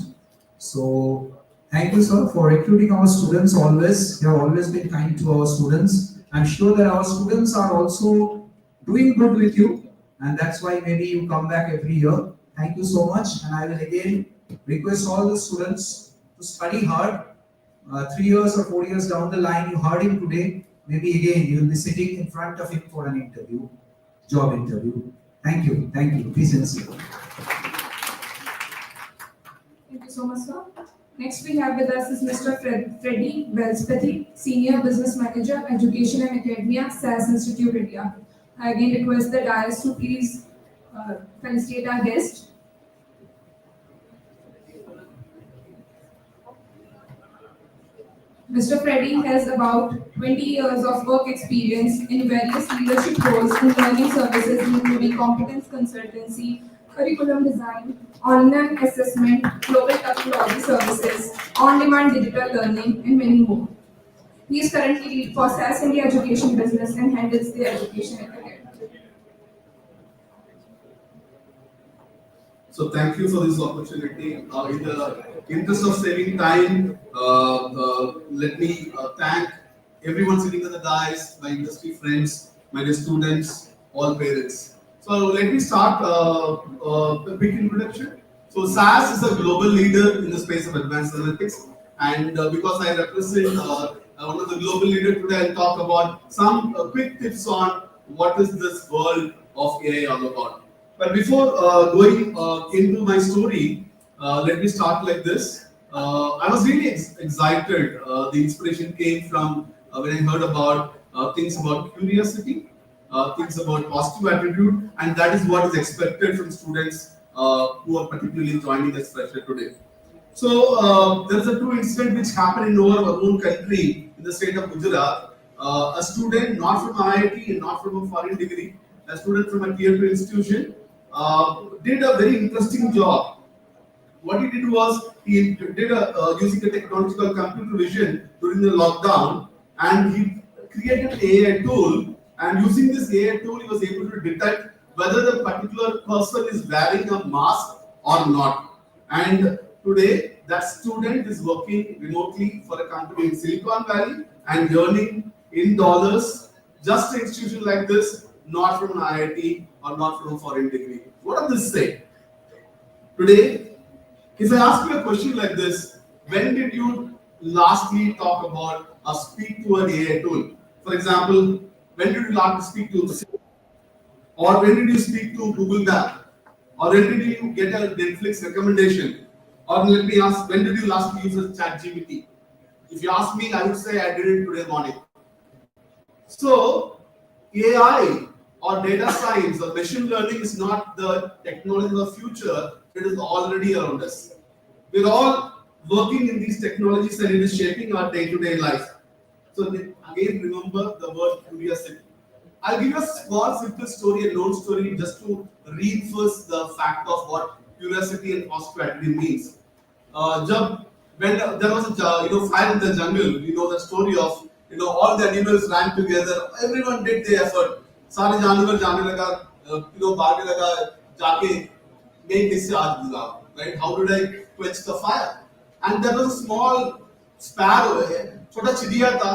So thank you, sir, for recruiting our students always. You have always been kind to our students. I'm sure that our students are also doing good with you, and that's why maybe you come back every year. Thank you so much, and I will again request all the students to study hard. 3 years or 4 years down the line, you heard him today. Maybe again you will be sitting in front of him for an interview, job interview. Thank you. Be sincere. Thank you so much, sir. Next we have with us is Mr. Freddy Welspathy, Senior Business Manager, Education and Academia, SAS Institute, India. I again request the dais to please felicitate our guest. Mr. Freddy has about 20 years of work experience in various leadership roles in learning services, including competence consultancy, curriculum design, online assessment, global technology services, on-demand digital learning, and many more. He is currently lead for SAS India Education Business and handles the education academy. So thank you for this opportunity. In the interest of saving time, let me thank everyone sitting on the dais, my industry friends, my dear students, all parents. So let me start a quick introduction. So SAS is a global leader in the space of advanced analytics, and because I represent one of the global leaders today, I'll talk about some quick tips on what is this world of AI all about. But before going into my story, let me start like this. I was really excited. The inspiration came from when I heard about things about curiosity, things about positive attitude, and that is what is expected from students who are particularly joining us fresher today. So there is a true incident which happened in our own country in the state of Gujarat. A student not from IIT and not from a foreign degree, a student from a tier 2 institution, did a very interesting job. What he did was he did using a technological computer vision during the lockdown, and he created an AI tool. And using this AI tool, he was able to detect whether the particular person is wearing a mask or not. And today, that student is working remotely for a company in Silicon Valley and earning in dollars. Just an institution like this, not from an IIT or not from a foreign degree. What does this say? Today, if I ask you a question like this, when did you lastly talk about or speak to an AI tool? For example, when did you last speak to or when did you speak to Google Map? Or when did you get a Netflix recommendation? Or let me ask, when did you last use a ChatGPT? If you ask me, I would say I did it today morning. So, AI or data science or machine learning is not the technology of the future, it is already around us. We're all working in these technologies and it is shaping our day-to-day life. So again, remember the word curiosity. I'll give you a small, simple story, a known story, just to reinforce the fact of what curiosity and positive attitude means. When there was a fire in the jungle, the story of all the animals ran together, everyone did their effort. सारे जानवर जाने लगा, भागने लगा, जाके मैं किससे आग बुझाऊं, right? How did I quench the fire? And there was a small sparrow, छोटा चिड़िया था,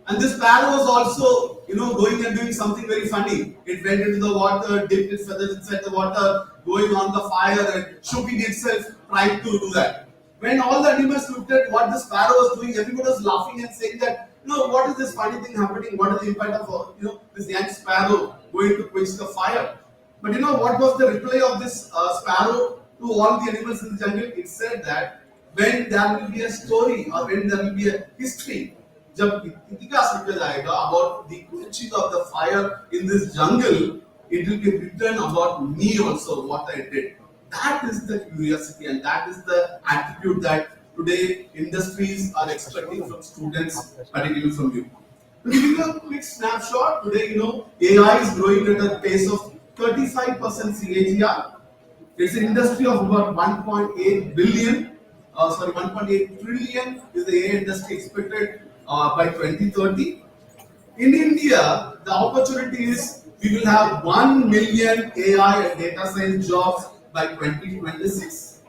And this sparrow was also, going and doing something very funny. It went into the water, dipped its feathers inside the water, going on the fire and shooting itself, tried to do that. When all the animals looked at what the sparrow was doing, everybody was laughing and saying that, what is this funny thing happening? What is the impact of, this young sparrow going to quench the fire? But what was the reply of this sparrow to all the animals in the jungle? It said that when there will be a story or when there will be a history, जब इतिहास लिखा जाएगा about the quenching of the fire in this jungle, it will be written about me also, what I did. That is the curiosity and that is the attitude that today industries are expecting from students, particularly from you. To give you a quick snapshot, today AI is growing at a pace of 35% CAGR. It's an industry of about 1.8 trillion is the AI industry expected by 2030. In India, the opportunity is we will have 1 million AI and data science jobs by 2026.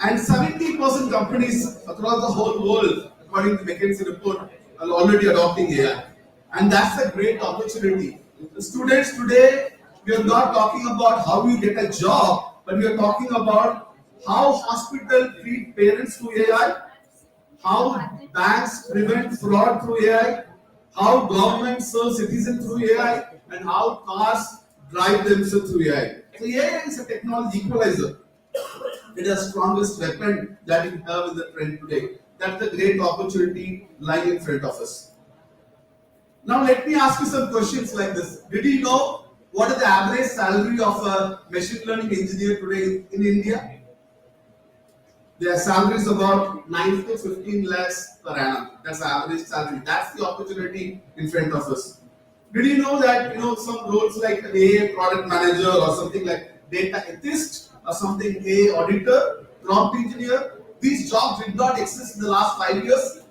And 70% companies across the whole world, according to McKinsey report, are already adopting AI. And that's a great opportunity. The students today, we are not talking about how you get a job, but we are talking about how hospitals treat parents through AI, how banks prevent fraud through AI, how government serves citizens through AI, and how cars drive themselves through AI. So AI is a technology equalizer. It is the strongest weapon that we have in the trend today. That's the great opportunity lying in front of us. Now let me ask you some questions like this. Did you know what is the average salary of a machine learning engineer today in India? Their salary is about 9 to 15 lakhs per annum. That's the average salary. That's the opportunity in front of us. Did you know that some roles like an AI product manager or something like data ethicist or something AI auditor, prompt engineer, these jobs did not exist in the last 5 years,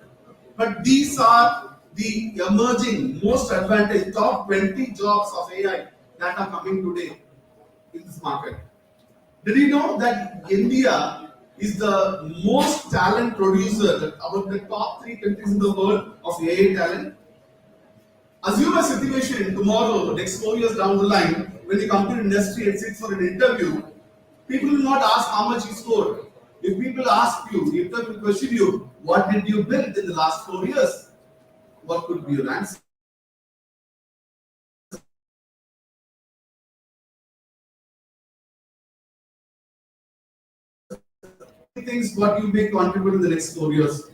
but these are the emerging, most advantaged top 20 jobs of AI that are coming today in this market. Did you know that India is the most talent producer among the top 3 countries in the world of AI talent? Assume a situation tomorrow, next 4 years down the line, when you come to industry and sit for an interview, people will not ask how much you scored. If people ask you, if they question you, what did you build in the last 4 years? What could be your answer? Things what you may contribute in the next 4 years.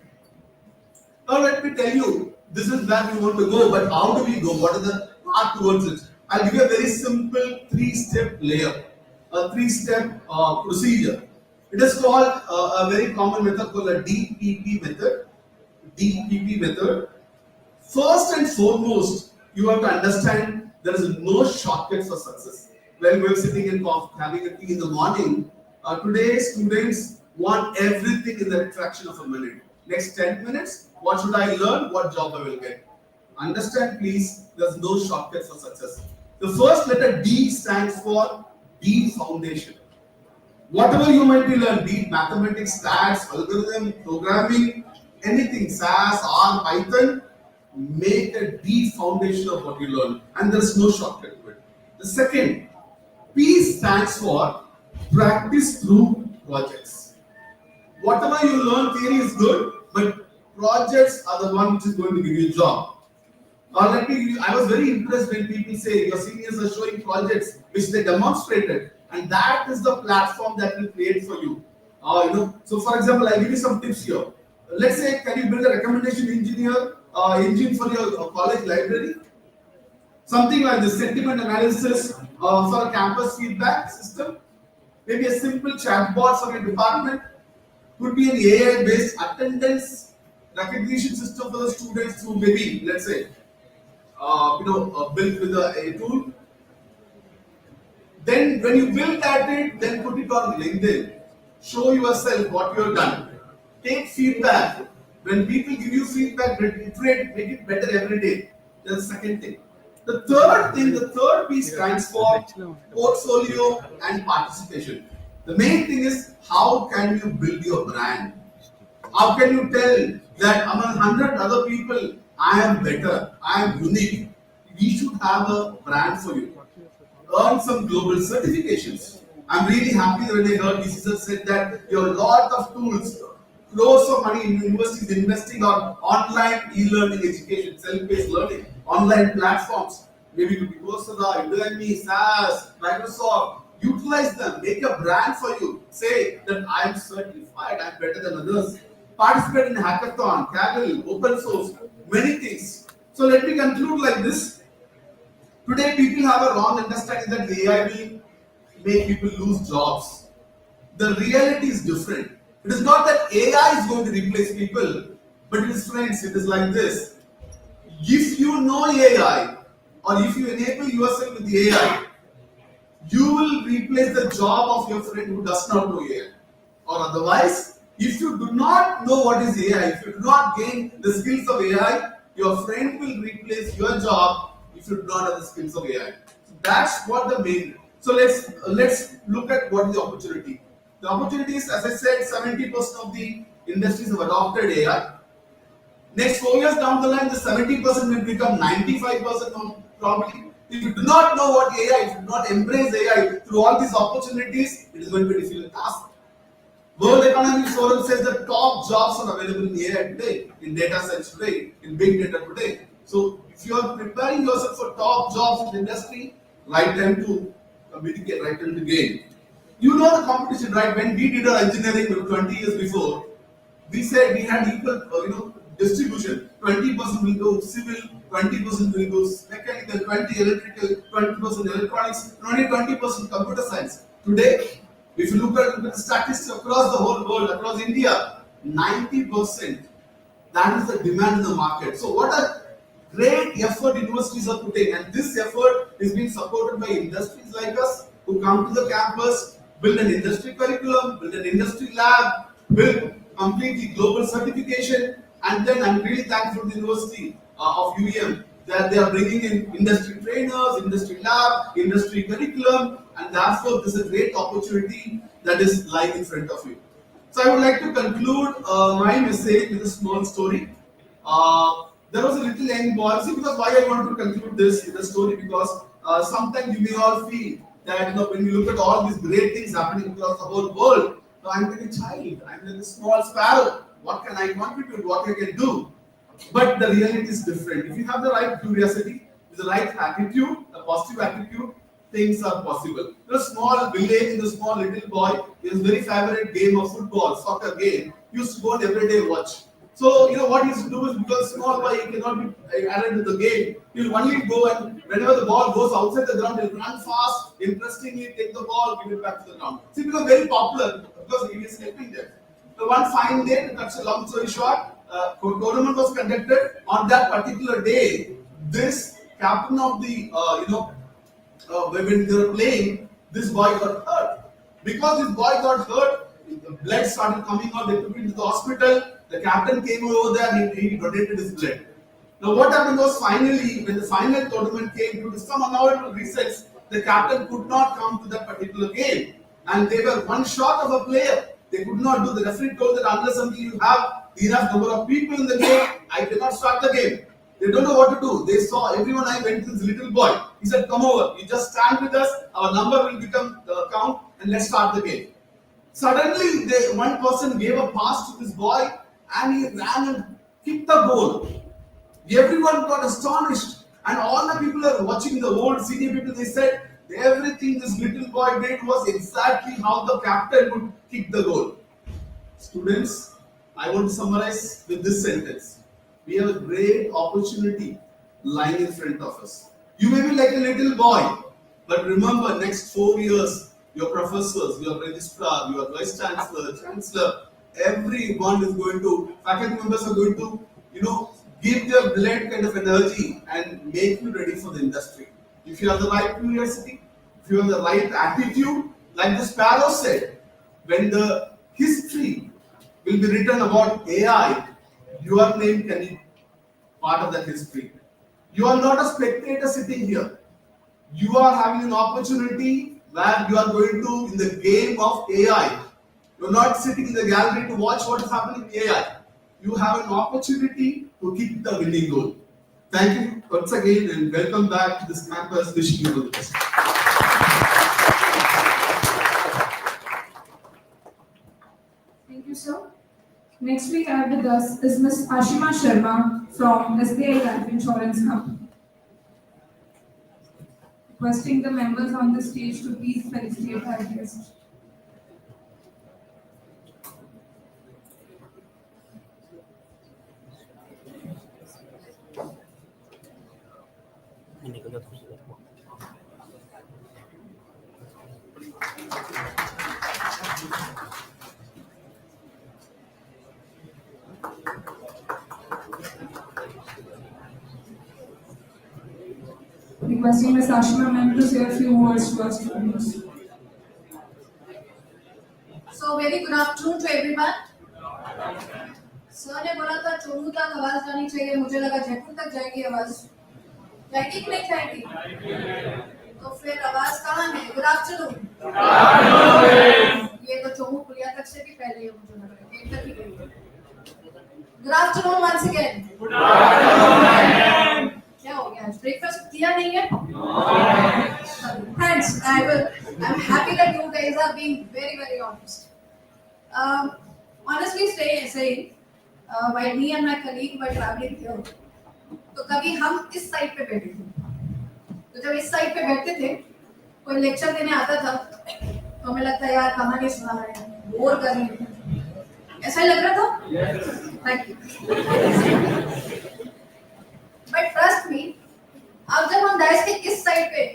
Now let me tell you, this is where we want to go, but how do we go? What is the path towards it? I'll give you a very simple 3-step layer, a 3-step procedure. It is called a very common method called a DPP method. DPP method. First and foremost, you have to understand there is no shortcut for success. When we're sitting and having a tea in the morning, today students want everything in the fraction of a minute. Next 10 minutes, what should I learn? What job I will get? Understand please, there's no shortcut for success. The first letter D stands for D foundation. Whatever you might be learning, be it mathematics, stats, algorithm, programming, anything, SAS, R, Python, make a deep foundation of what you learn, and there's no shortcut to it. The second, P stands for practice through projects. Whatever you learn, theory is good, but projects are the one which is going to give you a job. I was very impressed when people say your seniors are showing projects which they demonstrated, and that is the platform that will create for you. So for example, I'll give you some tips here. Let's say, can you build a recommendation engine for your college library? Something like the sentiment analysis for a campus feedback system. Maybe a simple chatbot for your department. Could be an AI-based attendance recognition system for the students through maybe, let's say, built with a tool. Then when you build that, then put it on LinkedIn. Show yourself what you have done. Take feedback. When people give you feedback, iterate, make it better every day. That's the second thing. The third piece stands for portfolio and participation. The main thing is how can you build your brand? How can you tell that among 100 other people, I am better, I am unique. We should have a brand for you. Earn some global certifications. I'm really happy when I heard DCSR said that you have a lot of tools, crores of money in universities investing on online e-learning education, self-paced learning, online platforms. Maybe it could be Coursera, Udemy, SAS, Microsoft. Utilize them, make a brand for you. Say that I am certified, I am better than others. Participate in hackathon, Kaggle, open source, many things. So let me conclude like this. Today people have a wrong understanding that AI will make people lose jobs. The reality is different. It is not that AI is going to replace people, but it is friends, it is like this. If you know AI, or if you enable yourself with the AI, you will replace the job of your friend who does not know AI. Or otherwise, if you do not know what is AI, if you do not gain the skills of AI, your friend will replace your job if you do not have the skills of AI. So that's what the main. So let's look at what is the opportunity. The opportunity is, as I said, 70% of the industries have adopted AI. Next 4 years down the line, the 70% will become 95% probably. If you do not know what AI, if you do not embrace AI through all these opportunities, it is going to be a difficult task. World Economic Forum says that top jobs are available in AI today, in data science today, in big data today. So if you are preparing yourself for top jobs in the industry, right time to mitigate, right time to gain. You know the competition, right? When we did our engineering 20 years before, we said we had equal, distribution. 20% will go civil, 20% will go mechanical, 20% electrical, 20% electronics, only 20% computer science. Today, if you look at the statistics across the whole world, across India, 90%. That is the demand in the market. So what a great effort universities are putting, and this effort is being supported by industries like us who come to the campus, build an industry curriculum, build an industry lab, build complete the global certification, and then I'm really thankful to the University of UEM that they are bringing in industry trainers, industry lab, industry curriculum, and therefore this is a great opportunity that is lying in front of you. So I would like to conclude my message with a small story. There was a little young boy. See, because why I want to conclude this with a story, because sometimes you may all feel that when you look at all these great things happening across the whole world, I'm like a child, I'm like a small sparrow. What can I contribute? What I can do? But the reality is different. If you have the right curiosity, the right attitude, a positive attitude, things are possible. In a small village, in a small little boy, his very favorite game of football, soccer game, he used to go and every day watch. So, what he used to do is, because small boy he cannot be added to the game, he'll only go and whenever the ball goes outside the ground, he'll run fast, interestingly take the ball, give it back to the ground. See, because very popular, because he is helping them. So one fine day, to cut a long story short, tournament was conducted. On that particular day, this captain of the, when they were playing, this boy got hurt. Because this boy got hurt, the blood started coming out, they took him to the hospital. The captain came over there and he donated his blood. Now what happened was, finally, when the final tournament came to some unavoidable reasons, the captain could not come to that particular game. And they were one short of a player. They could not do. The referee told that unless until you have enough number of people in the game, I cannot start the game. They don't know what to do. They saw everyone. I went to this little boy. He said, "Come over. You just stand with us. Our number will become the count, and let's start the game." Suddenly, one person gave a pass to this boy, and he ran and kicked the goal. Everyone got astonished, and all the people are watching, the old senior people. They said, everything this little boy did was exactly how the captain would kick the goal. Students, I want to summarize with this sentence. We have a great opportunity lying in front of us. You may be like a little boy, but remember, next 4 years, your professors, your registrar, your vice chancellor, everyone is going to, faculty members are going to, give their blood kind of energy and make you ready for the industry. If you have the right curiosity, if you have the right attitude, like the sparrow said, when the history will be written about AI, your name can be part of that history. You are not a spectator sitting here. You are having an opportunity where you are going to, in the game of AI, you are not sitting in the gallery to watch what is happening in AI. you have an opportunity to kick the winning goal. Thank you once again and welcome back to this campus. Wishing you all the best. Thank you, sir. Next we have with us is Ms. Ashima Sharma from SBI Life Insurance Company. Requesting the members on the stage to please felicitate our guest. Requesting Ms. Ashima ma'am to say a few words to our students. So very good afternoon to everyone. Sir ने बोला था चोमू तक आवाज जानी चाहिए, मुझे लगा जयपुर तक जाएगी आवाज, जाएगी कि नहीं जाएगी? तो फिर आवाज कहाँ है? Good afternoon. ये तो चोमू पुलिया तक से भी पहले है, मुझे लग रहा है एक तक ही गई है। Good afternoon once again. क्या हो गया? ब्रेकफास्ट किया नहीं है? Friends, I'm happy that you guys are being very honest. Honestly saying, while me and my colleague were traveling here, तो कभी हम इस साइड पे बैठे थे, तो जब इस साइड पे बैठते थे कोई लेक्चर देने आता था तो हमें लगता है यार कहानी सुना रहे हैं, बोर कर रहे हैं, ऐसा ही लग रहा था? Thank you. But trust me, अब जब हम डाइस के इस साइड पे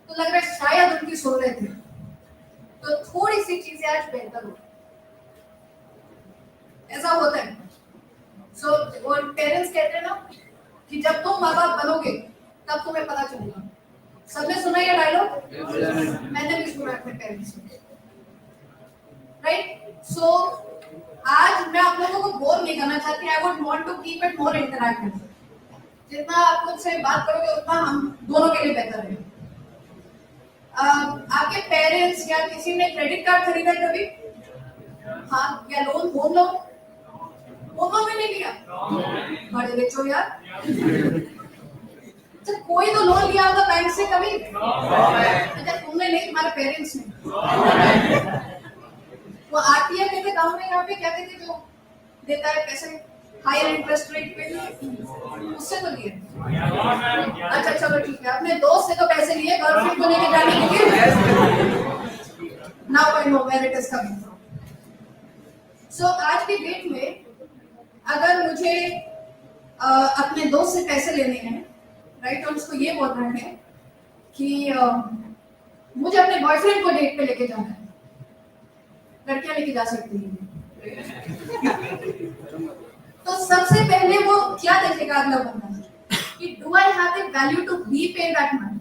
तो लग रहा है शायद उनकी सुन रहे थे, तो थोड़ी सी चीजें आज बेहतर हो, ऐसा होता है। सो वो पेरेंट्स कहते हैं ना कि जब तुम माँ बाप बनोगे तब तुम्हें पता चलेगा। सबने सुना ये डायलॉग? मैंने भी सुना अपने पेरेंट्स से, राइट? सो आज मैं आप लोगों को बोर नहीं करना चाहती। I would want to keep it more interactive. जितना आप मुझसे बात करोगे उतना हम दोनों के लिए बेहतर है। आपके पेरेंट्स या किसी ने क्रेडिट कार्ड खरीदा कभी? हाँ, या लोन, होम लोन में नहीं लिया? बड़े बच्चों यार, तो कोई तो लोन लिया होगा बैंक से कभी? अच्छा, तुमने नहीं, तुम्हारे पेरेंट्स ने। वो आरटीआई कहते गाँव में, यहाँ पे क्या कहते जो देता है पैसे हायर इंटरेस्ट रेट पे, उससे तो लिए। अच्छा चलो ठीक है, अपने दोस्त से तो पैसे लिए गर्लफ्रेंड को लेके जाने के लिए। Now I know where it is coming from. So आज की डेट में अगर मुझे अपने दोस्त से पैसे लेने हैं, राइट, और उसको ये बोल रहे हैं कि मुझे अपने बॉयफ्रेंड को डेट पे लेके जाना है, लड़कियां लेके जा सकती हैं, तो सबसे पहले वो क्या देखेगा अगला बंदा कि do I have the value to repay that money.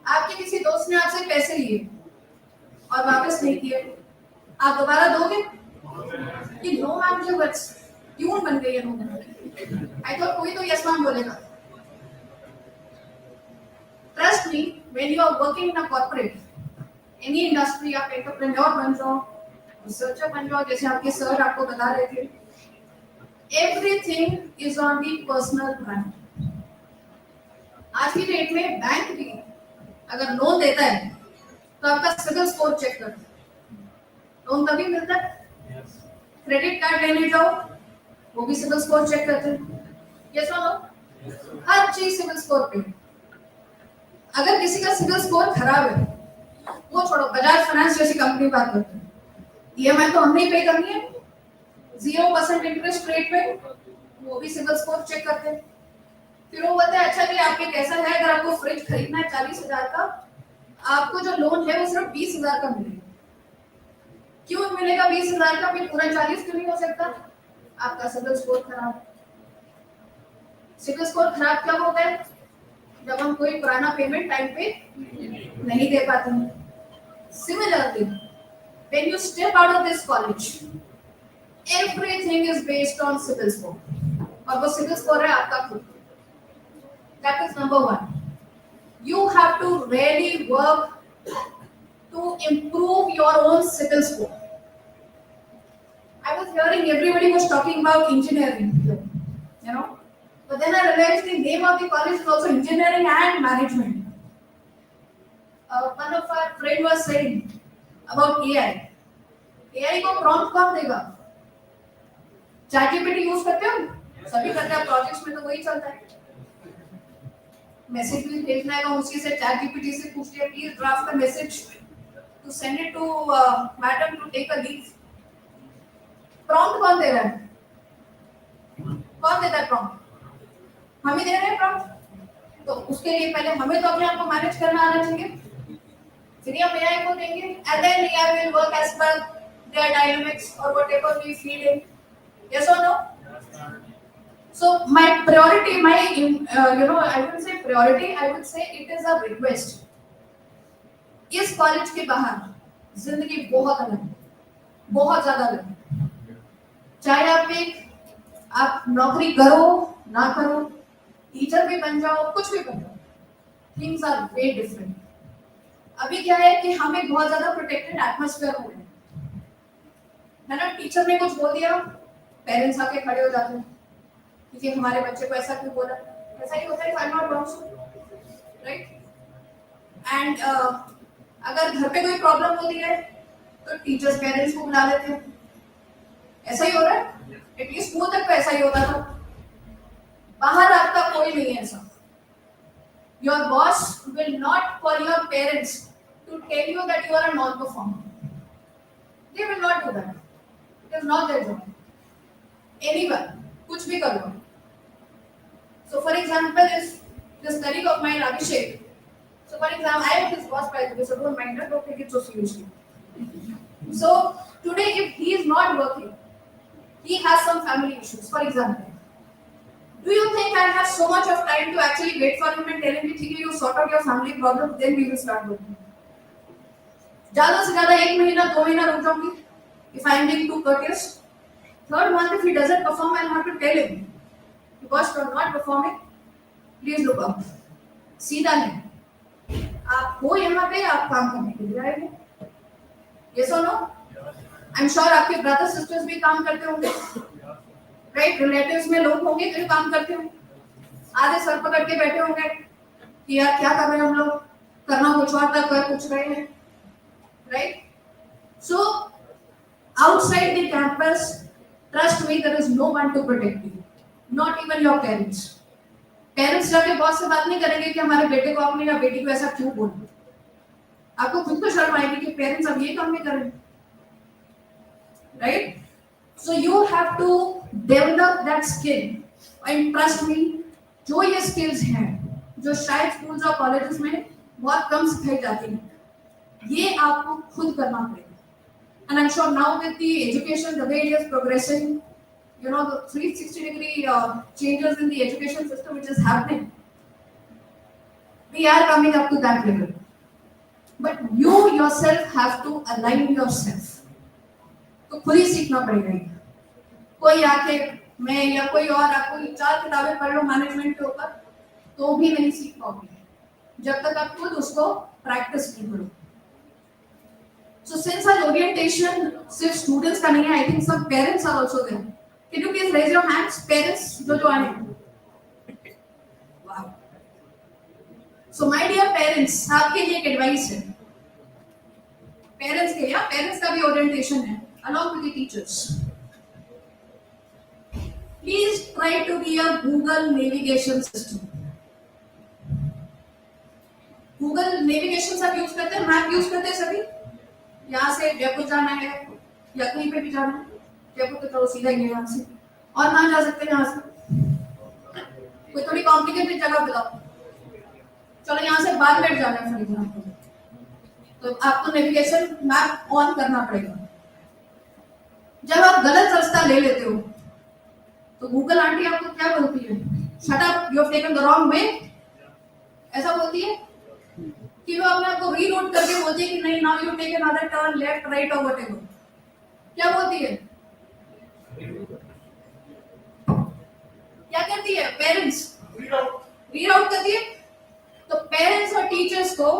आपके किसी दोस्त ने आपसे पैसे लिए और वापस नहीं किए, आप दोबारा दोगे कि नो मैम जो बस क्यों बन गई है? नो मैम, आई थॉट कोई तो यस मैम बोलेगा। Trust me, when you are working in a corporate, any industry, आप एंटरप्रेन्योर बन जाओ, रिसर्चर बन जाओ, जैसे आपके सर आपको बता रहे थे, everything is on the personal brand. आज की डेट में बैंक भी अगर लोन देता है तो आपका सिबिल स्कोर चेक करता है। लोन तभी मिलता है। क्रेडिट कार्ड लेने जाओ, वो भी सिबिल स्कोर चेक करते हैं। यस और नो? हर चीज सिबिल स्कोर पे। अगर किसी का सिबिल स्कोर खराब है, वो छोड़ो, बजाज फाइनेंस जैसी कंपनी बात करते हैं, ईएमआई तो हमने ही पे करनी है 0% इंटरेस्ट रेट पे, वो भी सिबिल स्कोर चेक करते हैं। फिर वो बोलते हैं अच्छा जी आपके कैसा है, अगर आपको फ्रिज खरीदना है 40,000 का, आपको जो लोन है वो सिर्फ 20,000 का मिलेगा। क्यों मिलेगा 20,000 का, फिर पूरा 40 क्यों नहीं हो सकता? आपका सिबिल स्कोर खराब। सिबिल स्कोर खराब कब होता है? जब हम कोई पुराना पेमेंट टाइम पे नहीं दे पाते हैं। Similarly, when you step out of this college, everything is based on CIBIL score, और वो CIBIL score है आपका खुद। That is number one. You have to really work to improve your own CIBIL score. I was hearing everybody was talking about engineering, you know. But then I realized the name of the college is also engineering and management. One of our friend was saying about AI. AI को prompt कौन देगा? ChatGPT use करते हो? सभी करते हैं, projects में तो वही चलता है. मैसेज भी भेजना है तो उसी से ChatGPT से पूछ लिया, please draft the message to send it to madam to take a leave. Prompt कौन दे रहा है? कौन देता है प्रॉम्प्ट? हम ही दे रहे हैं प्रॉम्प्ट. तो उसके लिए पहले हमें तो अपने आप को मैनेज करना आना चाहिए. फिर हम एआई को देंगे and then AI will work as per their dynamics और whatever we feed in. Yes और no? So my priority, I wouldn't say priority, I would say it is a request. इस कॉलेज के बाहर जिंदगी बहुत अलग है, बहुत ज्यादा अलग है. चाहे आप नौकरी करो ना करो, टीचर भी बन जाओ, कुछ भी बन जाओ, थिंग्स आर वे डिफरेंट. अभी क्या है कि हम एक बहुत ज्यादा प्रोटेक्टेड एटमॉस्फेयर हो गए है ना. टीचर ने कुछ बोल दिया, पेरेंट्स आके खड़े हो जाते हैं कि हमारे बच्चे को ऐसा क्यों बोला. ऐसा ही होता है, I am not wrong, right. And अगर घर पे कोई प्रॉब्लम होती है तो टीचर्स पेरेंट्स को बुला लेते हैं. ऐसा ही हो रहा है, एटलीस्ट स्कूल तक तो ऐसा ही होता था. बाहर आपका कोई नहीं है ऐसा. Your boss will not call your parents to tell you that you are a non performer. They will not do that. It is not their job. Anyone कुछ भी कर लो. So for example, if this colleague of mine, Abhishek, so for example, I am his boss by the way, so don't mind that, don't take it so seriously. So today, if he is not working, he has some family issues, for example. Do you think I have so much of time to actually wait for him and tell him, "ठीक है, you sort out your family problems, then we will start working." ज़्यादा से ज़्यादा 1 महीना 2 महीना रुक जाऊंगी, if I am being too courteous. Third month, if he doesn't perform, I'll have to tell him. Because you are not performing, please look up. सीधा है, आप हो यहाँ पे, आप काम करने के लिए आए हैं. Yes or no? I'm sure आपके ब्रदर सिस्टर्स भी काम करते होंगे, राइट. रिलेटिव्स में लोग होंगे जो काम करते होंगे. आधे सर पकड़ के बैठे होंगे कि यार क्या कर रहे हैं हम लोग, करना कुछ और था, कर कुछ रहे हैं, right. So outside the campus, trust me, there is no one to protect you. Not even your parents. Parents जाके बॉस से बात नहीं करेंगे कि हमारे बेटे को आपने या बेटी को ऐसा क्यों बोला. आपको खुद को शर्म आएगी कि पेरेंट्स अब ये काम नहीं करेंगे, right. So you have to develop that skill. And trust me, जो ये skills हैं, जो शायद schools और colleges में बहुत कम सिखाई जाती हैं, ये आपको खुद करना पड़ेगा. And I'm sure now with the education, the way it is progressing, you know, the 360-degree changes in the education system which is happening, we are coming up to that level. But you yourself have to align yourself. तो खुद ही सीखना पड़ेगा. कोई आके मैं या कोई और आपको 4 किताबें पढ़ लो मैनेजमेंट के ऊपर तो भी नहीं सीख पाओगे जब तक आप खुद उसको प्रैक्टिस नहीं करो. So since our orientation सिर्फ students का नहीं है, I think some parents are also there. Can you please raise your hands, parents जो आए हैं? Wow. So my dear parents, आपके लिए एक advice है. Parents के लिए, parents का भी orientation है, along with the teachers. Please try to be a Google navigation system. Google navigation सब यूज करते हैं, मैप यूज करते हैं सभी. यहाँ से जयपुर जाना है या कहीं पे भी जाना है, जयपुर तो चलो सीधा ही है यहाँ से, और कहाँ जा सकते हैं यहाँ से. कोई थोड़ी कॉम्प्लिकेटेड जगह बताओ. चलो यहाँ से बारमेर जाना है फॉर एग्जाम्पल, तो आपको नेविगेशन मैप ऑन करना पड़ेगा. जब आप गलत रास्ता ले लेते हो तो गूगल आंटी आपको क्या बोलती है? Shut up, you have taken the wrong way. ऐसा बोलती है कि वो अपने आप को रीरूट करके बोलती है कि नहीं, now you take another turn left right और व्हाटएवर. क्या बोलती है? क्या करती है? पेरेंट्स रीराउट करती है. तो पेरेंट्स और टीचर्स को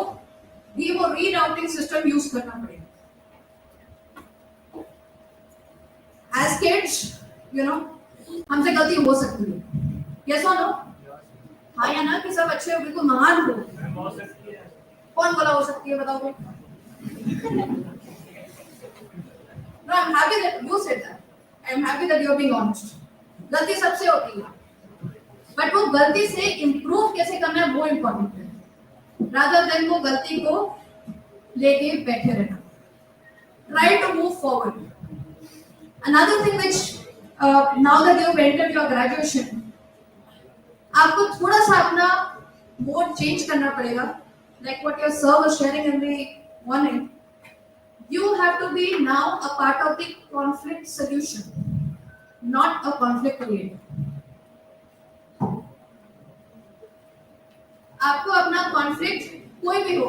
भी वो रीराउटिंग सिस्टम यूज करना पड़ेगा. kids, you know, हमसे गलती हो सकती है. Yes or no? हाँ या ना कि सब अच्छे हो बिल्कुल महान हो. कौन बोला हो सकती है बताओ. No, I'm happy that you said that. I'm happy that you're being honest. गलती सबसे होती है. But वो गलती से improve कैसे करना है वो important है. Rather than वो गलती को लेके बैठे रहना. Try to move forward. Another thing which now that you've entered your graduation, आपको थोड़ा सा अपना मोड चेंज करना पड़ेगा. Like what your sir was sharing in the morning, you have to be now a part of the conflict solution, not a conflict creator. आपको अपना conflict कोई भी हो,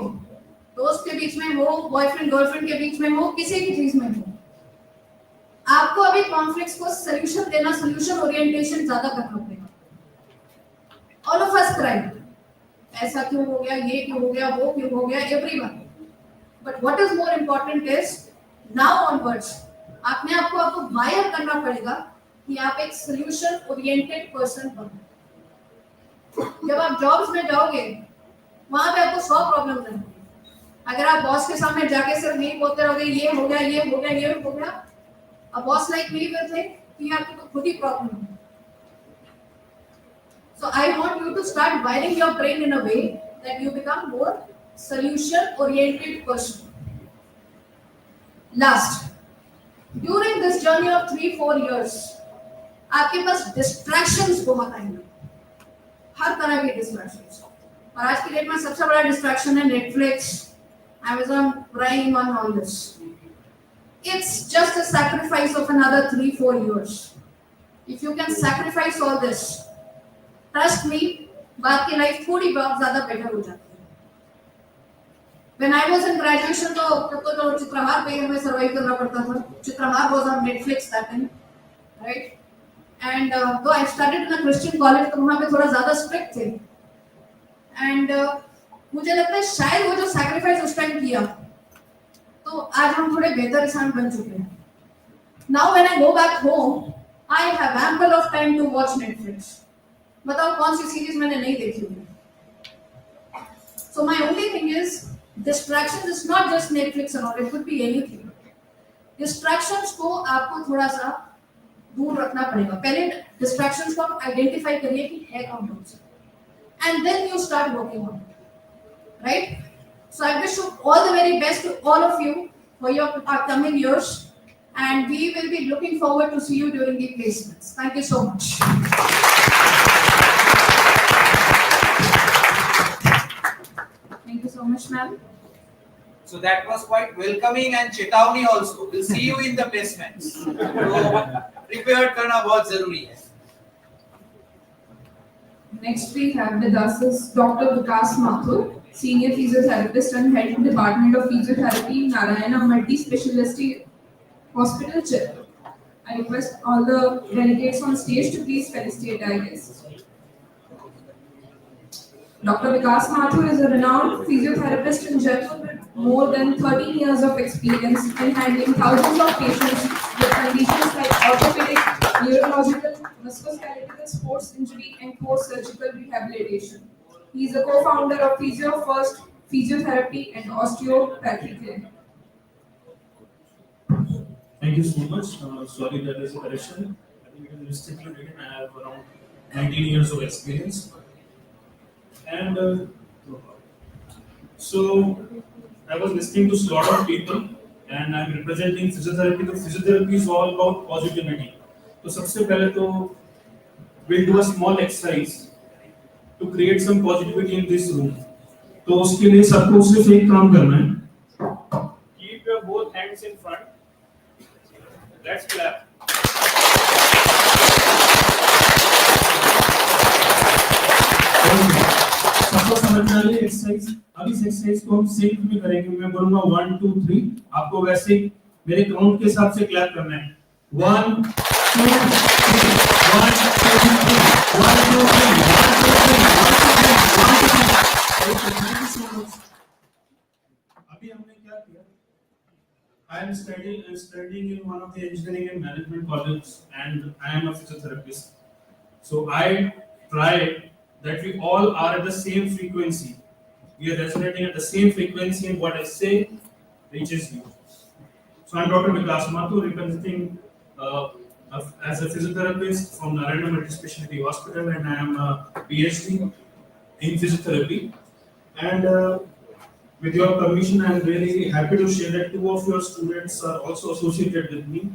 दोस्त के बीच में हो, बॉयफ्रेंड गर्लफ्रेंड के बीच में हो, किसी भी चीज में हो, आपको अभी कॉन्फ्लिक्ट्स को सॉल्यूशन देना, सॉल्यूशन ओरिएंटेशन ज्यादा करना पड़ेगा. ऑल ऑफ अस क्राई, ऐसा क्यों हो गया, ये क्यों हो गया, वो क्यों हो गया, everyone. But what is more important is now onwards आपने आपको वायर करना पड़ेगा कि आप एक सॉल्यूशन ओरिएंटेड पर्सन बनो. जब आप जॉब्स में जाओगे वहां पे आपको 100 प्रॉब्लम रहेंगी. अगर आप बॉस के सामने जाके सिर्फ नहीं बोलते रहोगे ये हो गया, ये हो गया, ये हो गया, a boss like me will think कि आपको तो खुद ही प्रॉब्लम है. So I want you to start wiring your brain in a way that you become more solution oriented person. Last, during this journey of 3-4 years आपके पास distractions बहुत आएंगे, हर तरह के distractions. और आज की डेट में सबसे बड़ा distraction है Netflix, Amazon Prime and all this. It's just a sacrifice of another 3-4 years. If you can sacrifice all this, trust me, बाद की लाइफ थोड़ी बहुत ज्यादा बेटर हो जाती है. When I was in graduation तो चित्रहार पे हमें सर्वाइव करना पड़ता था. Chitrahaar was on Netflix that time, right? And though I studied in a Christian college, तो वहाँ पे थोड़ा ज्यादा strict थे. And मुझे लगता है शायद वो जो sacrifice उस टाइम किया, तो आज हम थोड़े बेहतर इंसान बन चुके हैं. Now when I go back home, I have ample of time to watch Netflix. बताओ कौन सी सीरीज मैंने नहीं देखी हुई. So my only thing is distractions is not just Netflix and all, it could be anything. Distractions को आपको थोड़ा सा दूर रखना पड़ेगा. पहले distractions को आप identify करिए कि है कौन से, and then you start working on it, right? So I wish you all the very best to all of you for your upcoming years, and we will be looking forward to see you during the placements. Thank you so much. Thank you so much, ma'am. So that was quite welcoming and चेतावनी also. We'll see you in the placements. So prepared करना बहुत जरूरी है. Next we have with us is Dr. Vikas Mathur, Senior Physiotherapist and Head of Department of Physiotherapy, Narayana Multi-Specialty Hospital, Jaipur. I request all the delegates on stage to please felicitate our guests. Dr. Vikas Mathur is a renowned physiotherapist in Jaipur with more than 13 years of experience in handling thousands of patients with conditions like orthopedic, neurological, musculoskeletal, sports injury, and post-surgical rehabilitation. He is a co-founder of Physio First Physiotherapy and Osteopathy Clinic. Thank you so much. Sorry, that is a correction. I think it is mistakenly written. I have around 19 years of experience. And so I was listening to a lot of people, and I'm representing physiotherapy. The physiotherapy is all about positivity. So सबसे पहले तो we'll do a small exercise to create some positivity in this room. तो उसके लिए सबको सिर्फ एक काम करना है. Keep your both hands in front. Let's clap. सबको समझना है एक्सरसाइज. अब इस एक्सरसाइज को हम सिंक में करेंगे. मैं बोलूंगा 1 2 3. आपको वैसे मेरे काउंट के हिसाब से क्लैप करना है. 1 2 3 1 2 3 1 2 3 1 2 3 1 2 3. अभी हमने क्या किया? I am studying in one of the engineering and management colleges, and I am a physiotherapist. So I try that we all are at the same frequency. We are resonating at the same frequency, and what I say reaches you. So I'm Dr. Vikas Mathur, representing as a physiotherapist from Narayana Multi-Speciality Hospital, and I am a PhD in physiotherapy. And with your permission, I am really happy to share that two of your students are also associated with me,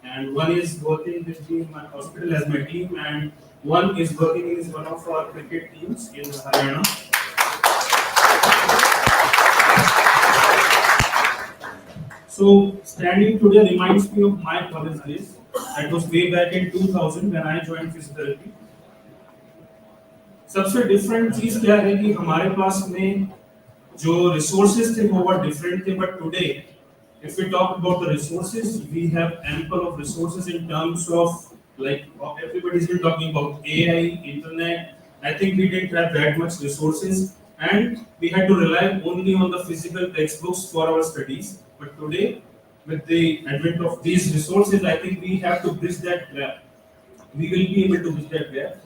and one is working with me in my hospital as my team, and one is working in one of our cricket teams in Haryana. So standing today reminds me of my college days. That was way back in 2000 when I joined physiotherapy. सबसे different चीज क्या है कि हमारे पास में जो resources थे वो बहुत डिफरेंट थे, but today if we talk about the resources, we have ample of resources in terms of like everybody's been talking about AI, internet. I think we didn't have that much resources, and we had to rely only on the physical textbooks for our studies. But today, with the advent of these resources, I think we have to bridge that gap. We will be able to bridge that gap.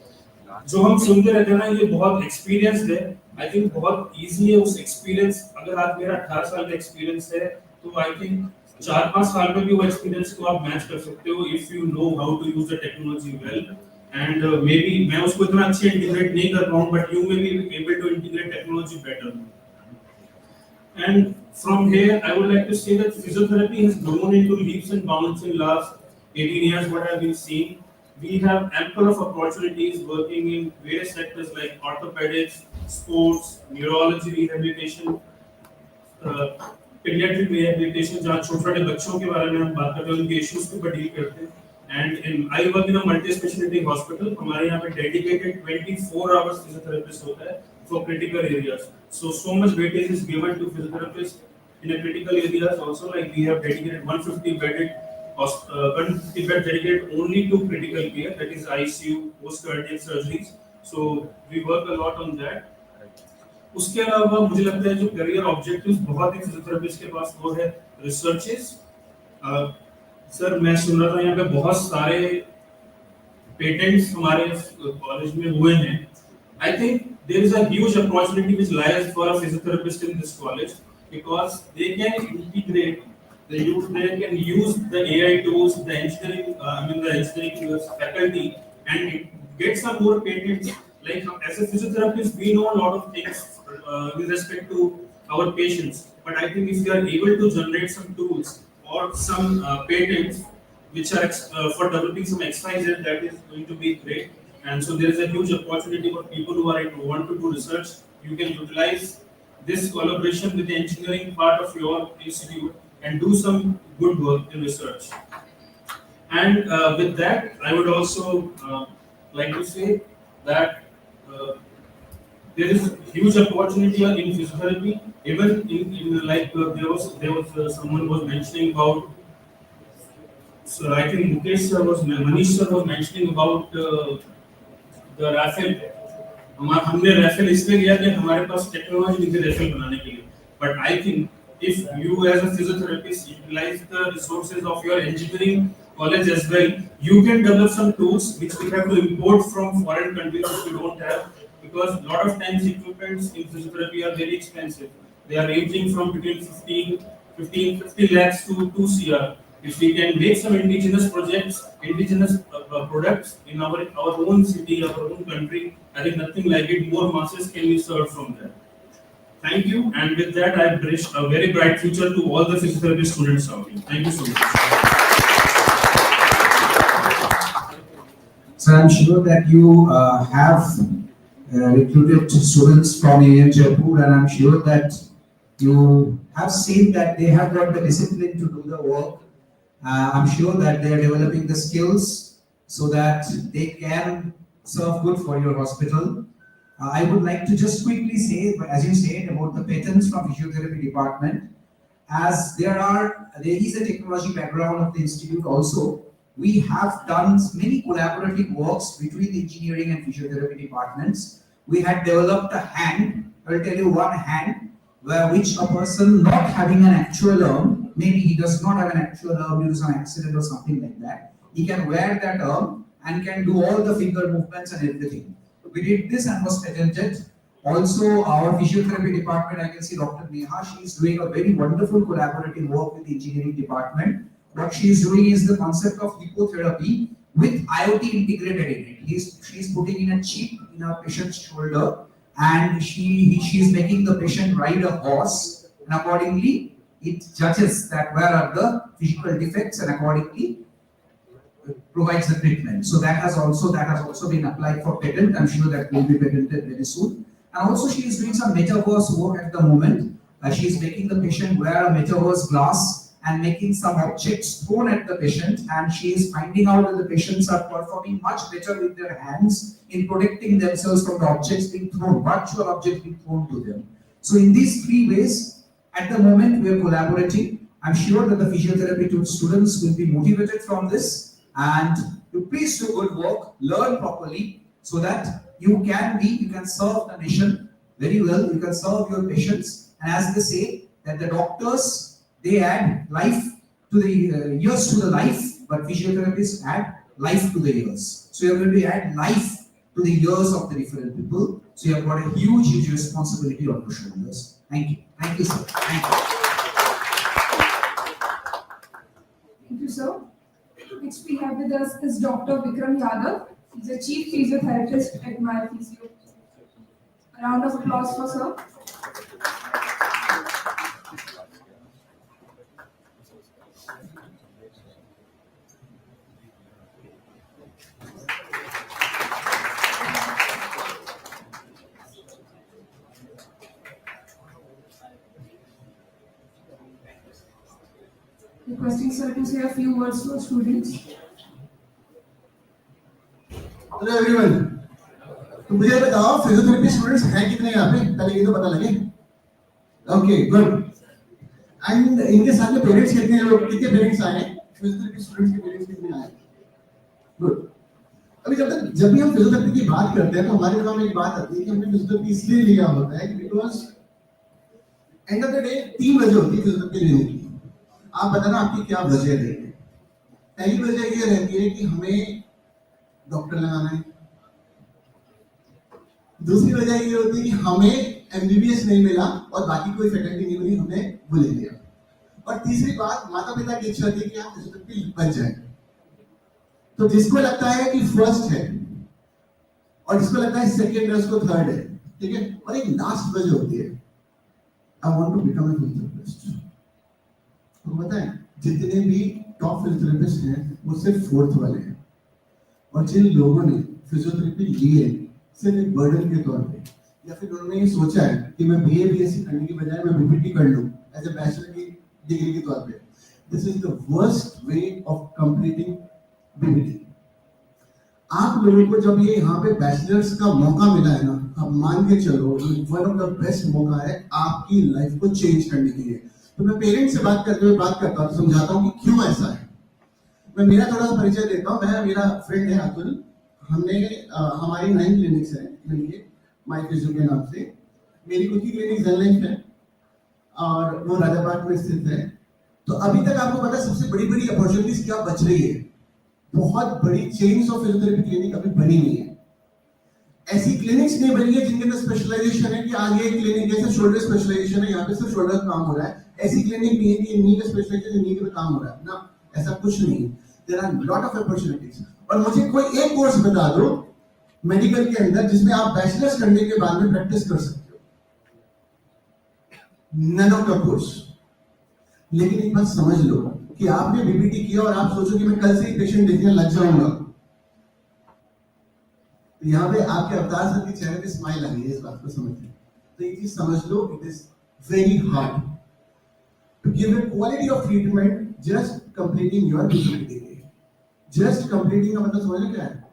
जो हम सुनते रहते हैं ना, ये बहुत experience है. I think बहुत इजी है उस एक्सपीरियंस. अगर आज मेरा 18 साल का एक्सपीरियंस है, तो आई थिंक 4-5 साल में भी वो एक्सपीरियंस को आप मैच कर सकते हो if you know how to use the technology well. And maybe मैं उसको इतना अच्छे इंटीग्रेट नहीं कर पाऊँ, but you may be able to integrate technology better. And from here, I would like to say that physiotherapy has grown into leaps and bounds in last 18 years. What I've been seeing, we have ample of opportunities working in various sectors like orthopedics, sports, neurology rehabilitation, pediatric rehabilitation, जहाँ छोटे-छोटे बच्चों के बारे में हम बात करते हैं, उनके issues के ऊपर deal करते हैं. And I work in a multi-speciality hospital. हमारे यहाँ पे dedicated 24 hours physiotherapist होता है for critical areas. So much weightage is given to physiotherapists in a critical areas also. Like we have dedicated 150 bedded 150 beds dedicated only to critical care, that is ICU, post-cardiac surgeries. So we work a lot on that. उसके अलावा मुझे लगता है जो career objectives बहुत ही physiotherapist के पास वो है रिसर्चेस. सर मैं सुन रहा था यहाँ पे बहुत सारे पेटेंट्स हमारे कॉलेज में हुए हैं. I think there is a huge opportunity which lies for a physiotherapist in this college, because they can integrate the youth, they can use the AI tools, the engineering, the engineering faculty, and get some more patents. Like as a physiotherapist, we know a lot of things with respect to our patients, but I think if we are able to generate some tools or some patents which are for developing some exercises, that is going to be great. And so there is a huge opportunity for people who want to do research. You can utilize this collaboration with the engineering part of your institute and do some good work in research. And with that, I would also like to say that there is huge opportunity in physiotherapy. Even in like there was someone was mentioning about. So I think Manish sir was mentioning about the raffle. हमने raffle इसलिए लिया कि हमारे पास technology नहीं थी raffle बनाने के लिए. But I think if you as a physiotherapist utilize the resources of your engineering college as well, you can develop some tools which we have to import from foreign countries which we don't have, because a lot of times equipments in physiotherapy are very expensive. They are ranging from between 50 lakhs to 2 crore. If we can make some indigenous products in our own city, our own country, I think nothing like it. More masses can be served from there. Thank you, and with that, I wish a very bright future to all the physiotherapy students out here. Thank you so much. So I'm sure that you have recruited students from UEM Jaipur, and I'm sure that you have seen that they have got the discipline to do the work. I'm sure that they are developing the skills so that they can serve good for your hospital. I would like to just quickly say, as you said, about the patents from physiotherapy department. As there is a technology background of the institute also, we have done many collaborative works between the engineering and physiotherapy departments. We had developed a hand, I will tell you one hand, which a person not having an actual arm maybe he does not have an actual arm due to some accident or something like that, he can wear that arm and can do all the finger movements and everything. We did this and was patented. Also, our physiotherapy department, I can see Dr. Neha, she is doing a very wonderful collaborative work with the engineering department. What she is doing is the concept of hippotherapy with IoT integrated in it. She is putting in a chip in a patient's shoulder, and she is making the patient ride a horse, and accordingly it judges that where are the physical defects and accordingly provides the treatment. So that has also been applied for patent. I'm sure that will be patented very soon. And also she is doing some metaverse work at the moment. She is making the patient wear a metaverse glass and making some objects thrown at the patient, and she is finding out that the patients are performing much better with their hands in protecting themselves from the objects being thrown, virtual objects being thrown to them. So in these three ways, at the moment we are collaborating. I'm sure that the physiotherapy students will be motivated from this, and you please do good work, learn properly, so that you can serve the nation very well, you can serve your patients, and as they say that the doctors, they add life to the years to the life, but physiotherapists add life to the years. So you are going to add life to the years of the different people. So you have got a huge responsibility on your shoulders. Thank you. Thank you, sir. Thank you. Thank you, sir. Next we have with us is Dr. Vikram Yadav. He's a chief physiotherapist at My Physio. A round of applause for sir. Requesting sir to say a few words to our students. Hello everyone, तो मुझे बताओ physiotherapy students हैं कितने यहाँ पे, पहले ये तो पता लगे। Okay good. एंड इनके साथ में पेरेंट्स कितने लोग, कितने पेरेंट्स आए हैं, फिजियोथेरेपी स्टूडेंट्स के पेरेंट्स कितने आए? गुड। अभी जब भी हम फिजियोथेरेपी की बात करते हैं तो हमारे दिमाग में एक बात आती है कि हमने फिजियोथेरेपी इसलिए लिया होता है because end of the day 3 वजह होती है फिजियोथेरेपी लेने की। आप बताना आपकी क्या वजह है। पहली वजह ये रहती है कि हमें डॉक्टर लगाना है। दूसरी वजह ये होती है कि हमें एमबीबीएस नहीं मिला और बाकी कोई फैकल्टी नहीं मिली, हमने वो ले लिया। और तीसरी बात, माता पिता की इच्छा थी कि आप फिजियोथेरेपी बन जाए। तो जिसको लगता है कि फर्स्ट है और जिसको लगता है सेकंड है उसको थर्ड है, ठीक है। और एक लास्ट वजह होती है, I want to become a physiotherapist. तो बताएं जितने भी टॉप फिजियोथेरेपिस्ट हैं वो सिर्फ फोर्थ वाले हैं, और जिन लोगों ने फिजियोथेरेपी ली है सिर्फ एक बर्डन के तौर पे, या फिर उन्होंने ये सोचा है कि मैं बीए बीएससी करने की बजाय मैं बीपीटी कर लूं एज ए बैचलर की डिग्री के तौर पे, this is the worst way of completing BPT. आप लोगों को जब ये यहाँ पे बैचलर्स का मौका मिला है ना, आप मान के चलो वन ऑफ द बेस्ट मौका है आपकी लाइफ को चेंज करने के लिए। तो मैं पेरेंट्स से बात करते हुए बात करता हूँ, समझाता हूँ कि क्यों ऐसा है। मैं मेरा थोड़ा सा परिचय देता हूँ। मैं, मेरा फ्रेंड है अतुल, हमने हमारी 9 क्लिनिक्स है माय फिजियो के नाम से। मेरी खुद की क्लिनिक ज़ेनलाइफ है और वो राजाबाग में स्थित है। तो अभी तक आपको पता है सबसे बड़ी बड़ी अपॉर्चुनिटीज क्या बच रही है, बहुत बड़ी चेन्स ऑफ फिजियोथेरेपी क्लिनिक अभी बनी नहीं है। ऐसी क्लिनिक्स नहीं बनी है जिनके अंदर स्पेशलाइजेशन है कि आगे एक क्लिनिक जैसे शोल्डर स्पेशलाइजेशन है, यहाँ पे सिर्फ शोल्डर काम हो रहा है। ऐसी क्लिनिक नहीं है कि नी का स्पेशलाइजेशन नी पे काम हो रहा है ना, ऐसा कुछ नहीं है। There are lot of opportunities. और मुझे कोई एक कोर्स बता दो मेडिकल के अंदर जिसमें आप बैचलर्स करने के बाद में प्रैक्टिस कर सकते हो, नन ऑफ द कोर्स। लेकिन एक बात समझ लो कि आपने बीपीटी किया और आप सोचो कि मैं कल से ही पेशेंट देखने लग जाऊंगा, तो यहाँ पे आपके अवतार सर के चेहरे पे स्माइल आ गई है, इस बात को समझिए। तो ये चीज समझ लो, it is very hard to give a quality of treatment just completing your BPT degree. Just completing का मतलब समझ लो क्या है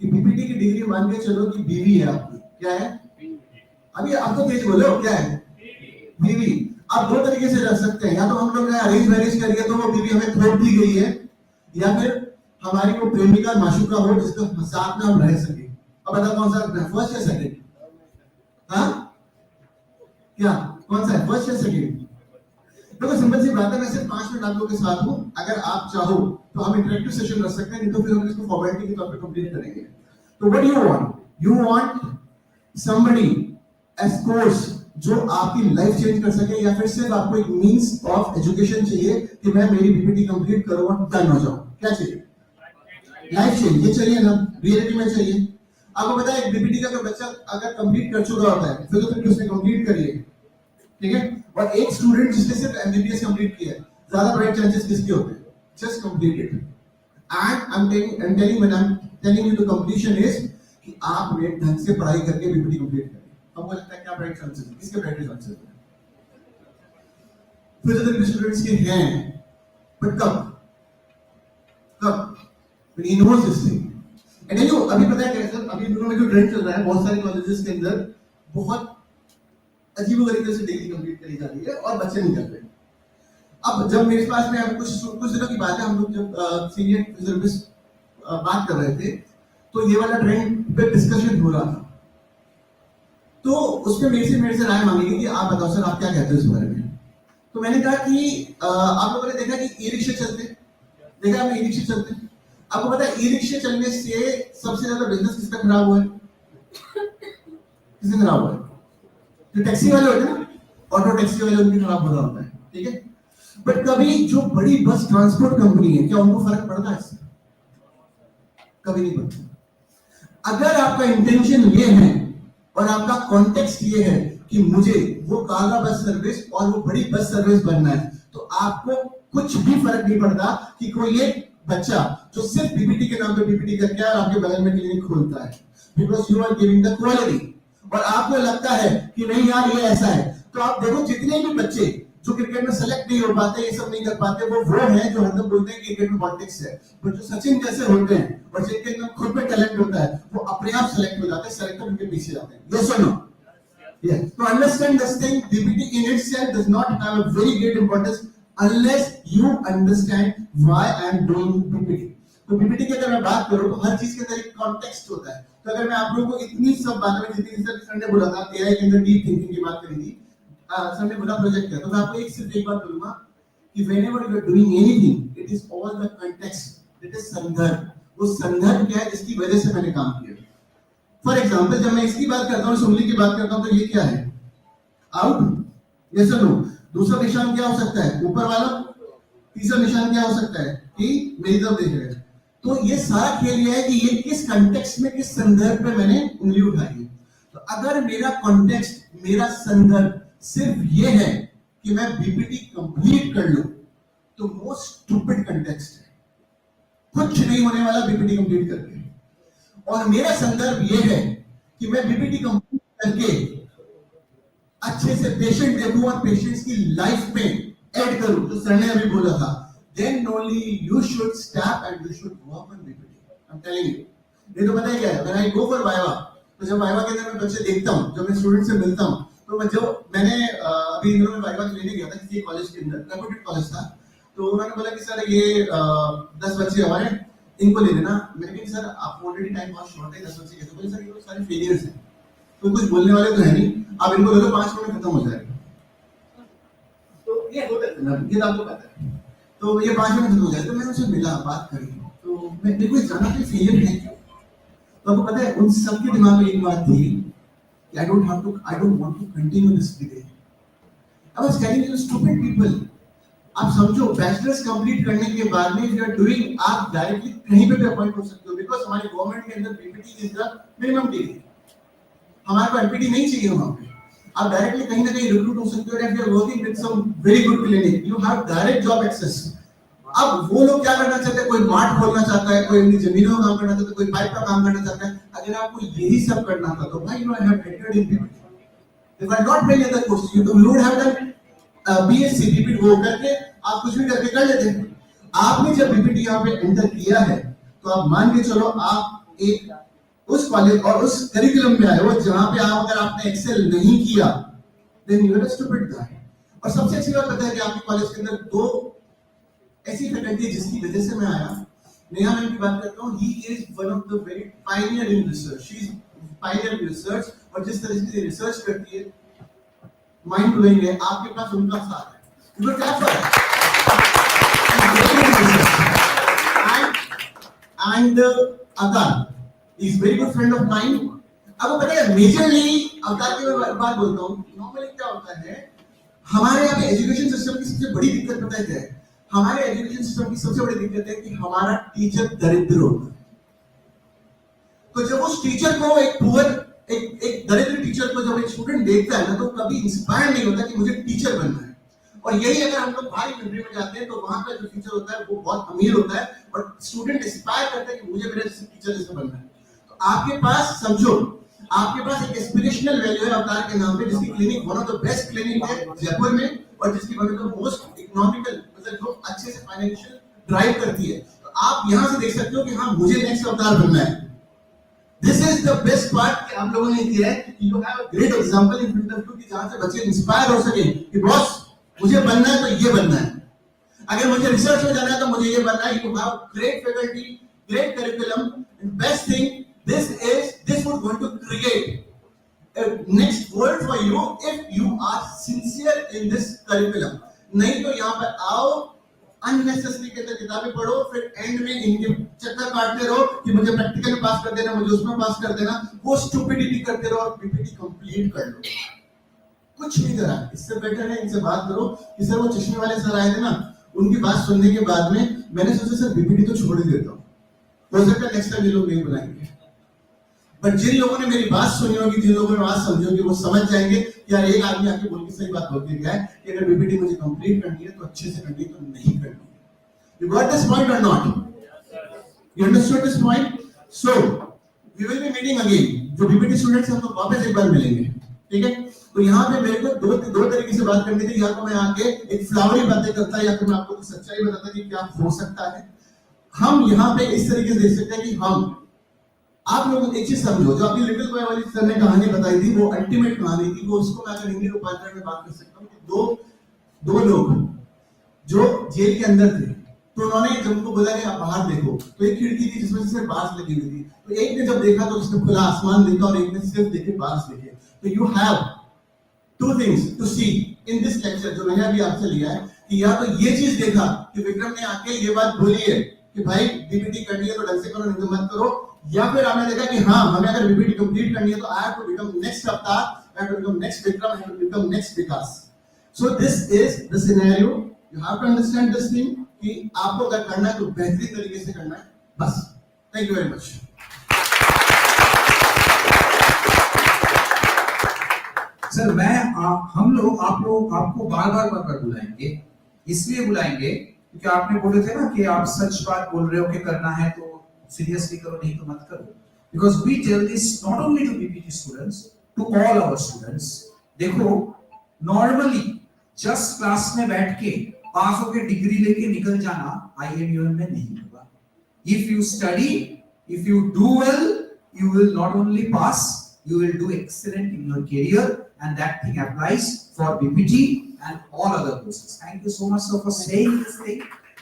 कि बीपीटी की डिग्री मान के चलो कि बीवी है आपकी, क्या है अभी आप तो तेज बोलो, क्या है बीवी। आप 2 तरीके से रख सकते हैं, या तो हम लोग अरेंज मैरिज करिए तो वो बीवी हमें थोप दी गई है, या फिर हमारी वो प्रेमिका माशूका हो जिसके साथ में हम रह सके। अब बता कौन सा फर्स्ट या सेकंड? हाँ क्या कौन सा है, फर्स्ट या सेकंड? देखो सिंपल सी बात है, मैं सिर्फ 5 मिनट आप लोगों के साथ हूँ, अगर आप चाहो तो हम इंटरेक्टिव सेशन रख सकते हैं, नहीं तो फिर हम इसको फॉर्मेलिटी के तौर पे कंप्लीट करेंगे। तो what you want somebody as course जो आपकी लाइफ चेंज कर सके, या फिर सिर्फ आपको एक मींस ऑफ एजुकेशन चाहिए कि मैं मेरी बीपीटी कंप्लीट करूँ और डन हो जाऊं? क्या चाहिए? लाइफ चेंज ये चाहिए ना, रियलिटी में चाहिए। आपको पता है बीपीटी का बच्चा अगर कंप्लीट कर चुका होता है फिर तो उसने कंप्लीट करिए, ठीक है, और एक स्टूडेंट जिसने सिर्फ एमबीबीएस कंप्लीट किया है, ज्यादा ब्राइट चांसेस किसके होते हैं? Just complete it. And I'm telling you the completion is कि आपने ढंग से पढ़ाई करके बीपीटी कंप्लीट करी। हमको लगता है क्या ब्राइट चांसेस है? किसके ब्राइट चांसेस है? फिजियोथेरेपी स्टूडेंट्स के हैं, बट कब when he knows this thing। and you अभी पता है कैसा, अभी दोनों में जो ट्रेंड चल रहा है बहुत सारे कॉलेजेस के अंदर बहुत अजीब तरीके से डिग्री कंप्लीट करी जा रही है और बच्चे नहीं करते। अब जब मेरे पास में कुछ दिनों की बात है, हम लोग जब सीनियर फिजियोथेरेपिस्ट बात कर रहे थे तो ये वाला ट्रेंड पे डिस्कशन हो रहा था, तो उसमें मेरे से राय मांगी गई कि आप बताओ सर आप क्या कहते हैं इस बारे में। तो मैंने कहा कि आप लोगों ने देखा कि ई रिक्शा चलते, देखा आपने ई रिक्शा चलते, आपको पता है ई रिक्शा चलने से सबसे ज्यादा बिजनेस किसका खराब हुआ है? किसका खराब हुआ है? जो टैक्सी वाले होते हैं ना, ऑटो टैक्सी वाले, उनकी खराब हो रहा होता है, ठीक है। बट कभी जो बड़ी बस ट्रांसपोर्ट कंपनी है, क्या उनको फर्क पड़ता है इससे? कभी नहीं पड़ता। अगर आपका इंटेंशन ये है और आपका कॉन्टेक्स्ट ये है कि मुझे वो कार्गो बस सर्विस और वो बड़ी बस सर्विस बनना है, तो आपको कुछ भी फर्क नहीं पड़ता कि कोई एक बच्चा जो सिर्फ बीपीटी के नाम पे बीपीटी करके और आपके बगल में क्लिनिक खोलता है, because you are giving the quality, और आपको लगता है कि नहीं यार ये ऐसा है। तो आप देखो जितने भी बच्चे जो क्रिकेट में सेलेक्ट नहीं हो पाते, ये सब नहीं कर पाते, वो हैं जो हरदम बोलते हैं क्रिकेट में पॉलिटिक्स है, बट जो सचिन जैसे होते हैं और जिनके अंदर खुद में टैलेंट होता है वो अपने आप सेलेक्ट हो जाते हैं, सेलेक्टर उनके पीछे जाते हैं। यस और no? Yes. To understand this thing, BPT in itself does not have a very great importance unless you understand why I am doing BPT. तो BPT की अगर मैं बात करूं तो हर चीज के अंदर एक कॉन्टेक्स्ट होता है। तो अगर मैं आप लोगों को इतनी सब बातों में जितनी सर ने बोला था, AI के अंदर डीप थिंकिंग की बात करी थी, सर ने बोला प्रोजेक्ट है, तो मैं आपको सिर्फ एक बात बोलूंगा कि whenever you are doing anything, it is all the context, it is संदर्भ। वो संदर्भ क्या है जिसकी वजह से मैंने काम किया। फॉर एग्जाम्पल जब मैं इसकी बात करता हूँ, उंगली की बात करता हूँ, तो ये क्या है? आउट, यस और नो? दूसरा निशान क्या हो सकता है? ऊपर वाला। तीसरा निशान क्या हो सकता है? कि मेरी तरफ देख रहे हैं। तो ये सारा खेल ये है कि ये किस कंटेक्स्ट में, किस संदर्भ पे मैंने उंगली उठाई है। तो अगर मेरा कॉन्टेक्स्ट, मेरा संदर्भ सिर्फ ये है कि मैं बीपीटी कंप्लीट कर लूं, तो मोस्ट स्टूपिड कंटेक्स्ट है, कुछ नहीं होने वाला बीपीटी कंप्लीट करके। और मेरा संदर्भ ये है कि मैं बीपीटी कंप्लीट करके अच्छे से पेशेंट देखूं और पेशेंट्स की लाइफ में ऐड करूं, जो सर ने अभी बोला था, then only you should step and you should work on BPT. I'm telling you. ये तो पता है क्या है? When I go for viva, तो जब viva के अंदर मैं बच्चे देखता हूँ, जब मैं स्टूडेंट से मिलता हूँ, तो मैंने अभी इन दिनों में viva लेने गया था किसी कॉलेज के अंदर, रेपुटेड कॉलेज था, तो उन्होंने बोला कि सर ये 10 बच्चे हमारे, इनको ले लेना। मैंने कहा सर आप ऑलरेडी टाइम बहुत शॉर्ट है, 10 बच्चे कैसे? बोले सर ये तो सारे फेलियर्स हैं, तो कुछ बोलने वाले तो है नहीं, आप इनको ले लो, 5 मिनट में खत्म हो जाएगा। तो ये होता है, ये आपको पता है। तो ये 5 मिनट खत्म हो जाए। तो मैंने उनसे मिला, बात करी, तो मेरे को जाना कि फेलियर है क्यों। तो आपको पता है उन सबके दिमाग में एक बात थी कि I don't want to continue this degree. I was telling you stupid people. आप समझो बैचलर्स कंप्लीट करने के बाद में if you are doing, आप डायरेक्टली कहीं पे भी अपॉइंट हो सकते हो, बिकॉज हमारी गवर्नमेंट के अंदर BPT is the minimum degree. हमारे को एमपीटी नहीं चाहिए वहां पे, आप डायरेक्टली कहीं ना कहीं रिक्रूट हो सकते हो। If you are working with some very good clinic, you have direct job access. अब वो लोग क्या करना चाहते हैं? कोई मार्ट खोलना चाहता है, कोई अपनी जमीनों में काम करना चाहता है, कोई पाइप का काम करना चाहता है। अगर आपको यही सब करना था तो भाई you have entered in BPT. If I not many other courses, you would have done BSc BPT वो करके आप कुछ भी करके कर लेते हैं। आपने जब बीपीटी यहाँ पे एंटर किया है तो आप मान के चलो आप एक उस कॉलेज और उस करिकुलम में आए हो जहां पे आप, अगर आपने एक्सेल नहीं किया then you are a stupid guy. और सबसे अच्छी बात पता है कि आपके कॉलेज के अंदर 2 ऐसी फैकल्टी जिसकी वजह से मैं आया। नेहा मैम की बात करता हूँ, he is one of the very Pioneer in research, she is Pioneer in research, और जिस तरह से रिसर्च करती है माइंड ब्लोइंग है। आपके पास उनका साथ है, You will clap for that. And Akan is very good friend of mine. आपको पता है मेजरली अवतार की मैं बात बोलता हूँ. नॉर्मली क्या होता है हमारे यहाँ पे एजुकेशन सिस्टम की सबसे बड़ी दिक्कत पता है क्या है? हमारे एजुकेशन सिस्टम की सबसे बड़ी दिक्कत है कि हमारा टीचर दरिद्र होता है. तो जब उस टीचर को एक दरिद्र टीचर को जब एक स्टूडेंट देखता है ना तो कभी इंस्पायर नहीं होता कि मुझे टीचर बनना है. और यही अगर हम लोग बाहरी कंट्री में जाते हैं तो वहां का जो टीचर होता है वो बहुत अमीर होता है और स्टूडेंट इंस्पायर करता है कि मुझे मेरे टीचर जैसे बनना है. तो आपके पास समझो आपके पास एक एस्पिरेशनल वैल्यू है अवतार के नाम पे, जिसकी clinic one of the best clinic है जयपुर में और जिसकी one of the most economical मतलब जो अच्छे से फाइनेंशियल ड्राइव करती है. तो आप यहां से देख सकते हो कि हाँ मुझे नेक्स्ट अवतार बनना है. This is the best part कि आप लोगों ने किया है कि you have a great example in front of you कि जहां से बच्चे इंस्पायर हो सके कि बॉस मुझे बनना है तो ये बनना है. अगर मुझे रिसर्च में जाना है तो मुझे ये बनना है. You have great faculty, great curriculum and best thing this would going to create a next world for you if you are sincere in this curriculum. नहीं तो यहाँ पर आओ unnecessary के अंदर किताबें पढ़ो फिर एंड में इनके चक्कर काटते रहो कि मुझे प्रैक्टिकल में पास कर देना, मुझे उसमें पास कर देना. वो स्टूपिडिटी करते रहो और पीपीटी कंप्लीट कर लो. कुछ नहीं करा. इससे बेटर है इनसे बात करो कि सर वो चश्मे वाले सर आए थे ना, उनकी बात सुनने के बाद में मैंने सोचा सर पीपीटी तो छोड़ ही देता हूँ, हो सकता है नेक्स्ट टाइम ये लोग नहीं बुलाएंगे. बट जिन लोगों ने मेरी बात सुनी होगी, जिन लोगों ने बात समझी होगी, वो समझ जाएंगे कि यार एक आदमी आके बोल के सही बात बोल के गया है कि अगर पीपीटी मुझे कंप्लीट करनी है तो अच्छे से करनी है, तो नहीं करनी है. You got this point or not? You understood this point? So we will be meeting again. जो पीपीटी स्टूडेंट्स हम लोग वापस एक बार मिलेंगे, ठीक है? तो यहाँ पे मेरे को दो तरीके से बात करनी थी. या तो मैं आके एक फ्लावरी बातें करता या फिर मैं आपको सच्चाई बताता कि क्या हो सकता है. हम यहाँ पे इस तरीके से देख सकते हैं कि हम आप लोग एक चीज समझो, जो आपकी लिटिल बॉय वाली सर ने कहानी बताई थी वो अल्टीमेट कहानी थी. वो उसको मैं अगर हिंदी रूपांतरण में बात कर सकता हूँ कि दो लोग जो जेल के अंदर थे तो उन्होंने जब उनको बोला कि आप बाहर देखो तो एक खिड़की थी जिसमें सिर्फ बांस लगी हुई थी. तो एक ने जब देखा तो उसने खुला आसमान देखा और एक ने सिर्फ देखे बांस देखे. तो you have two things to see in this lecture जो मैंने अभी आपसे लिया है कि या तो ये चीज देखा कि विक्रम ने आके ये बात बोली है कि भाई पीपीटी करनी है तो ढंग से करो, नहीं तो मत करो. या फिर आपने देखा कि हाँ हमें अगर पीपीटी कंप्लीट करनी है तो I have to become next avatar, I have to become next Vikram, I have to become next Vikas. So this is the scenario. You have to understand this thing कि आपको अगर करना है तो बेहतरीन तरीके से करना है. बस. Thank you very much. Sir हम लोग आपको बार बार बुलाएंगे. इसलिए बुलाएंगे क्योंकि आपने बोले थे ना कि आप सच बात बोल रहे हो कि करना है तो सीरियसली करो, नहीं तो मत करो. Because we tell this not only to PPT students, to all our students. देखो नॉर्मली जस्ट क्लास में बैठ के पास होकर डिग्री लेके निकल जाना IIM में नहीं होगा. If you study, if you do well, you will not only pass, you will do excellent in your career, and that thing applies for BPT and all other courses. Thank you so much sir for saying this thing.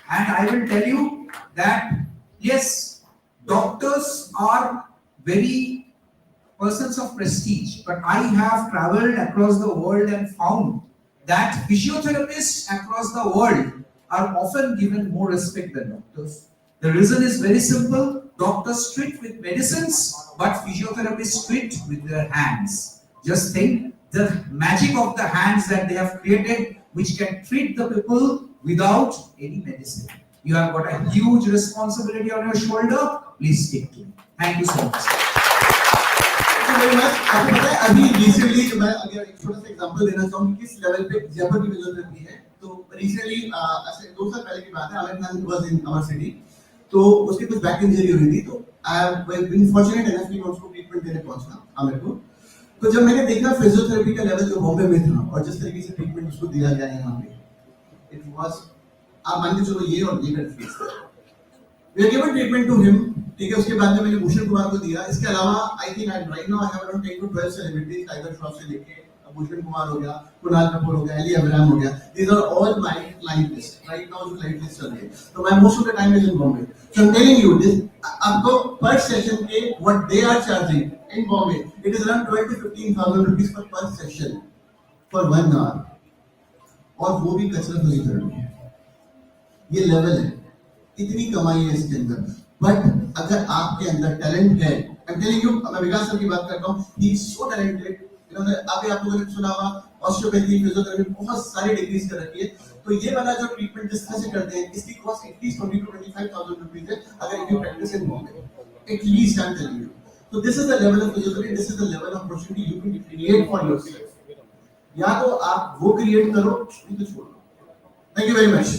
And I will tell you that yes, doctors are very persons of prestige, but I have traveled across the world and found that physiotherapists across the world are often given more respect than doctors. The reason is very simple. Doctors treat with medicines, but physiotherapists treat with their hands. Just think the magic of the hands that they have created, which can treat the people without any medicine. You have got a huge responsibility on your shoulder. Please stick to it. Thank you so much. Thank you very much. आपको पता है अभी recently मैं अगर एक छोटा सा example देना चाहूँ कि किस लेवल पे जयपुर की फिजियोथेरेपी है. तो recently ऐसे 2 साल पहले की बात है, Alumni was in our city. तो उसकी कुछ बैक इंजरी हुई थी. तो I have been fortunate enough कि मैं उसको ट्रीटमेंट देने पहुंचा आमिर को. तो जब मैंने देखा फिजियोथेरेपी का लेवल जो बॉम्बे में था और जिस तरीके से ट्रीटमेंट उसको दिया गया है यहाँ पे, इट वाज आप मान के चलो ये और ये का डिफरेंस था. We have given treatment to him. ठीक है, उसके बाद में मैंने भूषण कुमार को दिया. इसके अलावा I think right now I have around 10 to 12 celebrities, tiger Shroff से लेके भूषण कुमार हो गया, कुणाल कपूर हो गया, एली अब्राहम हो गया. These are all my client list right now. जो क्लाइंट लिस्ट चल रही है, तो मैं most of the time is in Bombay. So I am telling you this, आपको पर सेशन के what they are charging in Bombay, it is around 12 to 15,000 rupees per session for 1 hour. और वो भी कचरा भरी थेरेपी। ये लेवल है, इतनी कमाई है इसके अंदर। बट अगर आपके अंदर टैलेंट है, आई एम टेलिंग यू, मैं विकास सर की बात करता हूँ, ही इज सो टैलेंटेड। इन्होंने अभी आप लोगों ने सुना होगा ऑस्टियोपैथी, फिजियोथेरेपी, बहुत सारी डिग्रीज कर रखी है। तो ये वाला जो ट्रीटमेंट जिस तरह से करते हैं, इसकी कॉस्ट एटलीस्ट 20 to 25,000 रुपीस है, अगर if you practice in Bombay, at least I am telling you. So this is the level of physiotherapy, this is the level of opportunity you can create for yourself. या तो आप वो create करो, नहीं तो छोड़ो। Thank you very much.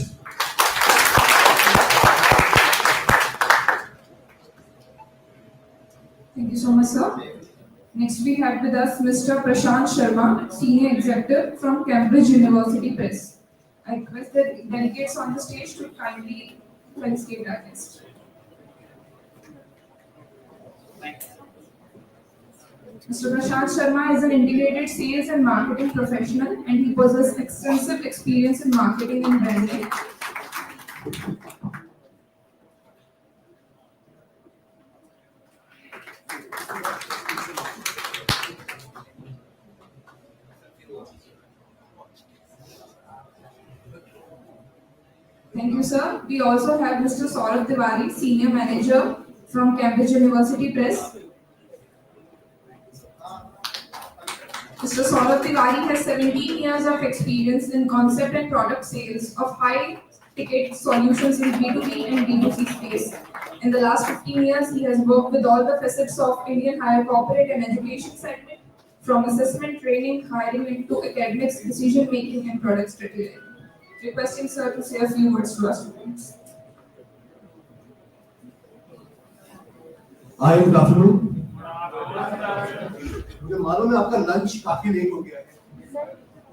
Thank you so much, sir. Next we have with us Mr. Prashant Sharma, Senior Executive from Cambridge University Press. I request the delegates on the stage to kindly felicitate our guest. Mr. Prashant Sharma is an integrated sales and marketing professional, and he possesses extensive experience in marketing and branding. Thank you, sir. We also have Mr. Saurabh Tiwari, Senior Manager from Cambridge University Press. Mr. Saurabh Tiwari has 17 years of experience in concept and product sales of high-ticket solutions in B2B and B2C space. In the last 15 years, he has worked with all the facets of Indian higher corporate and education segment, from assessment, training, hiring, into academics, decision-making, and product strategy. Requesting sir to say a few words to our students. Hi, good afternoon. मुझे मालूम है आपका lunch काफी late हो गया है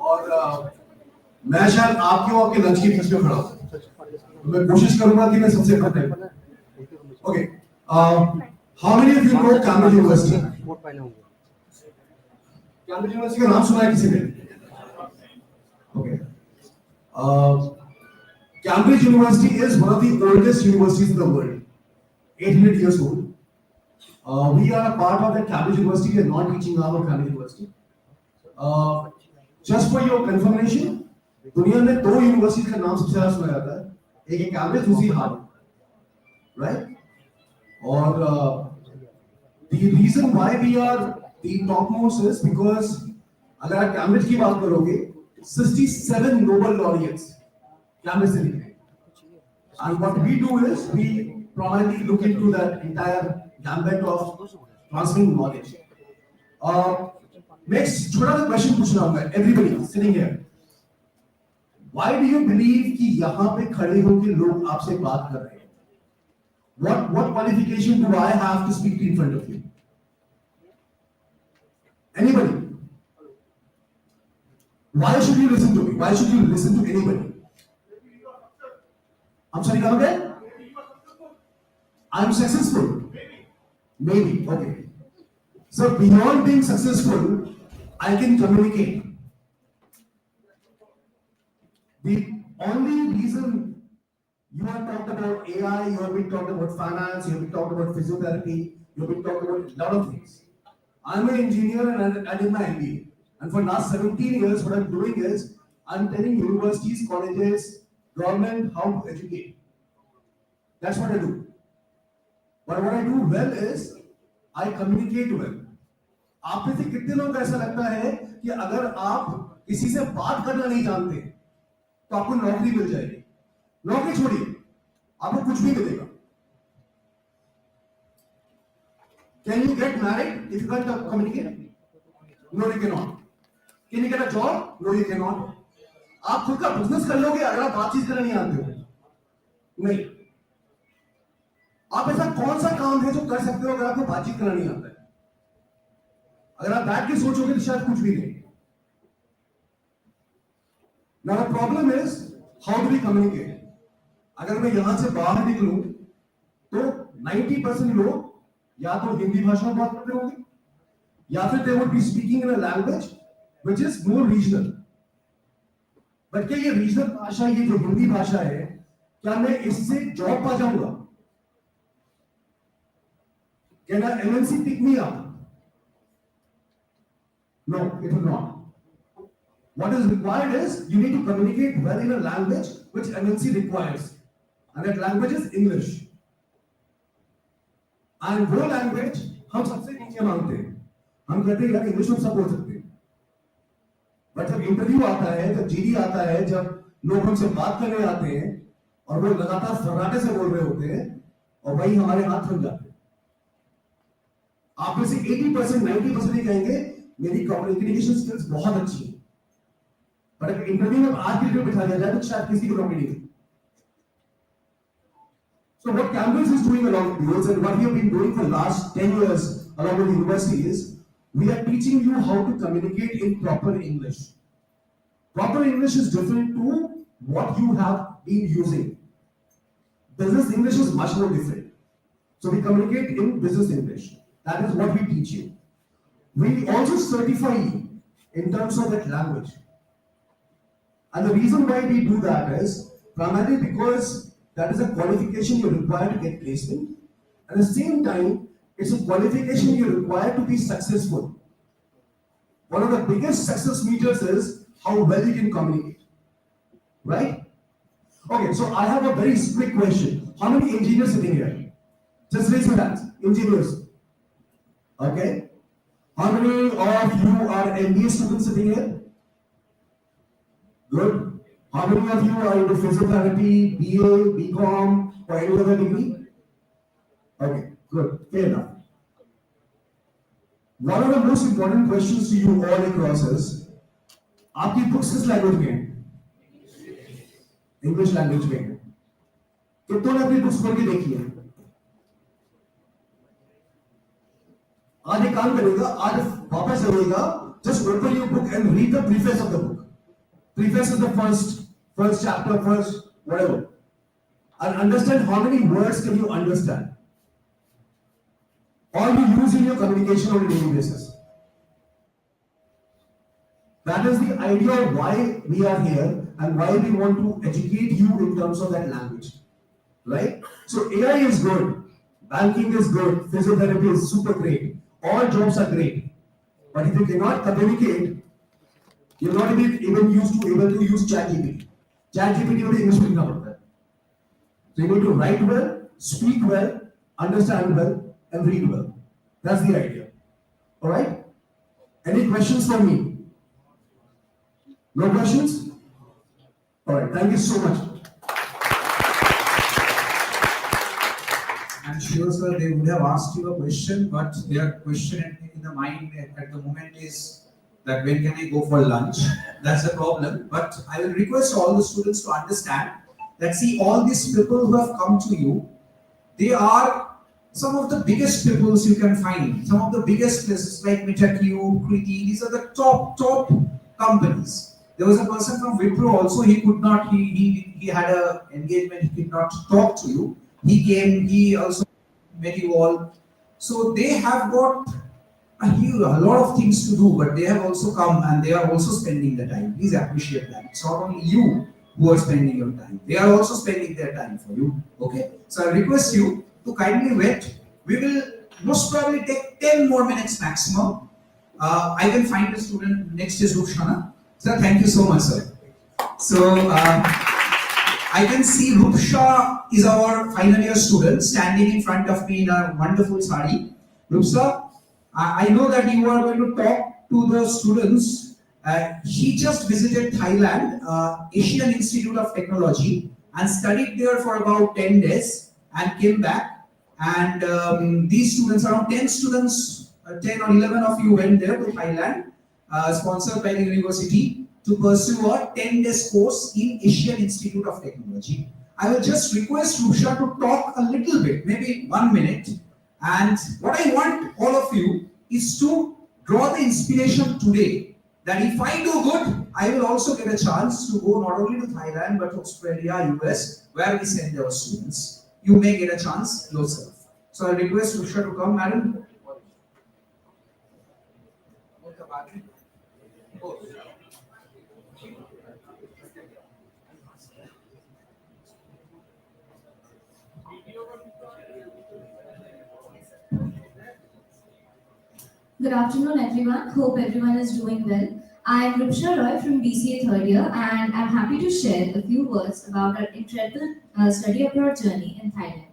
और मैं शायद आपके और आपके लंच के बीच में खड़ा हूँ, तो मैं कोशिश करूंगा कि मैं सबसे पहले okay how many of you know Cambridge university? Cambridge university का नाम सुना है किसी ने? Okay Cambridge university is one of the oldest universities in the world, 800 years old. We are a part of that Cambridge University. We are not teaching now at Cambridge University. Just for your confirmation, दुनिया में दो universities का नाम सबसे ज्यादा सुना जाता है, एक है कैम्ब्रिज, दूसरी हार्वर्ड, राइट? और the reason why we are the topmost is because अगर आप कैम्ब्रिज की बात करोगे, 67 Nobel laureates कैम्ब्रिज से निकले. And what we do is we primarily look into that entire gambit of transferring knowledge. Next, छोटा सा क्वेश्चन पूछ रहा हूँ मैं, everybody sitting here. Why do you believe कि यहाँ पे खड़े होकर लोग आपसे बात कर रहे हैं? What qualification do I have to speak in front of you? Anybody? Why should you listen to me? Why should you listen to anybody? I'm sorry, come again? I'm successful. Maybe, okay. So beyond being successful, I can communicate. The only reason you have talked about AI, you have been talked about finance, you have been talked about physiotherapy, you have been talked about a lot of things. I'm an engineer and I did my MBA. And for last 17 years, what I'm doing is, I'm telling universities, colleges, government how to educate. That's what I do. But what I do well is, I communicate well. आप में से कितने लोग ऐसा लगता है कि अगर आप किसी से बात करना नहीं जानते तो आपको नौकरी मिल जाएगी? नौकरी छोड़िए, आपको कुछ भी मिलेगा. Can you get married if you can't communicate? No, you cannot. Can you get a job? No, you cannot. आप खुद का बिजनेस कर लोगे अगर आप बातचीत करना नहीं आते हो? नहीं. आप ऐसा कौन सा काम है जो कर सकते हो अगर आपको बातचीत करना नहीं आता है? अगर आप बैठ के सोचोगे तो शायद कुछ भी नहीं. Now the problem is how do we communicate? अगर मैं यहां से बाहर निकलूं तो 90% लोग या तो हिंदी भाषा में बात करते होंगे या फिर they would be speaking in a language which is more regional. But क्या ये रीजनल भाषा, ये जो हिंदी भाषा है, क्या मैं इससे जॉब पा जाऊंगा? Can an MNC pick me up? No, it will not. What is required is you need to communicate well in a language which MNC requires, and that language is English. And वो language हम सबसे नीचे मांगते हैं. हम कहते हैं यार इंग्लिश में सब बोल सकते हैं. बट जब इंटरव्यू आता है, जब जीडी आता है, जब लोग हमसे बात करने आते हैं और वो लगातार फर्राटे से बोल रहे होते हैं और वही हमारे हाथ थम जाते हैं. आप में से 80% 90% ही कहेंगे मेरी कम्युनिकेशन स्किल्स बहुत अच्छी है. पर अगर इंटरव्यू में आज के लिए बिठा दिया जाए तो शायद किसी को नौकरी नहीं. So what Campbell's is doing along with yours and what we have been doing for the last 10 years along with the university is we are teaching you how to communicate in proper English. Proper English is different to what you have been using. Business English is much more different. So we communicate in business English. That is what we teach you. We also certify you in terms of that language. And the reason why we do that is primarily because that is a qualification you require to get placement. At the same time, it's a qualification you require to be successful. One of the biggest success meters is how well you can communicate. Right? Okay, so I have a very quick question. How many engineers sitting here? Just raise your hands. Engineers. Okay. How many of you are MBA students sitting here? Good. How many of you are into physiotherapy, BA, BCom, or any other degree? Okay, good. Fair enough. One of the most important questions to you all across is, आपकी books किस language में हैं? English language में हैं. कितनों ने अपनी books पढ़ के देखी है? आज एक काम करेगा, आज वापस जाइएगा, just open your book and read the preface of the book. Preface is the first chapter, first whatever, and understand how many words can you understand, or you use in your communication on a daily basis. That is the idea of why we are here and why we want to educate you in terms of that language, right? So AI is good, banking is good, physiotherapy is super great, all jobs are great, but if you cannot communicate, you're not even able to use ChatGPT. ChatGPT with English speaking about that. So you need to write well, speak well, understand well, and read well. That's the idea. All right? Any questions for me? No questions? All right. Thank you so much. I'm sure, sir, they would have asked you a question, but their question in the mind at the moment is that when can I go for lunch? That's the problem. But I will request all the students to understand that see all these people who have come to you, they are some of the biggest people you can find. Some of the biggest places like MitaQ, Kriti, these are the top companies. There was a person from Wipro also, he could not, he had an engagement, he could not talk to you. He came, he also met you all. So they have got a lot of things to do, but they have also come and they are also spending the time. Please appreciate that. It's not only you who are spending your time. They are also spending their time for you. Okay? So I request you to kindly wait. We will most probably take 10 more minutes maximum. I can find a student. Next is Rupshana. Sir, thank you so much, sir. So I can see Rupsha is our final year student standing in front of me in a wonderful sari. Rupsha, I know that you are going to talk to the students. He just visited Thailand, Asian Institute of Technology, and studied there for about 10 days and came back. And these students, around 10 students, 10 or 11 of you went there to Thailand, sponsored by the university, to pursue a 10 days course in Asian Institute of Technology. I will just request Rupsha to talk a little bit, maybe 1 minute. And what I want all of you is to draw the inspiration today that if I do good, I will also get a chance to go not only to Thailand but to Australia, US, where we send our students. You may get a chance yourself. So I request Rupsha to come, madam. Good afternoon, everyone. Hope everyone is doing well. I am Rupsha Roy from BCA third year, and I'm happy to share a few words about our incredible study abroad journey in Thailand.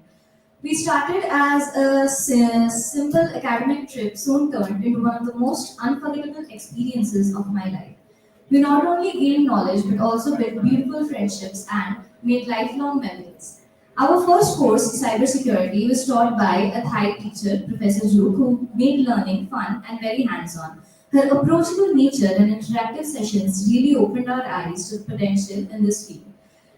We started as a simple academic trip, soon turned into one of the most unforgettable experiences of my life. We not only gained knowledge but also built beautiful friendships and made lifelong memories. Our first course, cybersecurity, was taught by a Thai teacher, Professor Ju, who made learning fun and very hands-on. Her approachable nature and interactive sessions really opened our eyes to the potential in this field.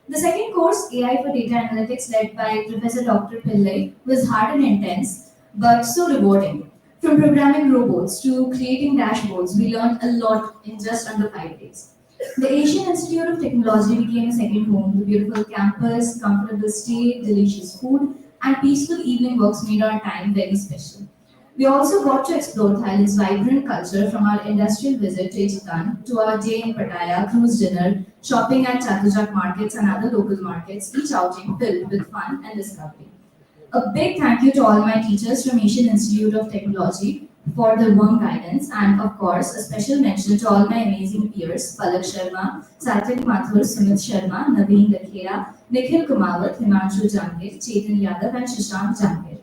The second course, AI for Data Analytics, led by Professor Dr. Pillai, was hard and intense, but so rewarding. From programming robots to creating dashboards, we learned a lot in just under 5 days. The Asian Institute of Technology became a second home. The beautiful campus, comfortable stay, delicious food, and peaceful evening walks made our time very special. We also got to explore Thailand's vibrant culture, from our industrial visit to Ichitan to our day in Pattaya, cruise dinner, shopping at Chatujak markets and other local markets, each outing filled with fun and discovery. A big thank you to all my teachers from Asian Institute of Technology for their warm guidance, and of course, a special mention to all my amazing peers, Palak Sharma, Satvik Mathur, Sumit Sharma, Naveen Lakhera, Nikhil Kumawat, Himanshu Jangir, Chetan Yadav, and Shashank Jangir.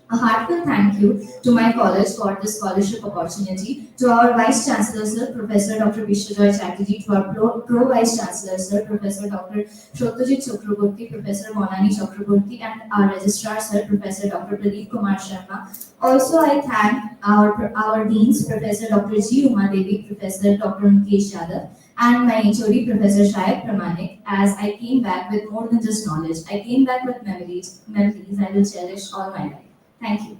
A heartfelt thank you to my college for this scholarship opportunity, to our Vice Chancellor Sir, Professor Dr. Vishwajoy Chatterjee, to our Pro Vice Chancellor Sir, Professor Dr. Shotajit Chakraborty, Professor Monani Chakraborty, and our Registrar Sir, Professor Dr. Pradeep Kumar Sharma. Also, I thank our Deans, Professor Dr. G. Uma Devi, Professor Dr. Mukesh Yadav, and my HOD, Professor Shayad Pramanik, as I came back with more than just knowledge. I came back with memories I will cherish all my life. Thank you.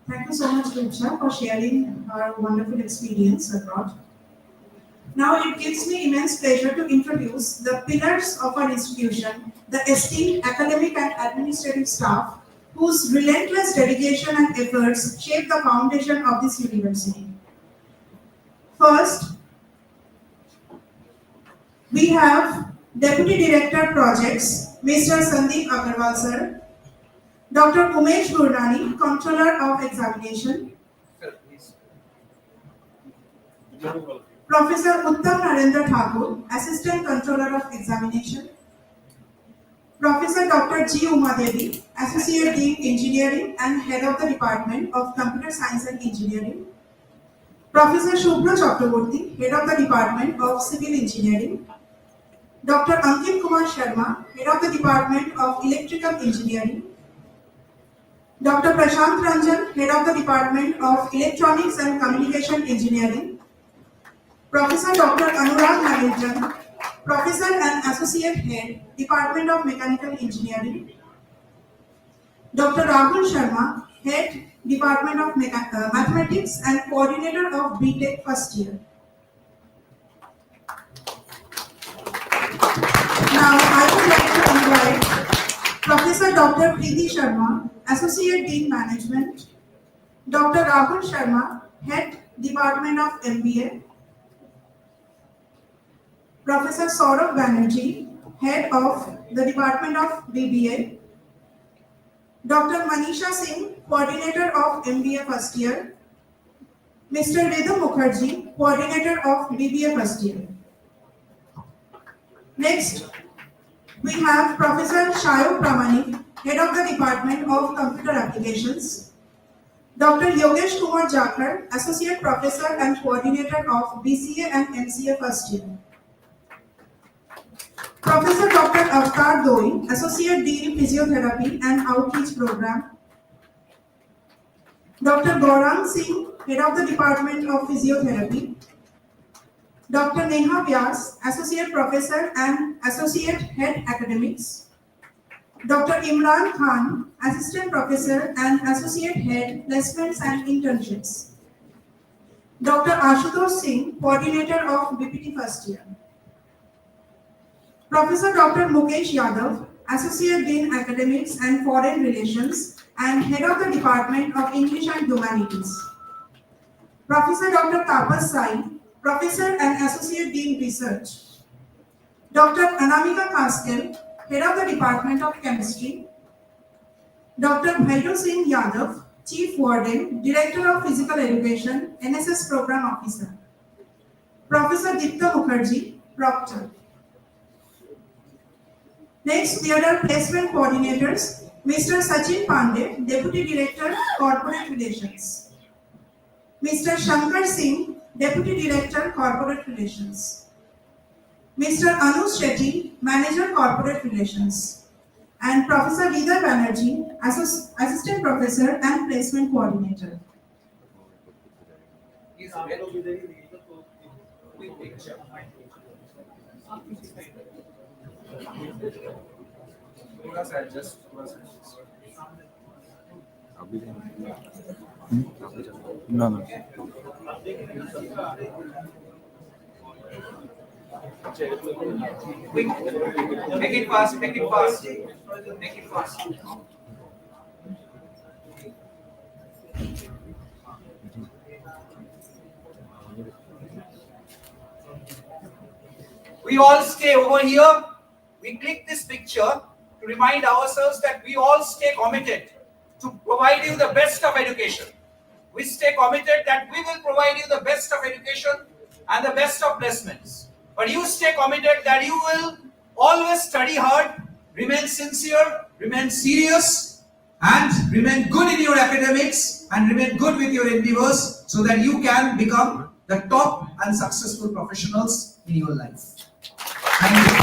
Thank you so much, Ruksha, for sharing our wonderful experience abroad. Now it gives me immense pleasure to introduce the pillars of our institution, the esteemed academic and administrative staff, whose relentless dedication and efforts shape the foundation of this university. First, we have Deputy Director Projects, Mr. Sandeep Agarwal Sir, Dr. Umesh Gurnani, Controller of Examination, Professor Uttam Narendra Thakur, Assistant Controller of Examination, Professor Dr. G. Uma Devi, Associate Dean Engineering and Head of the Department of Computer Science and Engineering, Professor Shubhra Chakraborty, Head of the Department of Civil Engineering, Dr. Ankit Kumar Sharma, Head of the Department of Electrical Engineering, Dr. Prashant Ranjan, Head of the Department of Electronics and Communication Engineering, Professor Dr. Anurag Hamilton, Professor and Associate Head, Department of Mechanical Engineering, Dr. Rahul Sharma, Head, Department of Mathematics and Coordinator of BTech First Year. Now I would like to invite Professor Dr. Preeti Sharma, Associate Dean Management, Dr. Rahul Sharma, Head, Department of MBA, Professor Saurabh Banerjee, Head of the Department of BBA, Dr. Manisha Singh, Coordinator of MBA First Year, Mr. Rhythm Mukherjee, Coordinator of BBA First Year. Next, we have Professor Shayok Pramanik, Head of the Department of Computer Applications, Dr. Yogesh Kumar Jakar, Associate Professor and Coordinator of BCA and MCA First Year, Professor Dr. Avtar Doi, Associate Dean Physiotherapy and Outreach Program, Dr. Gaurang Singh, Head of the Department of Physiotherapy, Dr. Neha Vyas, Associate Professor and Associate Head Academics, Dr. Imran Khan, Assistant Professor and Associate Head Placements and Internships, Dr. Ashutosh Singh, Coordinator of BPT First Year, Professor Dr. Mukesh Yadav, Associate Dean Academics and Foreign Relations and Head of the Department of English and Humanities, Professor Dr. Tapas Sai, Professor and Associate Dean Research. Dr. Anamika Kaskel, Head of the Department of Chemistry. Dr. Bhairo Singh Yadav, Chief Warden, Director of Physical Education, NSS Program Officer. Professor Dipta Mukherjee, Proctor. Next, there are placement coordinators, Mr. Sachin Pandey, Deputy Director, Corporate Relations. Mr. Shankar Singh, Deputy Director, Corporate Relations. Mr. Anush Shetty, Manager, Corporate Relations. And Professor Vidar Banerjee, Assistant Professor and Placement Coordinator. No, no. Quick, make it fast, make it fast, make it fast. We all stay over here. We click this picture to remind ourselves that we all stay committed to provide you the best of education. We stay committed that we will provide you the best of education and the best of placements. But you stay committed that you will always study hard, remain sincere, remain serious, and remain good in your academics and remain good with your endeavors so that you can become the top and successful professionals in your life. Thank you.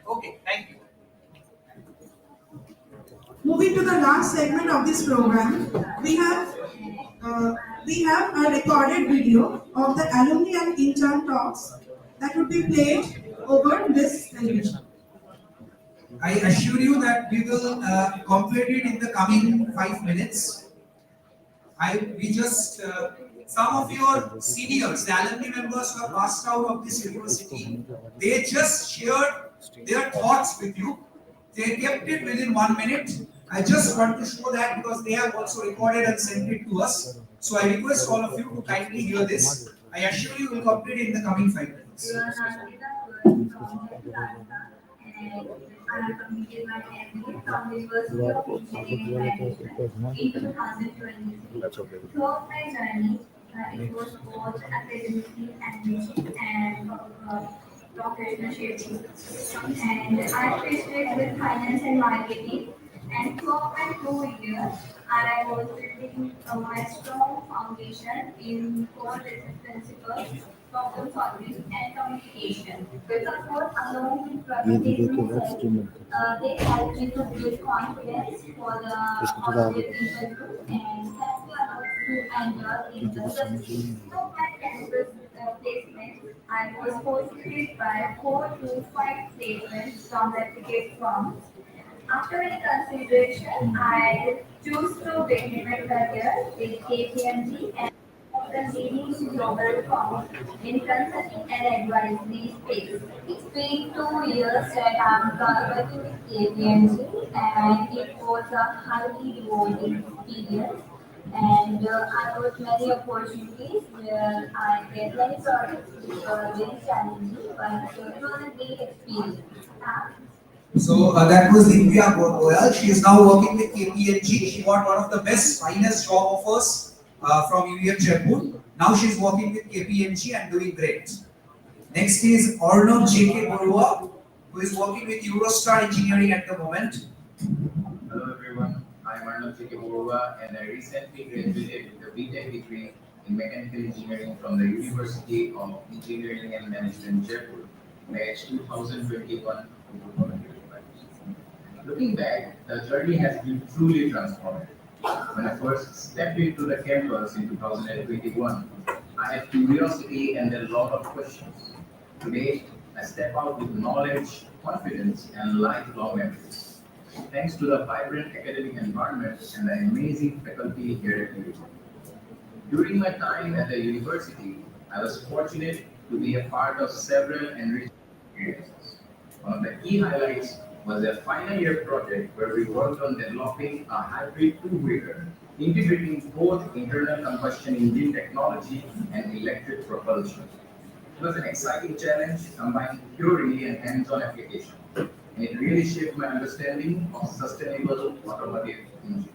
Okay, thank you. Moving to the last segment of this program, we have a recorded video of the alumni and intern talks that would be played over this television. I assure you that we will complete it in the coming 5 minutes. Some of your seniors, the alumni members who have passed out of this university, they just shared their thoughts with you. They kept it within 1 minute. I just want to show that because they have also recorded and sent it to us. So I request all of you to kindly hear this. I assure you will complete it in the coming 5 minutes. I completed my MBA from the University of Engineering and Management in 2023. Throughout my journey, it was both academically enriching and professional shaping. And I graduated with finance and marketing. And throughout my 2 years, I was building my strong foundation in core business principles, problem solving, and communication. With support along with prioritization, they helped me to build confidence for the object interview and helped me a lot to enter in the industry. So my campus placement, I was fortunate by 4 to 5 placements from reputable firms. After any consideration, I choose to begin my career with KPMG and the leading global firm in consulting and advisory space. It's been 2 years that I'm working with KPMG and it was a highly rewarding experience. And I got many opportunities where I get many projects which were very challenging, but it was a great experience. So that was Divya Goyal. She is now working with KPMG. She got one of the best, finest job offers from UEM Jaipur. Now she is working with KPMG and doing great. Next is Arnav J.K. Barua, who is working with Eurostar Engineering at the moment. Hello everyone, I am Arnav J.K. Barua and I recently graduated with a BTech degree in Mechanical Engineering from the University of Engineering and Management Jaipur, batch 2021. Looking back, the journey has been truly transformative. When I first stepped into the campus in 2021, I had curiosity and a lot of questions. Today, I step out with knowledge, confidence, and lifelong memories. Thanks to the vibrant academic environment and the amazing faculty here at UEM. During my time at the university, I was fortunate to be a part of several enriching experiences. One of the key highlights was their final year project where we worked on developing a hybrid two-wheeler, integrating both internal combustion engine technology and electric propulsion. It was an exciting challenge combining theory and hands-on application, and it really shaped my understanding of sustainable automotive engine.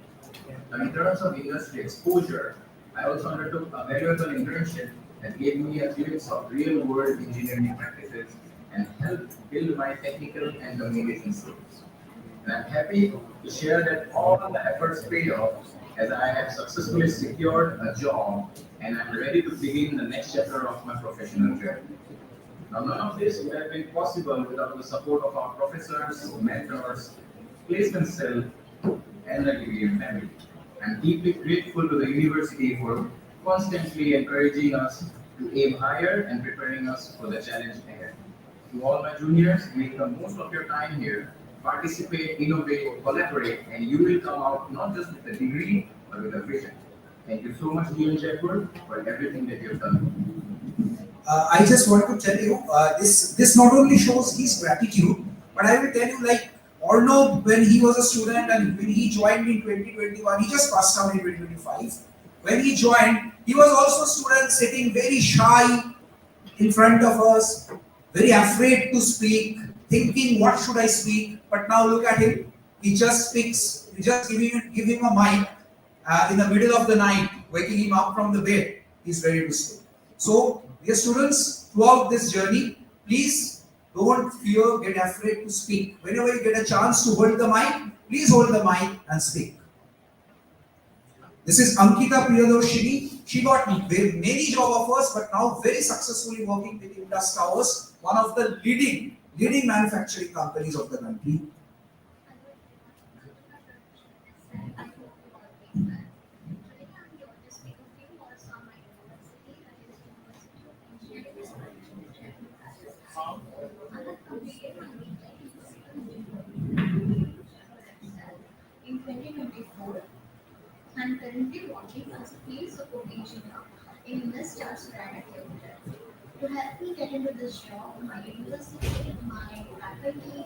Now, in terms of industry exposure, I also undertook a valuable internship that gave me a glimpse of real-world engineering practices and helped build my technical and communication skills. And I'm happy to share that all the efforts paid off as I have successfully secured a job and I'm ready to begin the next chapter of my professional journey. Now, none of this would have been possible without the support of our professors, mentors, placement cell, and the UEM family. I'm deeply grateful to the university for constantly encouraging us to aim higher and preparing us for the challenge ahead. To all my juniors, make the most of your time here, participate, innovate, collaborate, and you will come out not just with a degree, but with a vision. Thank you so much, UEM Jaipur, for everything that you've done. I just want to tell you, this not only shows his gratitude, but I will tell you, like, Arnav, when he was a student and when he joined in 2021, he just passed out in 2025. When he joined, he was also a student sitting very shy in front of us, very afraid to speak, thinking, what should I speak? But now look at him, he just speaks, we just give him a mic in the middle of the night, waking him up from the bed, he's ready to speak. So, dear students, throughout this journey, please don't fear, get afraid to speak. Whenever you get a chance to hold the mic, please hold the mic and speak. This is Ankita Priyadarshini. She got many job offers, but now very successfully working with Indus Towers, one of the leading manufacturing companies of the country. In 2024, I'm currently working as a field support engineer in Indus Towers Private Limited. To help me get into this job, my university, my faculty,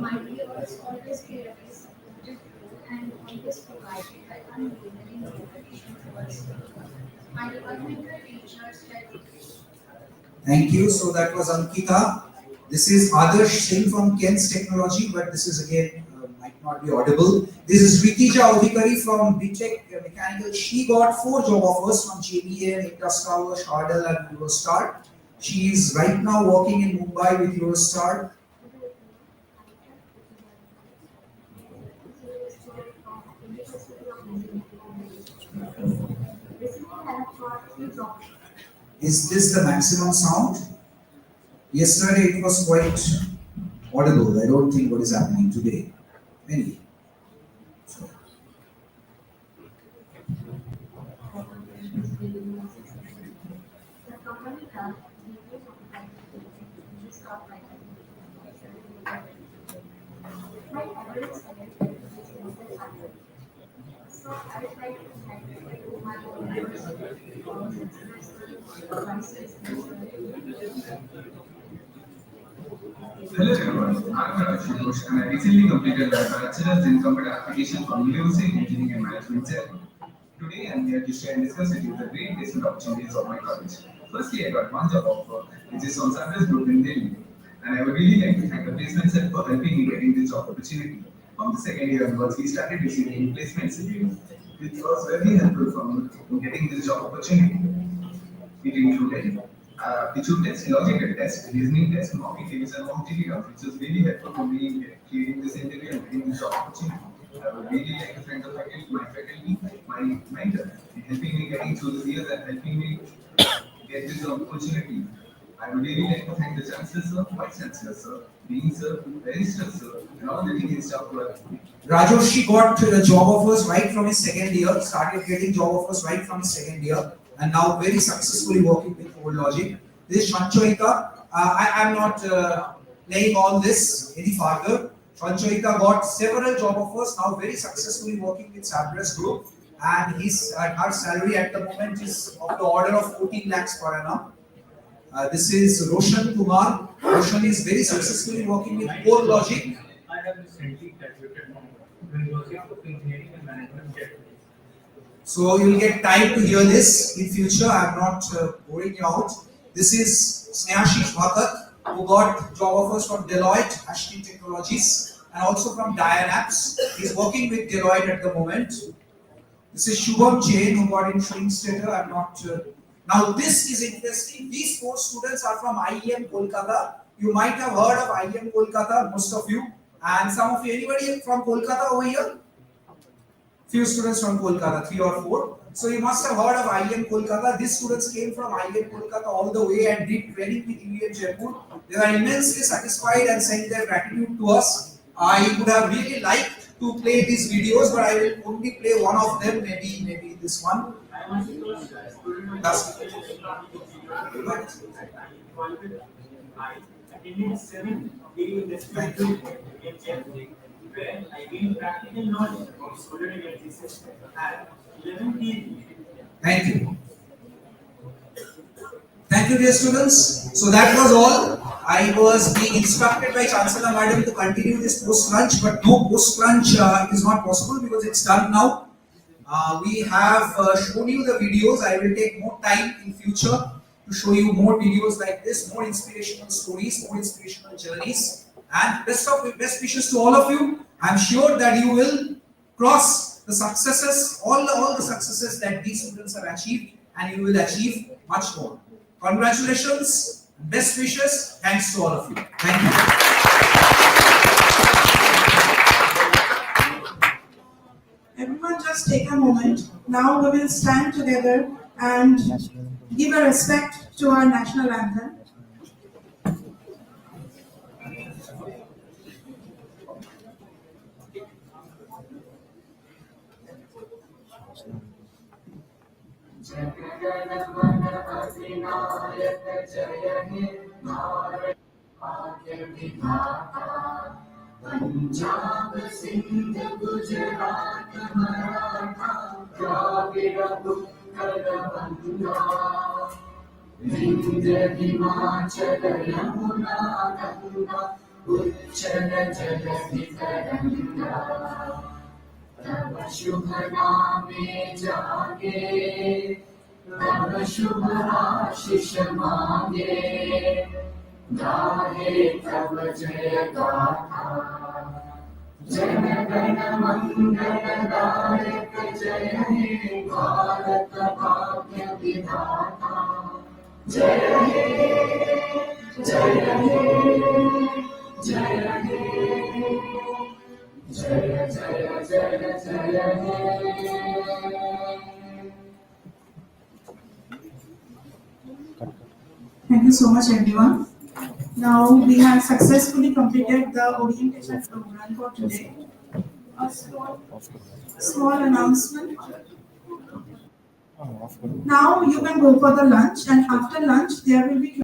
my peers always played a very supportive role and always provided by unwavering motivation towards me. My departmental teachers helped. Thank you. So that was Ankita. This is Adarsh Singh from Ken's Technology, but this is again might not be audible. This is Ritija Odhikari from BTech Mechanical. She got 4 job offers from JBN, Indus Tower, Shardal and Eurostar. She is right now working in Mumbai with Eurostar. Is this the maximum sound? Yesterday it was quite audible. I don't think what is happening today. Anyway. Hello everyone, I'm Raj and I recently completed my Bachelor's in Computer Application from University Engineering and Management Jaipur. Today I'm here to share and discuss with you the great placement opportunities of my college. Firstly, I got one job offer, which is from Cyprus Group in Delhi, and I would really like to thank the placement cell for helping me getting this job opportunity. From the second year onwards, we started receiving placements review, which was very helpful for me in getting this job opportunity. It included aptitude test, logical test, reasoning test, mock interviews, and mock GD, which was really helpful for me in clearing this interview and getting this job opportunity. I would really like to thank the faculty, my mentor, in helping me getting through these years and helping me get this opportunity. I would really like to thank the Chancellor, sir, Vice Chancellor, sir, Dean, sir, Registrar, sir, and all the leading staff who are. Rajoshi got job offers right from his second year, started getting job offers right from his second year, and now very successfully working with Old Logic. This is Shanchoita. I'm not playing all this any further. Shanchoita got several job offers, now very successfully working with Sabres Group, and her salary at the moment is of the order of 14 lakhs per annum. This is Roshan Kumar. Roshan is very successfully working with Core Logic. I have recently graduated from University of Engineering and Management Jaipur. So you'll get time to hear this in future. I'm not boring you out. This is Snehashish Bhagat, who got job offers from Deloitte, Ashton Technologies, and also from Dianaps. He's working with Deloitte at the moment. This is Shubham Jain, who got in Swing Stater. I'm not. Now this is interesting. These 4 students are from IEM Kolkata. You might have heard of IEM Kolkata, most of you, and some of you. Anybody from Kolkata over here? Few students from Kolkata, 3 or 4. So you must have heard of IEM Kolkata. These students came from IEM Kolkata all the way and did training with UEM Jaipur. They are immensely satisfied and sent their gratitude to us. I would have really liked to play these videos, but I will only play one of them, maybe this one. That's it. I attended 7-day industry in Jaipur, where I gained practical knowledge of solar energy system at 11 kg. Thank you. Thank you, dear students. So that was all. I was being instructed by Chancellor Madam to continue this post-lunch, but no post-lunch is not possible because it's done now. We have shown you the videos. I will take more time in future to show you more videos like this, more inspirational stories, more inspirational journeys. And best wishes to all of you. I'm sure that you will cross the successes, all the successes that these students have achieved, and you will achieve much more. Congratulations, best wishes, thanks to all of you. Thank you. Everyone just take a moment. Now we will stand together and give a respect to our national anthem. Punjab Sindh Gujarat Maratha Dravid Utkal बंगा विंध्य हिमाचल यमुना गंगा उच्चल जलधि तरंगा तव शुभ नामे जागे तव शुभ आशीष मांगे गाहे तव जय गाथा जन गण मंगल दायक जय हे भारत भाग्य विधाता जय हे जय हे जय हे जय जय जय जय हे। Thank you so much, everyone. Now we have successfully completed the orientation program for today. A small announcement. Now you can go for the lunch, and after lunch there will be